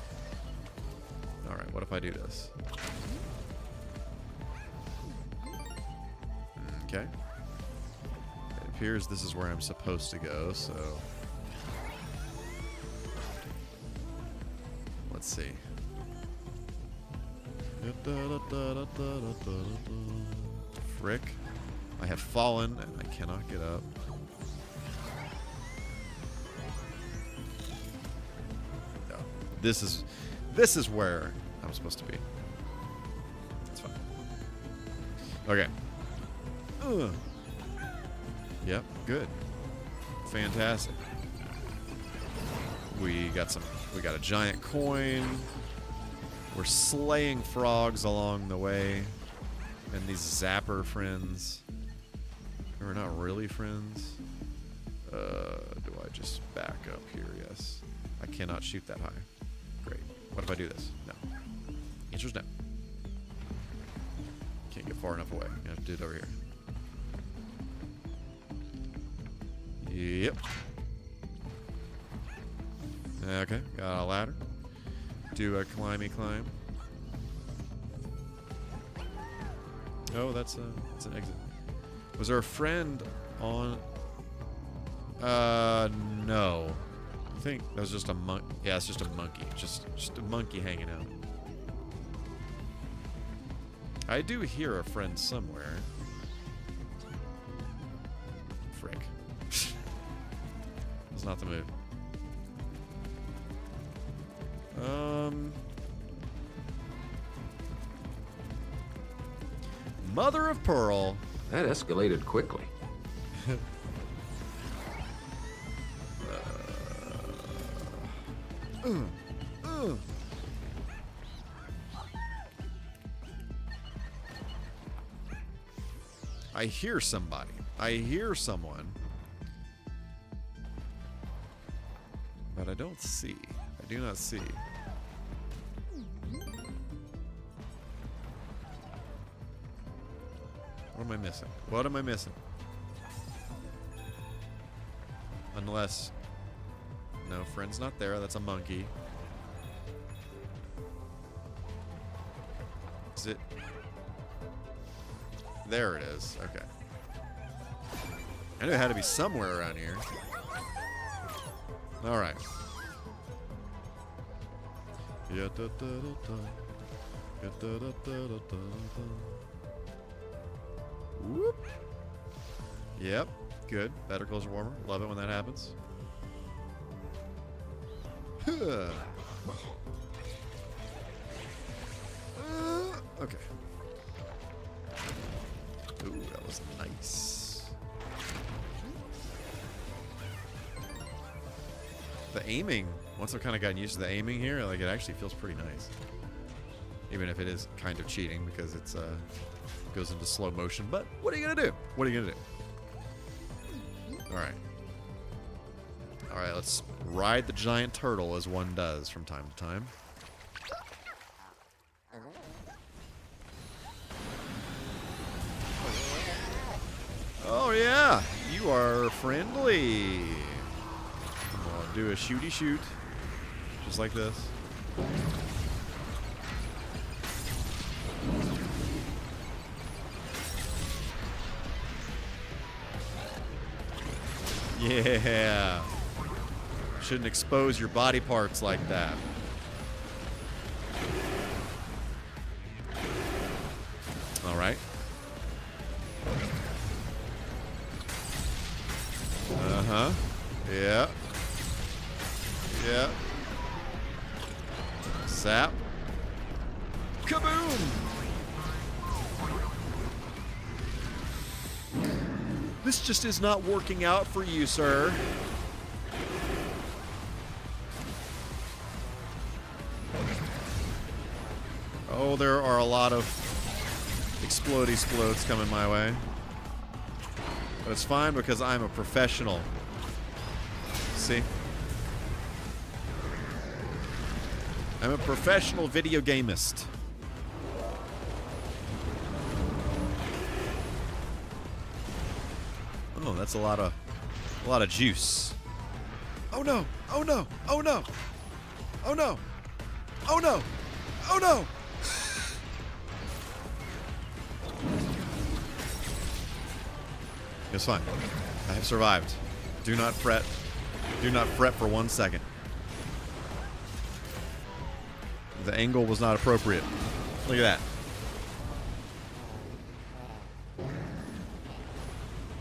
Alright, what if I do this? Okay. It appears this is where I'm supposed to go, so... Let's see. Frick. I have fallen and I cannot get up. No. This is where I'm supposed to be. That's fine. Okay. Yep, good. Fantastic. We got a giant coin. We're slaying frogs along the way. And these zapper friends. We're not really friends. Do I just back up here? Yes. I cannot shoot that high. Great. What if I do this? No. Answer's no. Can't get far enough away. I have to do it over here. Yep. Okay, got a ladder. Do a climby climb. Oh, that's an exit. Was there a friend on? No. I think that was just a monk. Yeah, it's just a monkey. Just a monkey hanging out. I do hear a friend somewhere. Frick. That's not the move. Mother of pearl. That escalated quickly. I hear somebody. I hear someone. But I don't see. I do not see. What am I missing? What am I missing? Unless... No, friend's not there. That's a monkey. Is it... There it is. Okay. I knew it had to be somewhere around here. Alright. Whoop. Yep. Good. Better, closer, warmer. Love it when that happens. Okay. Ooh, that was nice. The aiming, once I've kind of gotten used to the aiming here, like, it actually feels pretty nice. Even if it is kind of cheating because it's goes into slow motion. But what are you gonna do? What are you gonna do? All right. All right, let's ride the giant turtle as one does from time to time. Oh yeah, you are friendly. I'll do a shooty shoot, just like this. Yeah. Shouldn't expose your body parts like that. All right. Uh-huh. Yeah. Yeah. Zap. Kaboom! This just is not working out for you, sir. Oh, there are a lot of explode-explodes coming my way. But it's fine because I'm a professional. See? I'm a professional video gamist. Oh, that's a lot of juice. Oh no! Oh no! Oh no! Oh no! Oh no! Oh no! It's fine. I have survived. Do not fret. Do not fret for 1 second. The angle was not appropriate. Look at that.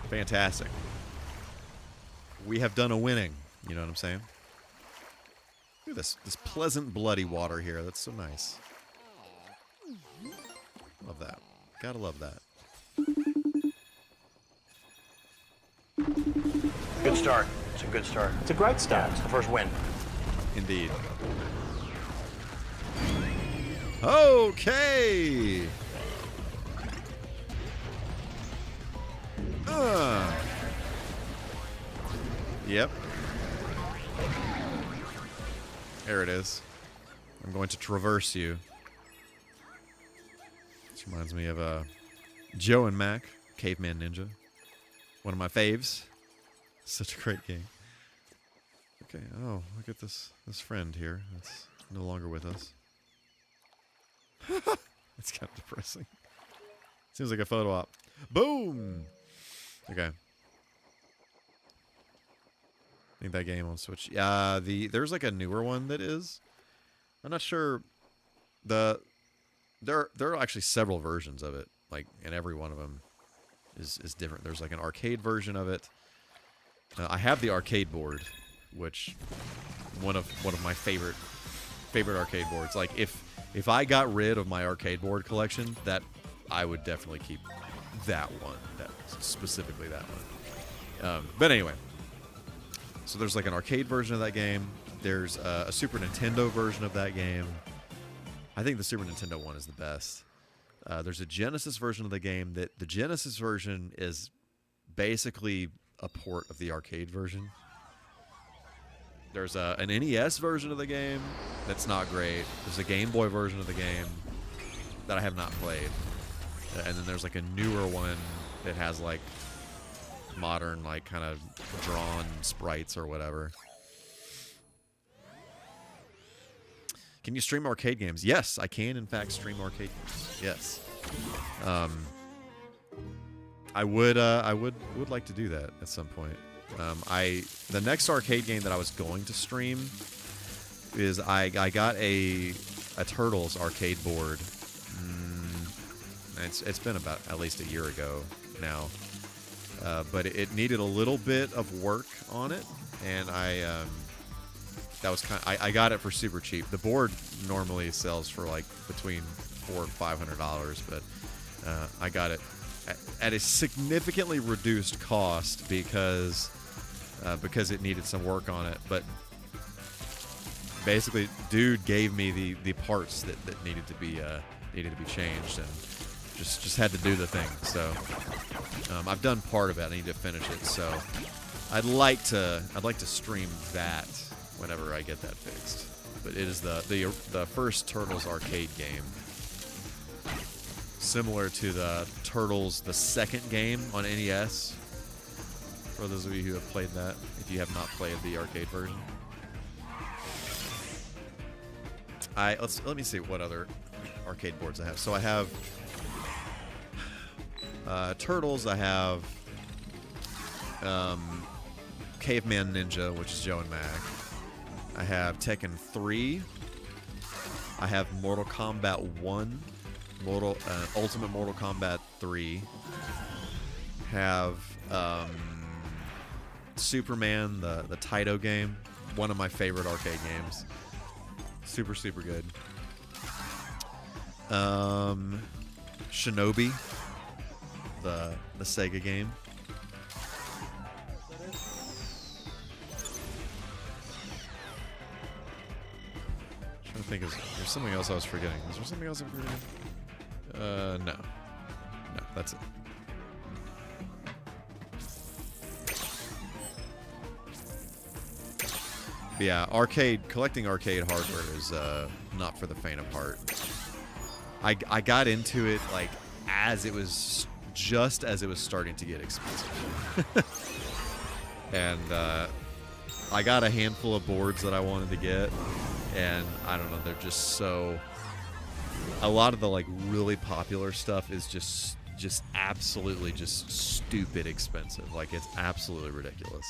Fantastic. We have done a winning. You know what I'm saying? Look at this pleasant bloody water here. That's so nice. Love that. Gotta love that. good start. It's a good start. It's a great start. It's the first win. Indeed. Okay. Yep. There it is. I'm going to traverse you. This reminds me of Joe and Mac, Caveman Ninja. One of my faves. Such a great game. Okay, oh, look at this friend here. That's no longer with us. It's kind of depressing. Seems like a photo op. Boom! Okay. I think that game on Switch. There's like a newer one that is. I'm not sure. There are actually several versions of it, like, and every one of them is different. There's like an arcade version of it. I have the arcade board, which one of my favorite arcade boards. Like if I got rid of my arcade board collection, that I would definitely keep that one, specifically that one. But anyway, so there's like an arcade version of that game. There's a Super Nintendo version of that game. I think the Super Nintendo one is the best. There's a Genesis version of the game. The Genesis version is basically a port of the arcade version. There's an NES version of the game that's not great. There's a Game Boy version of the game that I have not played. And then there's like a newer one that has like modern, like kind of drawn sprites or whatever. Can you stream arcade games? Yes, I can in fact stream arcade games. Yes. I would like to do that at some point. The next arcade game that I was going to stream is I got a Turtles arcade board. It's been about at least a year ago now, but it needed a little bit of work on it, and I got it for super cheap. The board normally sells for like between $400 and $500, but I got it at a significantly reduced cost because it needed some work on it. But basically, dude gave me the parts that needed to be changed, and just had to do the thing. So I've done part of it. I need to finish it. So I'd like to stream that whenever I get that fixed. But it is the first Turtles arcade game, similar to the Turtles the second game on NES. For those of you who have played that, if you have not played the arcade version, let me see what other arcade boards I have. So I have Turtles. I have Caveman Ninja, which is Joe and Mac. I have Tekken 3. I have Mortal Kombat 1, Ultimate Mortal Kombat 3. Have Superman, the Taito game, one of my favorite arcade games. Super, super good. Shinobi, the Sega game. I think there's something else I was forgetting. Is there something else I'm forgetting? No, that's it. But yeah, collecting arcade hardware is not for the faint of heart. I got into it like just as it was starting to get expensive. And I got a handful of boards that I wanted to get, and I don't know, they're just so... A lot of the like really popular stuff is just absolutely just stupid expensive. Like, it's absolutely ridiculous.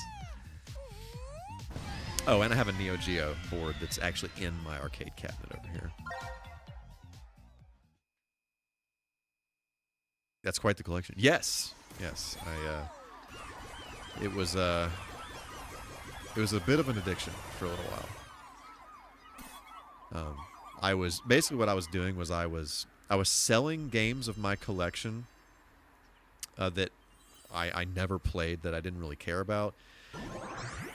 Oh, and I have a Neo Geo board that's actually in my arcade cabinet over here. That's quite the collection. Yes. It was a bit of an addiction for a little while. I was basically, what I was doing was I was selling games of my collection that I never played, that I didn't really care about,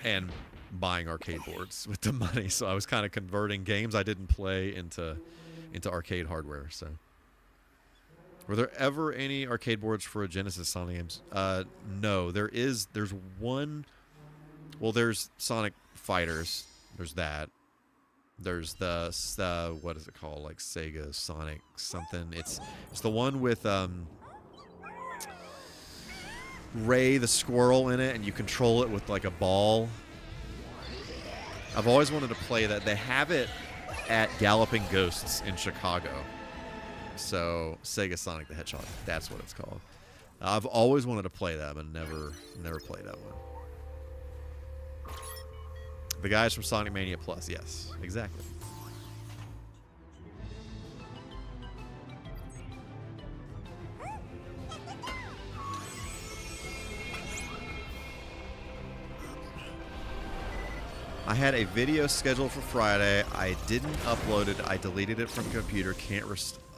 and buying arcade boards with the money. So I was kind of converting games I didn't play into arcade hardware. So, were there ever any arcade boards for a Genesis Sonic games? No, there's one. Well, there's Sonic Fighters. There's that. There's the what is it called? Like Sega Sonic something. It's the one with Ray the squirrel in it, and you control it with like a ball. I've always wanted to play that. They have it at Galloping Ghosts in Chicago. So Sega Sonic the Hedgehog, that's what it's called. I've always wanted to play that, but never played that one. The guys from Sonic Mania Plus, yes, exactly. I had a video scheduled for Friday. I didn't upload it. I deleted it from computer. Can't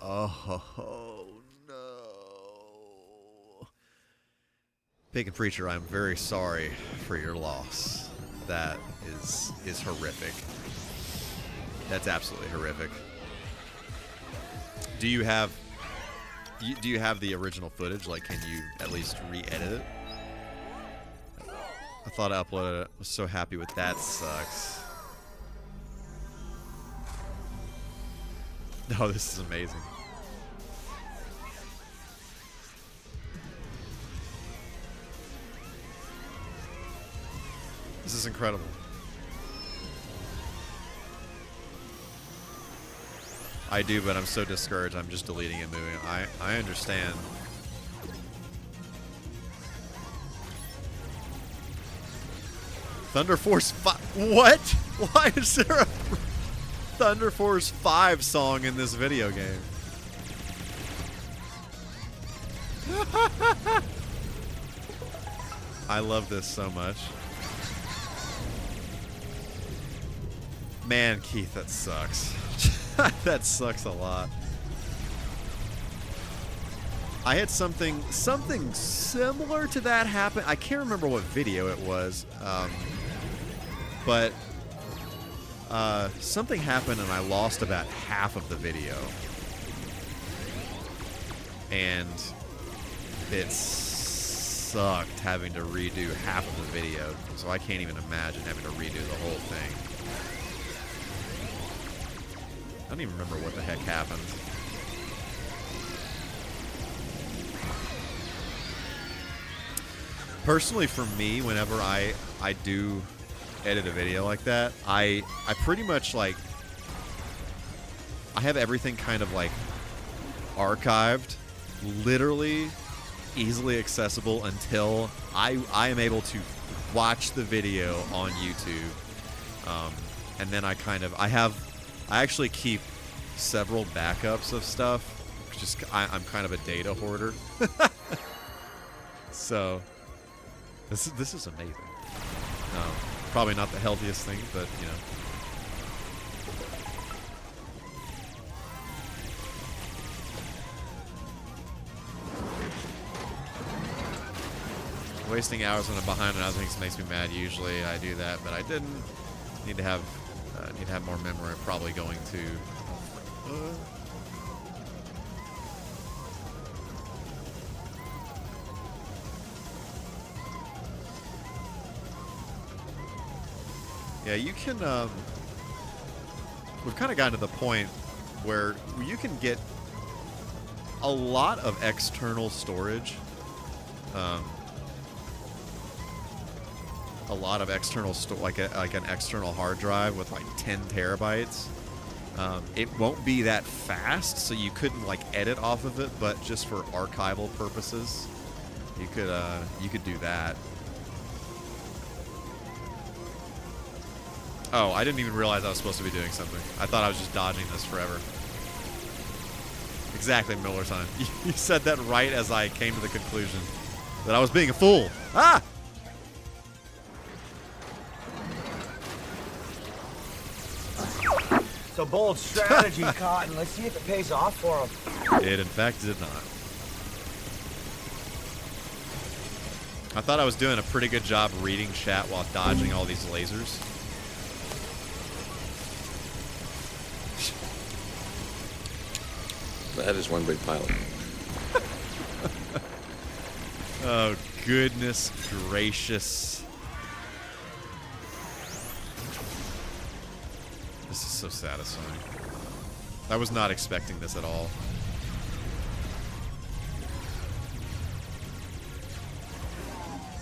oh no. Pig and Preacher, I'm very sorry for your loss. That is horrific. That's absolutely horrific. Do you have the original footage? Like, can you at least re-edit it? I thought I uploaded it. I was so happy with that. Sucks. No, this is amazing. This is incredible. I do, but I'm so discouraged. I'm just deleting it, moving. I understand. Thunder Force 5. What? Why is there a Thunder Force 5 song in this video game? I love this so much. Man, Keith, that sucks. That sucks a lot. I had something similar to that happen. I can't remember what video it was, but something happened and I lost about half of the video, and it sucked having to redo half of the video. So I can't even imagine having to redo the whole thing. I don't even remember what the heck happened. Personally, for me, whenever I do edit a video like that, I pretty much like, I have everything kind of like archived, literally easily accessible until I am able to watch the video on YouTube, and then I actually keep several backups of stuff. Just I'm kind of a data hoarder. So this is amazing. Probably not the healthiest thing, but you know. Wasting hours when I'm behind on other things makes me mad. Usually I do that, but I didn't. Need to have more memory. I'm probably going to. Yeah, you can. We've kind of gotten to the point where you can get a lot of external storage. A lot of external like an external hard drive with like 10 terabytes. It won't be that fast, so you couldn't like edit off of it, but just for archival purposes, you could do that. Oh, I didn't even realize I was supposed to be doing something. I thought I was just dodging this forever. Exactly, Miller time. You said that right as I came to the conclusion that I was being a fool. Ah! It's a bold strategy, Cotton. Let's see if it pays off for him. It, in fact, did not. I thought I was doing a pretty good job reading chat while dodging all these lasers. That is one big pile. Oh, goodness gracious. This is so satisfying. I was not expecting this at all.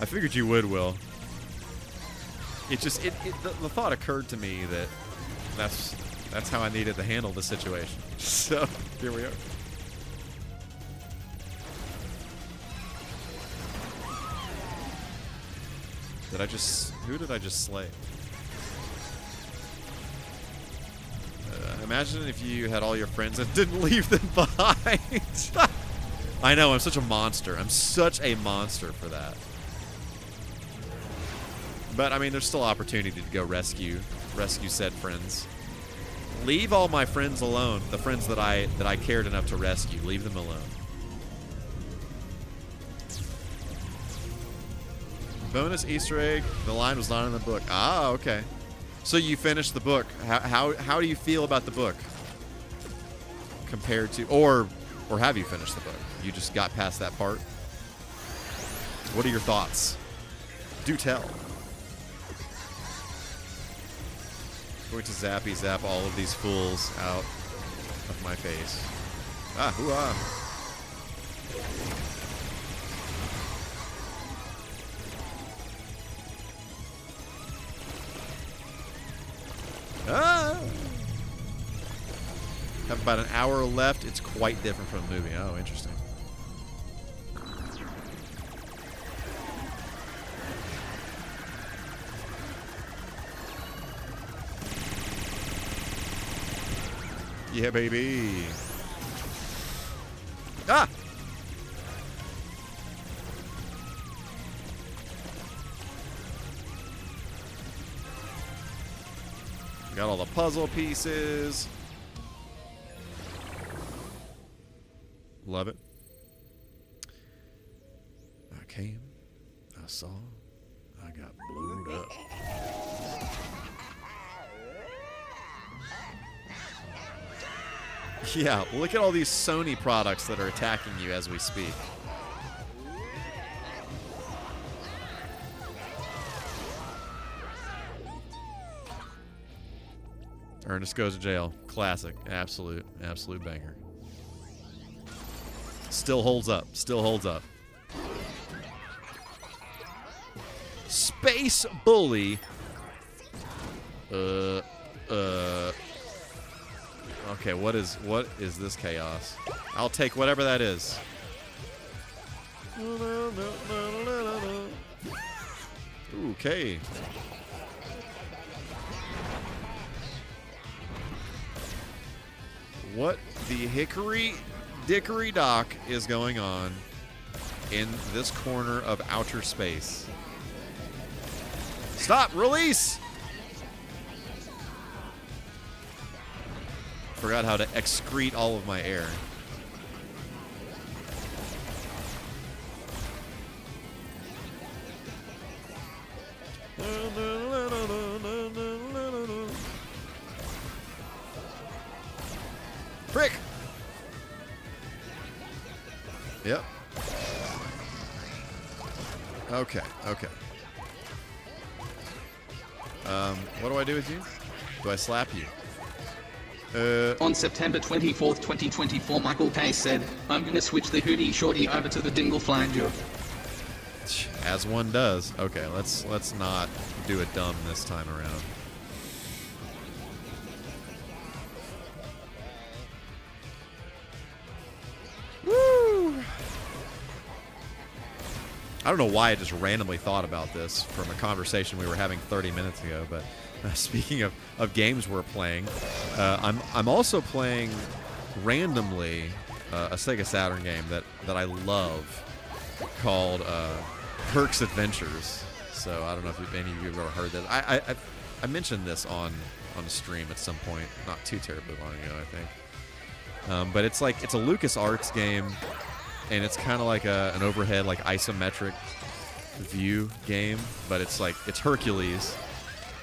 I figured you would, Will. It just, the thought occurred to me that that's how I needed to handle the situation. So, here we are. Who did I just slay? Imagine if you had all your friends and didn't leave them behind. I know, I'm such a monster. I'm such a monster for that. But, I mean, there's still opportunity to go rescue said friends. Leave all my friends alone. The friends that I cared enough to rescue. Leave them alone. Bonus Easter egg. The line was not in the book. Ah, okay. So you finished the book. How do you feel about the book? Compared to, or have you finished the book? You just got past that part? What are your thoughts? Do tell. Going to zap all of these fools out of my face. Ah, hoo-ah. Ah! Have about an hour left. It's quite different from the movie. Oh, interesting. Yeah, baby. Ah! Got all the puzzle pieces. Love it. I came, I saw, I got blowed up. Yeah, look at all these Sony products that are attacking you as we speak. Ernest Goes to Jail. Classic. Absolute banger. Still holds up. Still holds up. Space Bully. Okay, what is this chaos? I'll take whatever that is. Okay. What the hickory dickory dock is going on in this corner of outer space? Stop! Release! Forgot how to excrete all of my air. Frick! Yep. Okay, okay. What do I do with you? Do I slap you? On September 24th, 2024, MichaelK said, I'm gonna switch the hoodie shorty over to the dingle flanger. As one does. Okay, let's not do it dumb this time around. Woo! I don't know why I just randomly thought about this from a conversation we were having 30 minutes ago, but speaking of games we're playing, I'm also playing randomly a Sega Saturn game that I love called Kirk's Adventures. So I don't know if any of you have ever heard this. I mentioned this on a stream at some point, not too terribly long ago, I think. But it's a LucasArts game, and it's kind of like an overhead, like isometric view game, but it's like it's Hercules,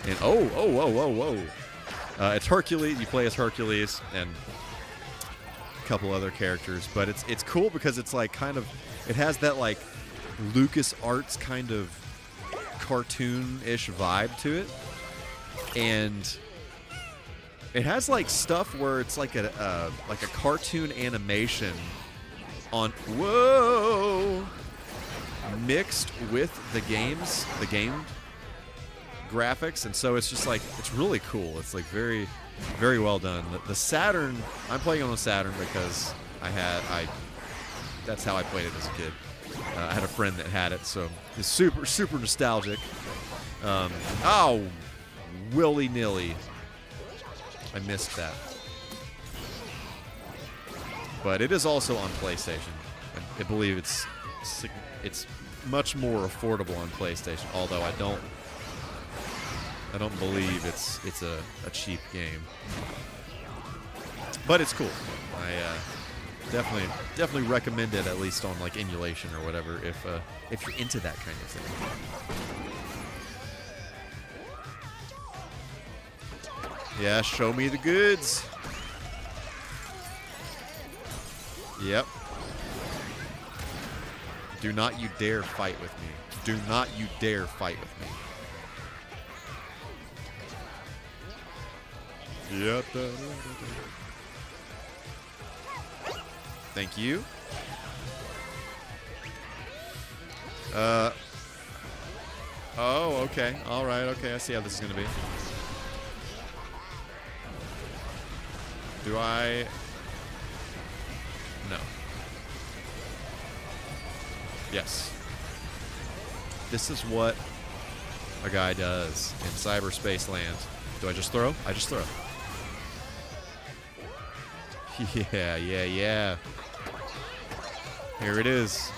and whoa. It's Hercules. You play as Hercules and a couple other characters, but it's cool because it's like kind of it has that like LucasArts kind of cartoon-ish vibe to it, and it has like stuff where it's like a cartoon animation on mixed with the game graphics, and so it's just like it's really cool. It's like very, very well done. The Saturn, I'm playing on a Saturn because that's how I played it as a kid. I had a friend that had it, so it's super, super nostalgic. Willy-nilly. I missed that. But it is also on PlayStation. I believe it's much more affordable on PlayStation, although I don't believe it's a cheap game. But it's cool. I definitely recommend it, at least on like emulation or whatever, if you're into that kind of thing. Yeah, show me the goods. Yep. Do not you dare fight with me. Do not you dare fight with me. Yep. Thank you. Oh, okay. All right. Okay, I see how this is going to be. Do I? No. Yes. This is what a guy does in cyberspace land. Do I just throw? I just throw. Yeah. Here it is.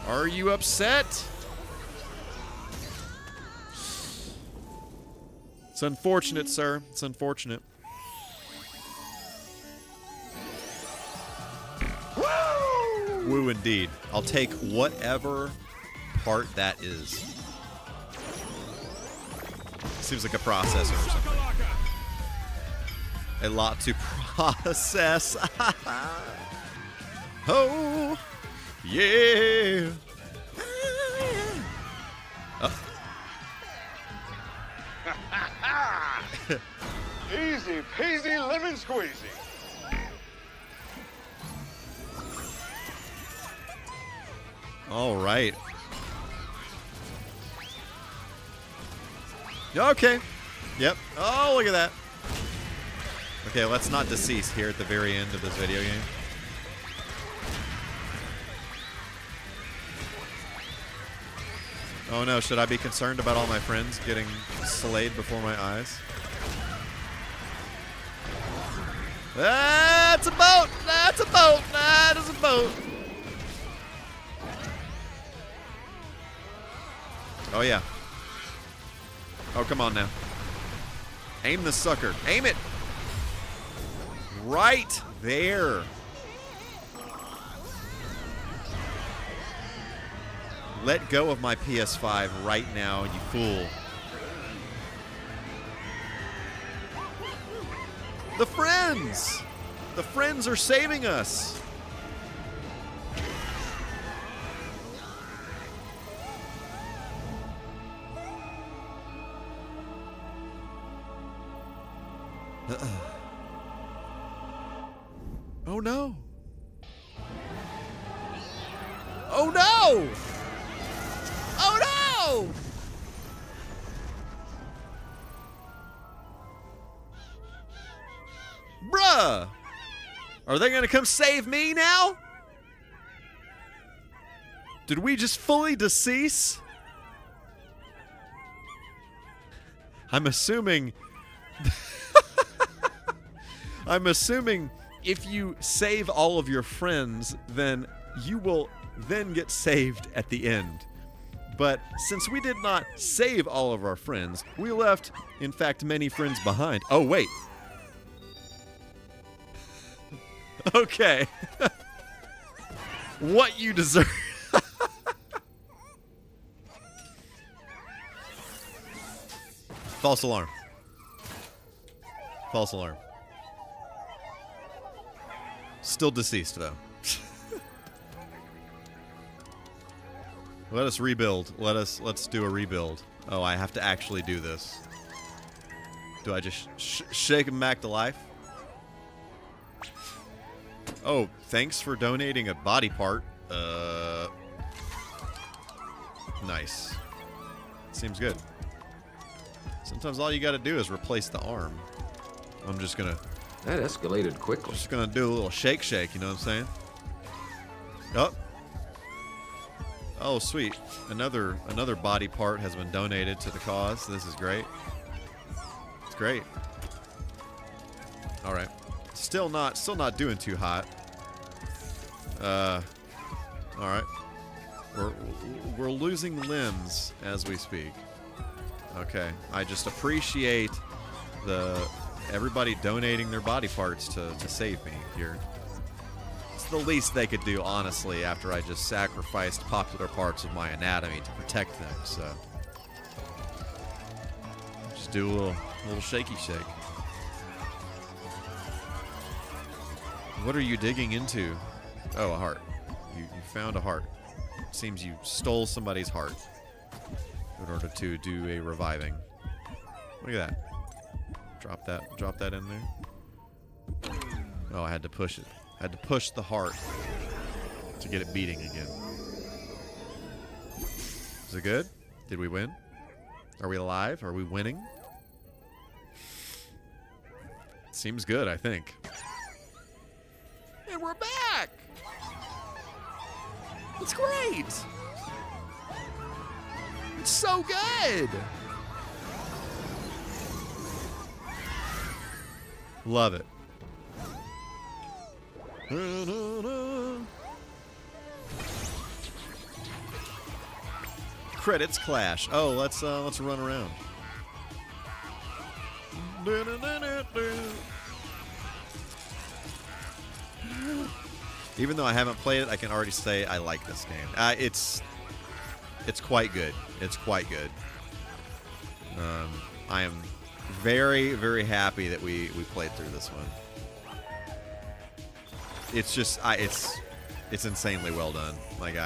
Are you upset? It's unfortunate, sir. It's unfortunate. Woo indeed. I'll take whatever part that is. Seems like a processor or something. A lot to process. Oh, yeah. Easy peasy lemon squeezy. All right. Okay. Yep. Oh, look at that. Okay, let's not decease here at the very end of this video game. Oh no, should I be concerned about all my friends getting slayed before my eyes? That's a boat! That's a boat! That is a boat! Oh yeah. Oh, come on now. Aim the sucker. Aim it! Right there. Let go of my PS5 right now, you fool. The friends! The friends are saving us. Oh no. Oh no! Oh no! Bruh! Are they gonna come save me now? Did we just fully decease? I'm assuming... I'm assuming if you save all of your friends, then you will then get saved at the end. But since we did not save all of our friends, we left, in fact, many friends behind. Oh, wait. Okay. what you deserve. False alarm. False alarm. Still deceased, though. Let us rebuild. Let's do a rebuild. Oh, I have to actually do this. Do I just shake him back to life? Oh, thanks for donating a body part. Nice. Seems good. Sometimes all you gotta do is replace the arm. I'm just gonna... That escalated quickly. Just gonna do a little shake, you know what I'm saying? Oh. Oh, sweet. Another body part has been donated to the cause. This is great. It's great. All right. Still not doing too hot. All right. We're losing limbs as we speak. Okay. I just appreciate everybody donating their body parts to save me here. It's the least they could do, honestly, after I just sacrificed popular parts of my anatomy to protect them, so. Just do a little shaky shake. What are you digging into? Oh, a heart. You found a heart. Seems you stole somebody's heart in order to do a reviving. Look at that. Drop that in there. Oh, I had to push it. I had to push the heart to get it beating again. Is it good? Did we win? Are we alive? Are we winning? Seems good, I think. And we're back! It's great! It's so good! Love it. Credits clash. Oh, let's run around. Even though I haven't played it, I can already say I like this game. It's quite good. It's quite good. I am very, very happy that we played through this one. It's just it's insanely well done. Like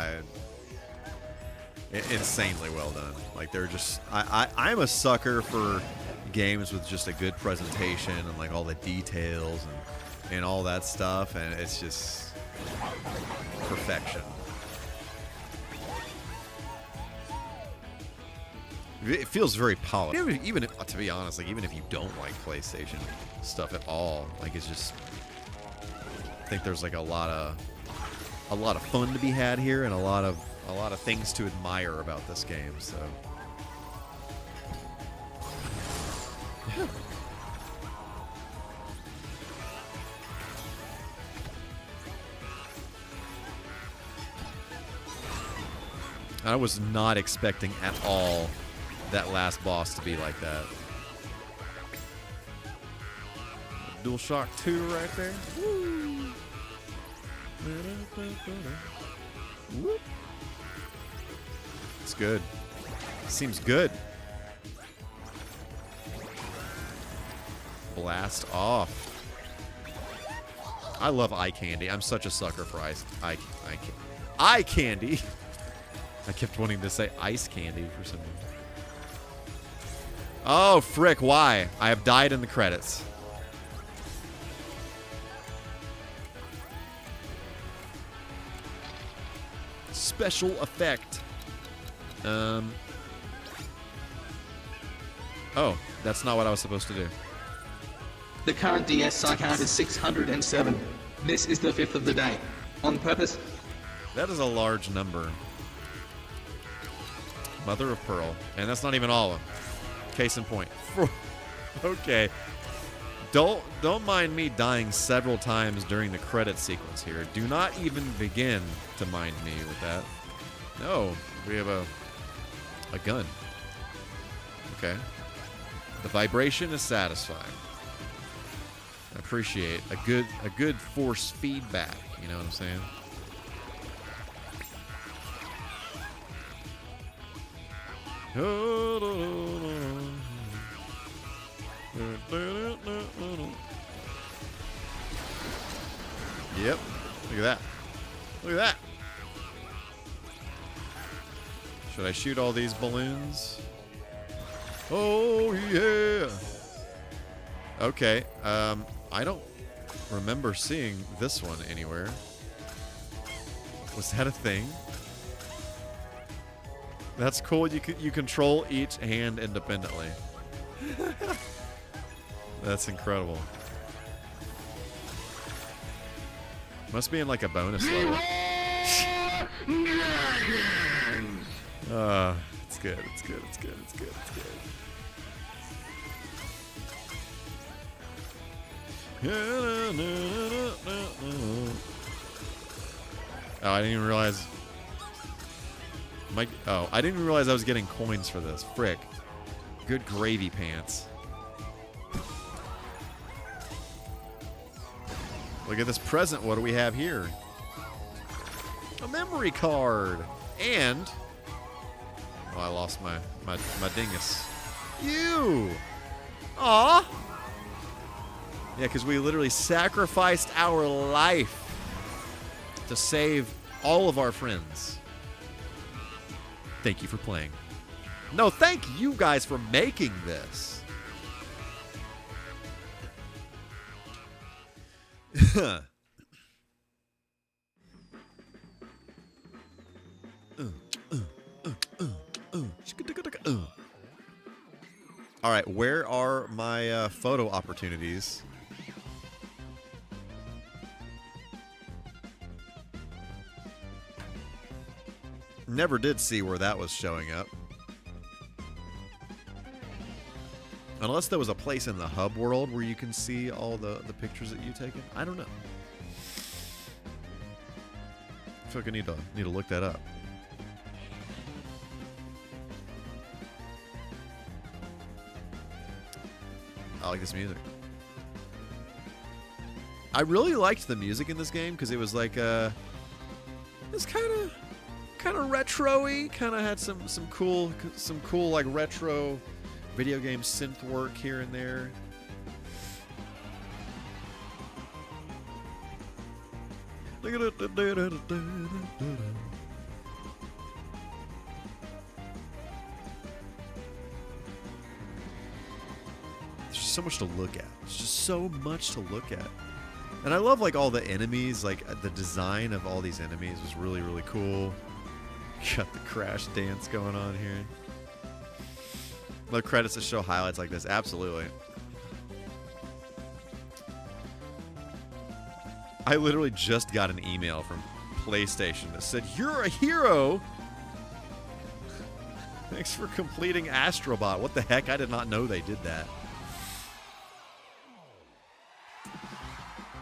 insanely well done. Like they're just I'm a sucker for games with just a good presentation and like all the details and all that stuff, and it's just perfection. It feels very polished. Even if, to be honest, like even if you don't like PlayStation stuff at all, like it's just, I think there's like a lot of fun to be had here, and a lot of things to admire about this game. So. I was not expecting at all that last boss to be like that. DualShock 2 right there. Woo. Whoop. It's good. Seems good. Blast off. I love eye candy. I'm such a sucker for eye candy. I kept wanting to say ice candy for some reason. Oh, frick, why? I have died in the credits. Special effect. Oh, that's not what I was supposed to do. The current DS count is 607. This is the 5th of the day. On purpose. That is a large number. Mother of Pearl. And that's not even all of them. Case in point. Okay. Don't mind me dying several times during the credit sequence here. Do not even begin to mind me with that. No, we have a gun. Okay. The vibration is satisfying. I appreciate a good force feedback, you know what I'm saying? Yep. Look at that. Look at that. Should I shoot all these balloons? Oh, yeah. Okay. I don't remember seeing this one anywhere. Was that a thing? That's cool. You control each hand independently. That's incredible. Must be in like a bonus level. It's good. It's good. It's good. It's good. It's good. Oh, I didn't even realize. I didn't even realize I was getting coins for this. Frick. Good gravy pants. Look at this present. What do we have here? A memory card. And... oh, I lost my dingus. You! Aw! Yeah, because we literally sacrificed our life to save all of our friends. Thank you for playing. No, thank you guys for making this. All right, where are my photo opportunities? Never did see where that was showing up. Unless there was a place in the hub world where you can see all the pictures that you've taken. I don't know. I feel like I need to look that up. I like this music. I really liked the music in this game because it was like it's kind of retro-y, kind of had some cool like retro video game synth work here and there. Look at it. There's just so much to look at. There's just so much to look at. And I love like all the enemies, like the design of all these enemies was really, really cool. Got the crash dance going on here. The credits that show highlights like this, absolutely. I literally just got an email from PlayStation that said, "You're a hero! Thanks for completing Astrobot." What the heck? I did not know they did that.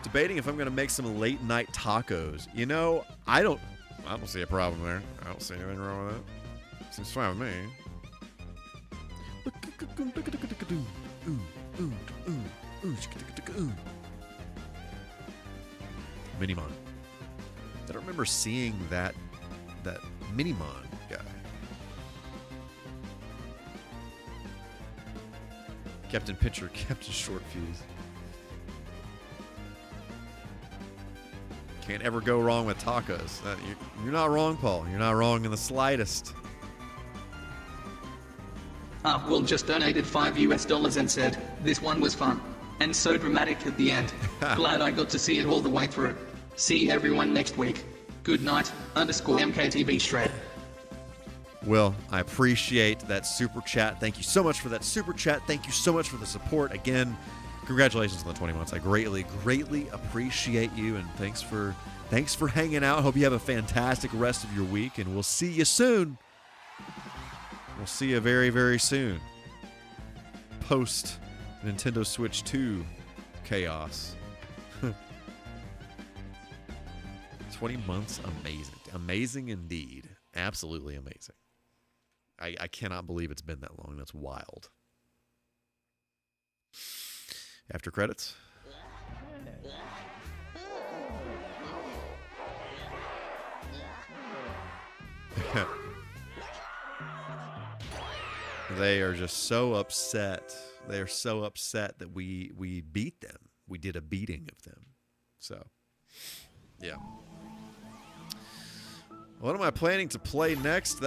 Debating if I'm going to make some late night tacos. You know, I don't see a problem there. I don't see anything wrong with that. Seems fine with me. Minimon. I don't remember seeing that Minimon guy. Captain Pitcher, Captain Short Fuse. Can't ever go wrong with tacos. You're not wrong, Paul. You're not wrong in the slightest. Will just donated $5 and said, "This one was fun. And so dramatic at the end. Glad I got to see it all the way through. See everyone next week. Good night, _MKTV shred." Will, I appreciate that super chat. Thank you so much for that super chat. Thank you so much for the support. Again, congratulations on the 20 months. I greatly, greatly appreciate you, and thanks for hanging out. Hope you have a fantastic rest of your week, and we'll see you soon. We'll see you very, very soon. Post Nintendo Switch 2 chaos. 20 months, amazing. Amazing indeed. Absolutely amazing. I cannot believe it's been that long. That's wild. After credits. They are just so upset. They are so upset that we beat them. We did a beating of them. So, yeah. What am I planning to play next?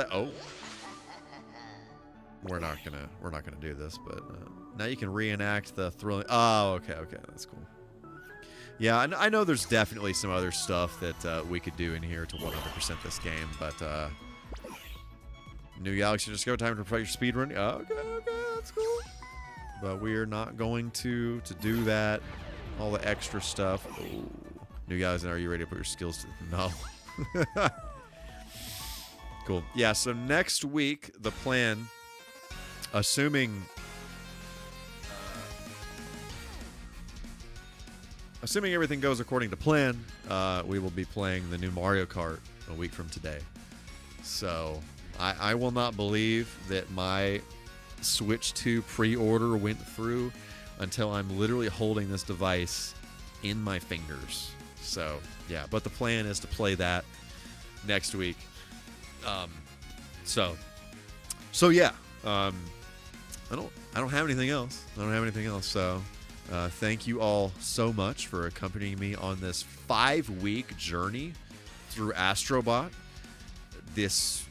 We're not gonna do this, but now you can reenact the thrilling. Oh, okay, that's cool. Yeah, I know there's definitely some other stuff that we could do in here to 100% this game, but New Galaxy Discover time to play your speedrun. Okay, that's cool. But we're not going to do that. All the extra stuff. Ooh. New Galaxy, are you ready to put your skills to? No. Cool. Yeah. So next week, the plan, assuming everything goes according to plan, we will be playing the new Mario Kart a week from today. So I will not believe that my Switch 2 pre-order went through until I'm literally holding this device in my fingers. So yeah, but the plan is to play that next week. So yeah. I don't have anything else. So thank you all so much for accompanying me on this 5-week journey through Astrobot. This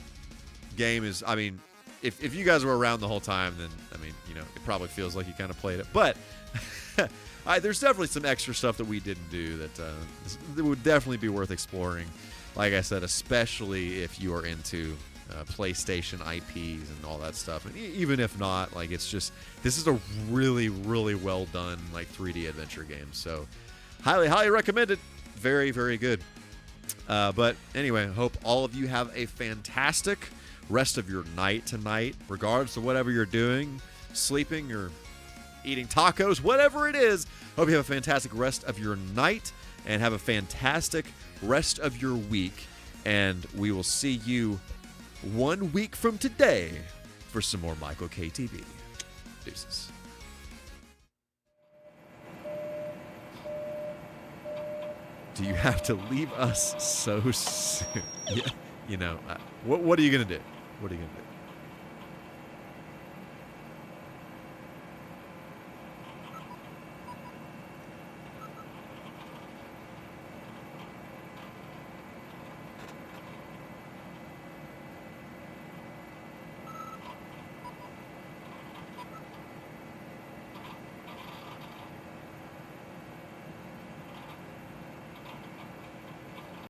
game is, I mean, if you guys were around the whole time, then, I mean, you know, it probably feels like you kind of played it. But there's definitely some extra stuff that we didn't do that would definitely be worth exploring. Like I said, especially if you are into PlayStation IPs and all that stuff. And even if not, like, it's just, this is a really, really well done, like, 3D adventure game. So highly, highly recommend it. Very, very good. But anyway, I hope all of you have a fantastic rest of your night tonight, regardless of whatever you're doing, sleeping or eating tacos, whatever it is. Hope you have a fantastic rest of your night and have a fantastic rest of your week. And we will see you 1 week from today for some more MichaelK TV. Deuces. Do you have to leave us so soon? Yeah, you know, what are you going to do? What are you going to do?